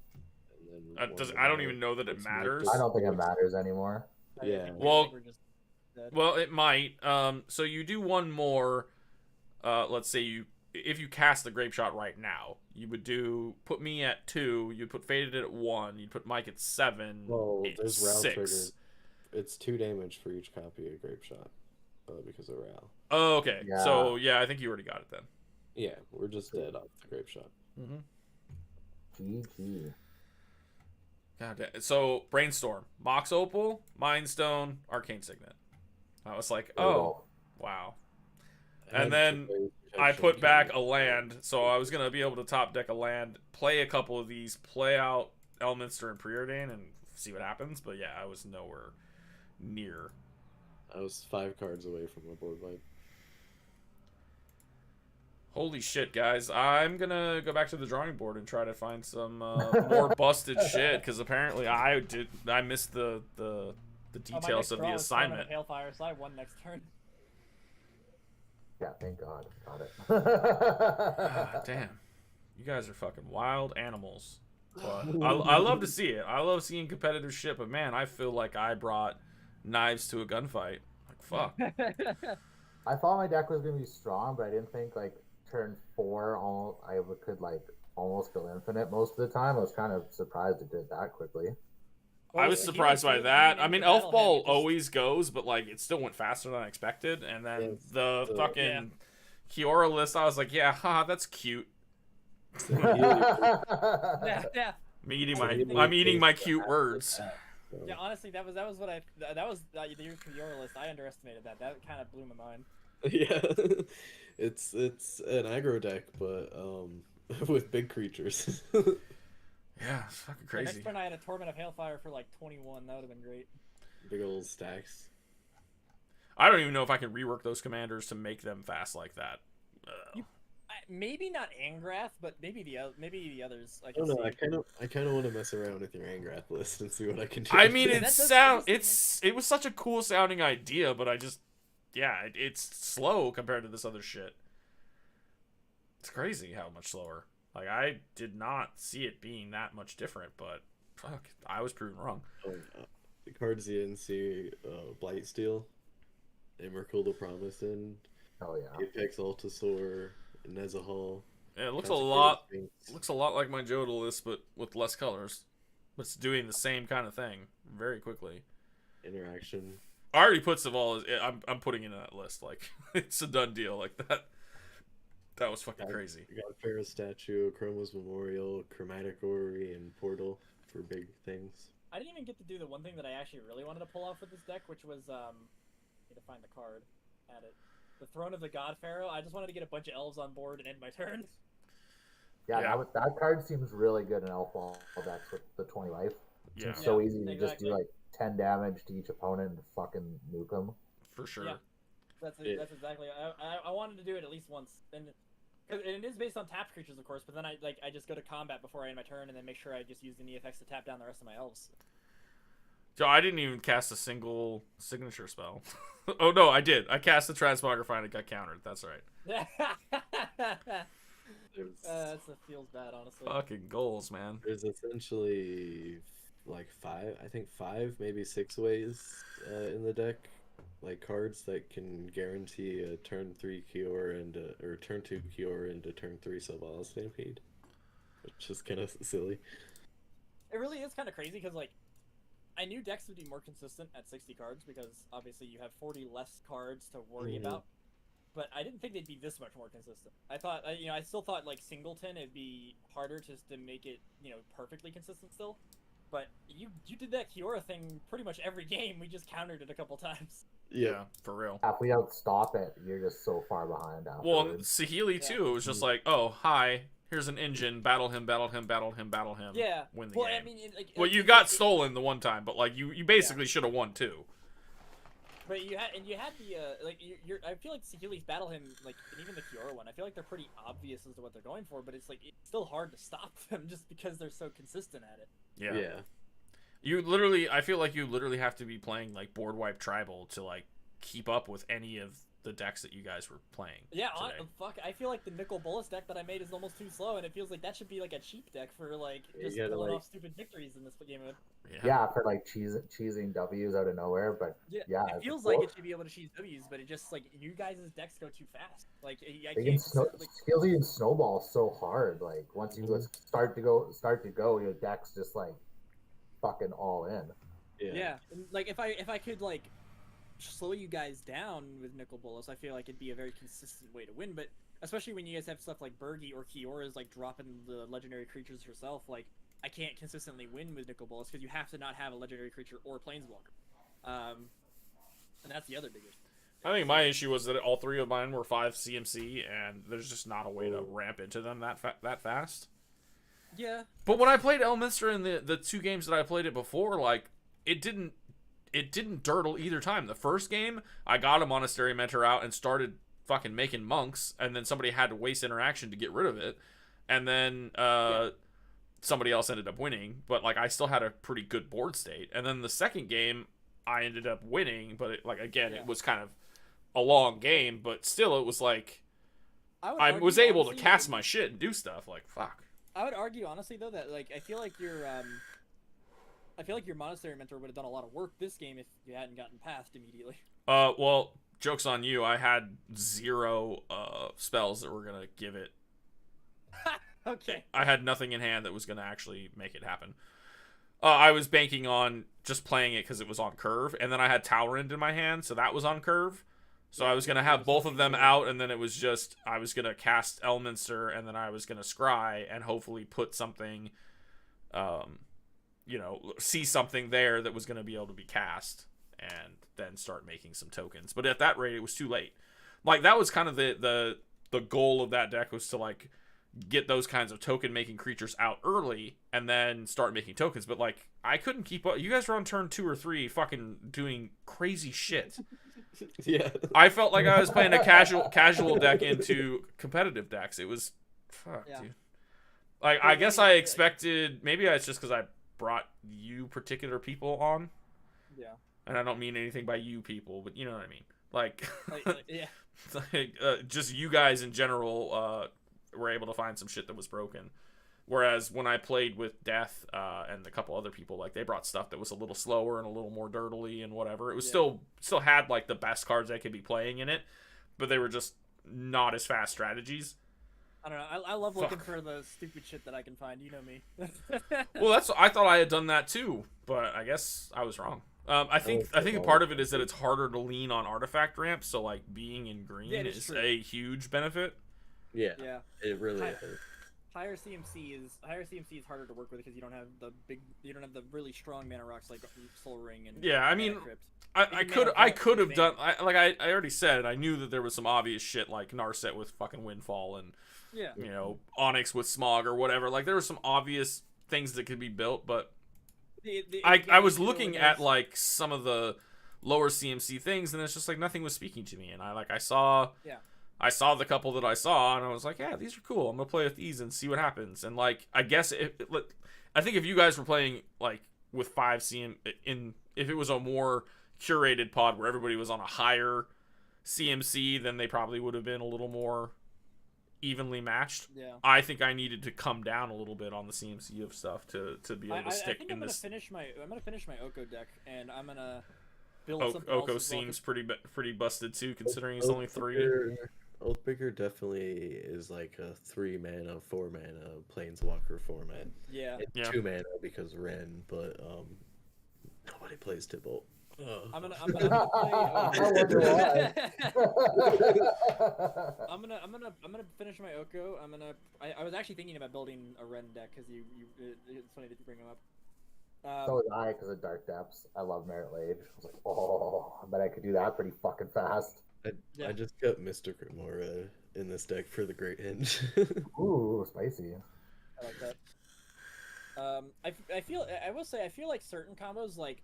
And then I don't even know that it It's matters. I don't think it matters anymore. I yeah. think Well- we're just dead. Well, it might. So you do one more. Let's say if you cast the grape shot right now, you would put me at 2. You'd put Faded at 1. You'd put Mike at 7. Well, eight, there's Ral 6. trigger. It's 2 damage for each copy of grape shot, because of Ral. Oh, okay. Yeah. So yeah, I think you already got it then. Yeah, we're just dead off the grape shot. Mm-hmm. GG. God damn. So brainstorm: Mox Opal, Mind Stone, Arcane Signet. I was like, oh wow. And then I put back a land, so I was gonna be able to top deck a land, play a couple of these, play out Elminster and Preordain, and see what happens. But yeah, I was nowhere near. I was 5 cards away from a board wipe. Holy shit, guys! I'm gonna go back to the drawing board and try to find some more busted shit, because apparently I missed the Oh, my details next of draw the is Storm and assignment. Hailfire, so I have 1 next turn. Yeah, thank God. Got it. God damn, you guys are fucking wild animals. But I love to see it. I love seeing competitive shit. But man, I feel like I brought knives to a gunfight. Like fuck. I thought my deck was gonna be strong, but I didn't think like turn 4 could like almost go infinite most of the time. I was kind of surprised it did that quickly. I was surprised by that. I mean, Elf Ball always goes, but like it still went faster than I expected. And then the fucking Kiora list, I was like, yeah, haha, that's cute. Yeah. I'm eating my cute words. Yeah, honestly, that was what that was the Kiora list. I underestimated that. That kind of blew my mind. Yeah, it's an aggro deck, but with big creatures. Yeah, it's fucking The crazy. next turn I had a Torment of Hailfire for like 21. That would have been great. Big old stacks. I don't even know if I can rework those commanders to make them fast like that. Maybe not Angrath, but maybe the others. I don't know. I kind of want to mess around with your Angrath list and see what I can do. I mean, Yeah, it was such a cool sounding idea, but it's slow compared to this other shit. It's crazy how much slower. Like, I did not see it being that much different, but fuck, I was proven wrong. The cards you didn't see: Blightsteel, Emrakul the Promise End, Apex Altasaur, Nezahal. Yeah, it looks a lot like my Jodel list, but with less colors. It's doing the same kind of thing very quickly. Interaction. I already put Saval. I'm putting in that list. Like it's a done deal. Like that. That was fucking crazy. We got Pharaoh Statue, Chroma's Memorial, Chromatic Orrery, and Portal for big things. I didn't even get to do the one thing that I actually really wanted to pull off with this deck, which was need to find the card. Had it. The Throne of the God Pharaoh. I just wanted to get a bunch of elves on board and end my turn. Yeah. That card seems really good in Elf Ball decks with the 20 life. Yeah. It's so easy to just do like 10 damage to each opponent and fucking nuke them. For sure. Yeah. That's exactly. I wanted to do it at least once, and it is based on tapped creatures, of course. But then I just go to combat before I end my turn, and then make sure I just use the effects to tap down the rest of my elves. So I didn't even cast a single signature spell. Oh no, I did. I cast the Transmogrify and it got countered. That's right. That feels bad, honestly. Fucking goals, man. There's essentially like five, maybe 6 ways in the deck, like cards that can guarantee a turn 3 Kiora or turn 2 Kiora into turn 3 Savala Stampede, which is kind of silly. It really is kind of crazy because like I knew decks would be more consistent at 60 cards because obviously you have 40 less cards to worry about. But I didn't think they'd be this much more consistent. I thought, I still thought like Singleton it'd be harder to make it, perfectly consistent still. But you did that Kiora thing pretty much every game. We just countered it a couple times. Yeah, for real. If we outstop it, you're just so far behind afterwards. Well, Saheeli too. It was just like, oh hi, here's an engine. Battle him. Yeah. Win the game. I mean, You got stolen the one time, but like you basically should have won too. But you had the I feel like Saheeli's battle him and even the Kiora one. I feel like they're pretty obvious as to what they're going for, but it's still hard to stop them just because they're so consistent at it. Yeah. I feel like you literally have to be playing like board wipe tribal to like keep up with any of the decks that you guys were playing. Yeah, I feel like the Nicol Bolas deck that I made is almost too slow, and it feels like that should be like a cheap deck for just pulling off stupid victories in this game mode. Yeah, for cheesing W's out of nowhere, but it feels like it should be able to cheese W's, but it just you guys' decks go too fast. Skills you can snowball so hard. Like once you start to go, your deck's just fucking all in. Yeah. And, if I could slow you guys down with Nicol Bolas, I feel like it'd be a very consistent way to win. But especially when you guys have stuff like Bergie or Kiora's dropping the legendary creatures herself, I can't consistently win with Nicol Bolas because you have to not have a legendary creature or planeswalker. And that's the other big issue. I think my issue was that all 3 of mine were 5 CMC, and there's just not a way to ramp into them that fast. Yeah. But when I played Elminster in the 2 games that I played it before, it didn't dirtle either time. The first game, I got a Monastery Mentor out and started fucking making monks, and then somebody had to waste interaction to get rid of it, and then somebody else ended up winning, but I still had a pretty good board state. And then the second game, I ended up winning, but it was kind of a long game, but still it was I was able to cast my shit and do stuff. Fuck. I would argue honestly though that like I feel like your Monastery Mentor would have done a lot of work this game if you hadn't gotten past immediately. Well, joke's on you. I had 0 spells that were gonna give it. Okay. I had nothing in hand that was gonna actually make it happen. I was banking on just playing it because it was on curve, and then I had Talrand in my hand, so that was on curve. So I was gonna have both of them out, and then it was just I was gonna cast Elminster, and then I was gonna scry and hopefully put something, see something there that was gonna be able to be cast, and then start making some tokens. But at that rate, it was too late. Like that was kind of the goal of that deck was to like get those kinds of token making creatures out early and then start making tokens. But like I couldn't keep up. You guys were on turn 2 or 3 fucking doing crazy shit. Yeah. I felt like I was playing a casual deck into competitive decks. It was fuck, dude. Like I guess I expected, maybe it's just because I brought you particular people on. Yeah. And I don't mean anything by you people, but you know what I mean. Like, yeah. Just you guys in general were able to find some shit that was broken. Whereas when I played with Death and a couple other people, like they brought stuff that was a little slower and a little more dirtily and whatever. It was still had like the best cards I could be playing in it, but they were just not as fast strategies. I don't know. I love looking for the stupid shit that I can find. You know me. Well, I thought I had done that too, but I guess I was wrong. I think a part of it is that it's harder to lean on artifact ramps, so like being in green is a huge benefit. Yeah. Yeah. It really is. Higher CMC is harder to work with because you don't have the really strong mana rocks like Soul Ring and I mean, I could have done I already said I knew that there was some obvious shit like Narset with fucking Windfall and Onyx with Smog or whatever. Like there were some obvious things that could be built, but I was looking at like some of the lower CMC things and it's just like nothing was speaking to me, and I saw the couple that I saw, and I was like, yeah, these are cool. I'm going to play with these and see what happens. And, like, I guess, I think if you guys were playing, like, with 5 CM, if it was a more curated pod where everybody was on a higher CMC, then they probably would have been a little more evenly matched. Yeah. I think I needed to come down a little bit on the CMC of stuff to be able to stick in this. I'm going to finish my Oko deck, and I'm going to build something Oko else seems pretty busted, too, considering it's only 3. Oathbreaker definitely is like a 3 mana, 4 mana planeswalker format. Yeah. It's 2 mana because Ren, but nobody plays Tibalt. I'm gonna finish my Oko. I was actually thinking about building a Ren deck because it's funny that you bring him up. So was I because of Dark Depths. I love Merit Lage. I was like, oh, I bet I could do that pretty fucking fast. I just got Mr. Grimora in this deck for the Great Hinge. Ooh, spicy. I like that. I will say I feel like certain combos like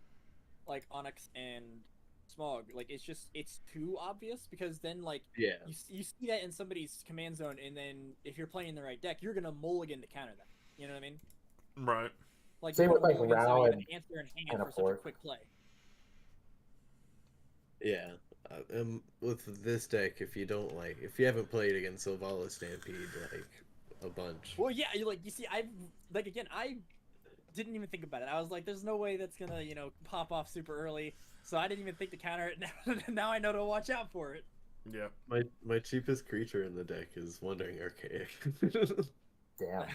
Onyx and Smog, like it's too obvious because then like you see that in somebody's command zone, and then if you're playing the right deck, you're gonna mulligan to counter that. You know what I mean? Right. Like same with like Rao and answer in hand for such a quick play. Yeah. With this deck, if you haven't played against Ovala Stampede like a bunch. Well, yeah, you see, I didn't even think about it. I was like, there's no way that's gonna pop off super early, so I didn't even think to counter it. Now I know to watch out for it. Yeah. My cheapest creature in the deck is Wandering Archaic. Damn.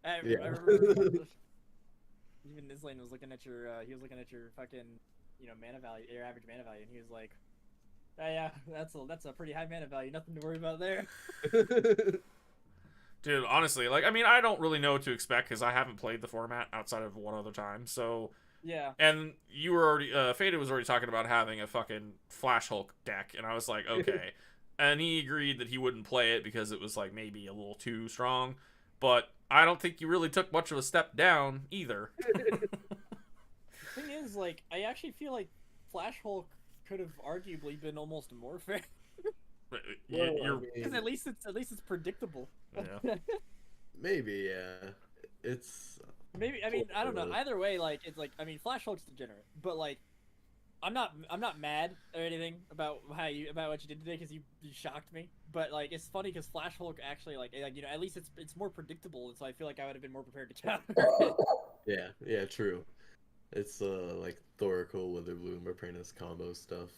I remember even Islane was looking at your fucking mana value, your average mana value, and he was like, oh, yeah, that's a pretty high mana value, nothing to worry about there. Dude, honestly, like, I mean, I don't really know what to expect because I haven't played the format outside of one other time, so... Yeah. And you were already... Faded was already talking about having a fucking Flash Hulk deck, and I was like, okay. And he agreed that he wouldn't play it because it was, like, maybe a little too strong, but I don't think you really took much of a step down, either. The thing is, like, I actually feel like Flash Hulk could have arguably been almost more fair. Because at least it's predictable. Yeah. Maybe, yeah. It's maybe. I mean, I don't know. Either way, like it's like I mean, Flash Hulk's degenerate, but like I'm not mad or anything about what you did today because you shocked me. But like it's funny because Flash Hulk actually like at least it's more predictable, and so I feel like I would have been more prepared to counter it. Yeah, true. It's like Thoracle, Witherbloom, Apprentice combo stuff.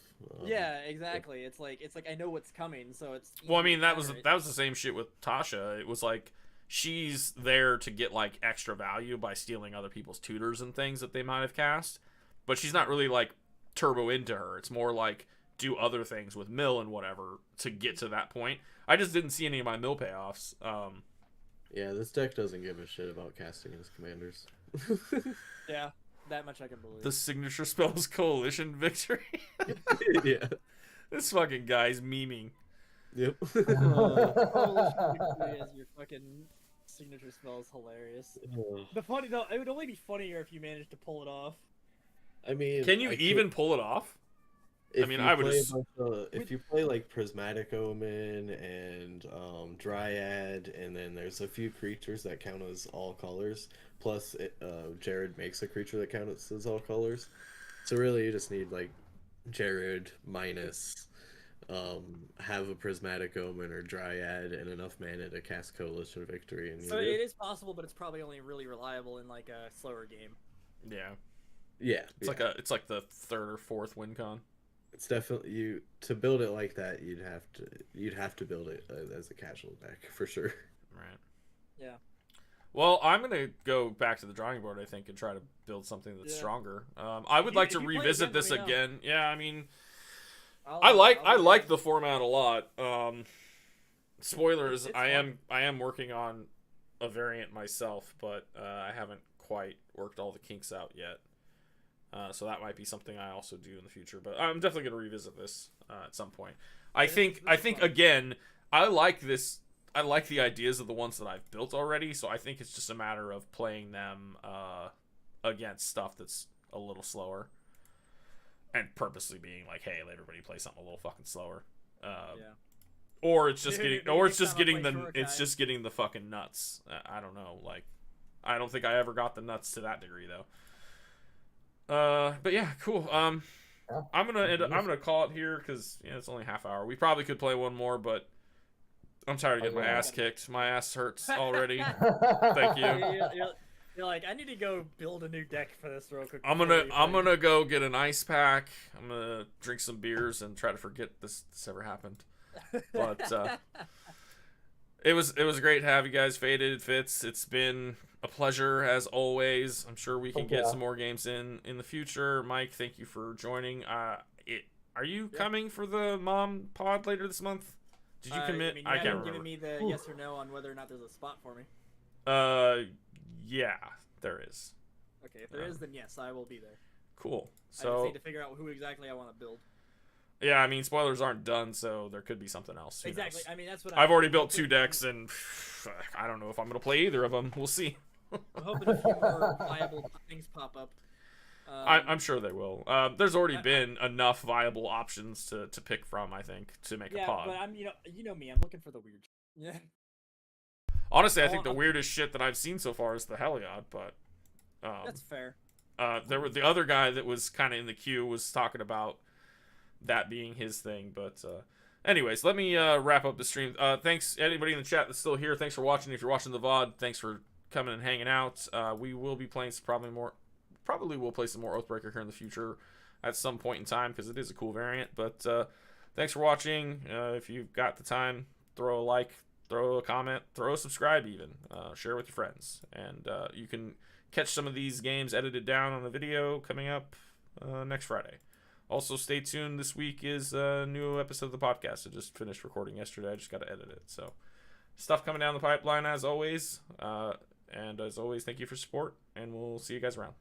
Yeah, exactly. It's like I know what's coming, so it's. Well, I mean that easy was to that was the same shit with Tasha. It was like she's there to get like extra value by stealing other people's tutors and things that they might have cast, but she's not really like turbo into her. It's more like do other things with mill and whatever to get to that point. I just didn't see any of my mill payoffs. Yeah, this deck doesn't give a shit about casting his commanders. Yeah, that much I can believe. The signature spells coalition victory. Yeah. This fucking guy's memeing. Yep. Coalition victory as your fucking signature spell is hilarious. The funny though, it would only be funnier if you managed to pull it off. I mean, Can you even pull it off? I mean, I would just... if you play like Prismatic Omen and Dryad, and then there's a few creatures that count as all colors. Plus, Jared makes a creature that counts as all colors. So really, you just need like Jared minus have a Prismatic Omen or Dryad and enough mana to cast Coalition Victory. And so it is possible, but it's probably only really reliable in like a slower game. Yeah. Yeah, It's like the third or fourth win con. It's definitely to build it like that. You'd have to build it as a casual deck for sure. Right. Yeah. Well, I'm gonna go back to the drawing board, I think, and try to build something that's stronger. I would like to revisit this again. Yeah, I mean, I like the format a lot. Spoilers, I am working on a variant myself, but I haven't quite worked all the kinks out yet. So that might be something I also do in the future, but I'm definitely going to revisit this at some point. I think again, I like this. I like the ideas of the ones that I've built already, so I think it's just a matter of playing them against stuff that's a little slower, and purposely being like, "Hey, let everybody play something a little fucking slower." Or it's just getting the fucking nuts. I don't know. Like, I don't think I ever got the nuts to that degree though. But yeah, cool. I'm gonna call it here because it's only half hour. We probably could play one more, but I'm tired of getting my ass kicked. My ass hurts already. Thank you. You're like, I need to go build a new deck for this real quick. I'm gonna go get an ice pack. I'm gonna drink some beers and try to forget this ever happened. But it was great to have you guys. Faded, Fitz. It's been a pleasure as always. I'm sure we can get some more games in the future. Mike, thank you for joining. Are you coming for the mom pod later this month? Did you commit? I mean, I can't remember. Given me the yes or no on whether or not there's a spot for me. Yeah, there is. Okay, if there is, then yes, I will be there. Cool. I So just need to figure out who exactly I want to build. yeah, I mean, spoilers aren't done, so there could be something else. Who Exactly. knows? I mean, that's what I've already built 2 decks, and I don't know if I'm gonna play either of them. We'll see. I'm hoping a few more viable things pop up. I'm sure they will. There's already been enough viable options to pick from, I think, to make a pod. But I'm you know me, I'm looking for the weird. Yeah. Honestly, I think the weirdest shit that I've seen so far is the Heliod, but that's fair. There were the other guy that was kind of in the queue was talking about that being his thing, but anyways, let me wrap up the stream. Thanks anybody in the chat that's still here. Thanks for watching. If you're watching the VOD, thanks for coming and hanging out. We will be playing probably we'll play some more Oathbreaker here in the future at some point in time because it is a cool variant. But thanks for watching. If you've got the time, throw a like, throw a comment, throw a subscribe even. Share with your friends. And you can catch some of these games edited down on a video coming up next Friday. Also, stay tuned. This week is a new episode of the podcast. I just finished recording yesterday. I just got to edit it. So, stuff coming down the pipeline as always. And as always, thank you for support. And we'll see you guys around.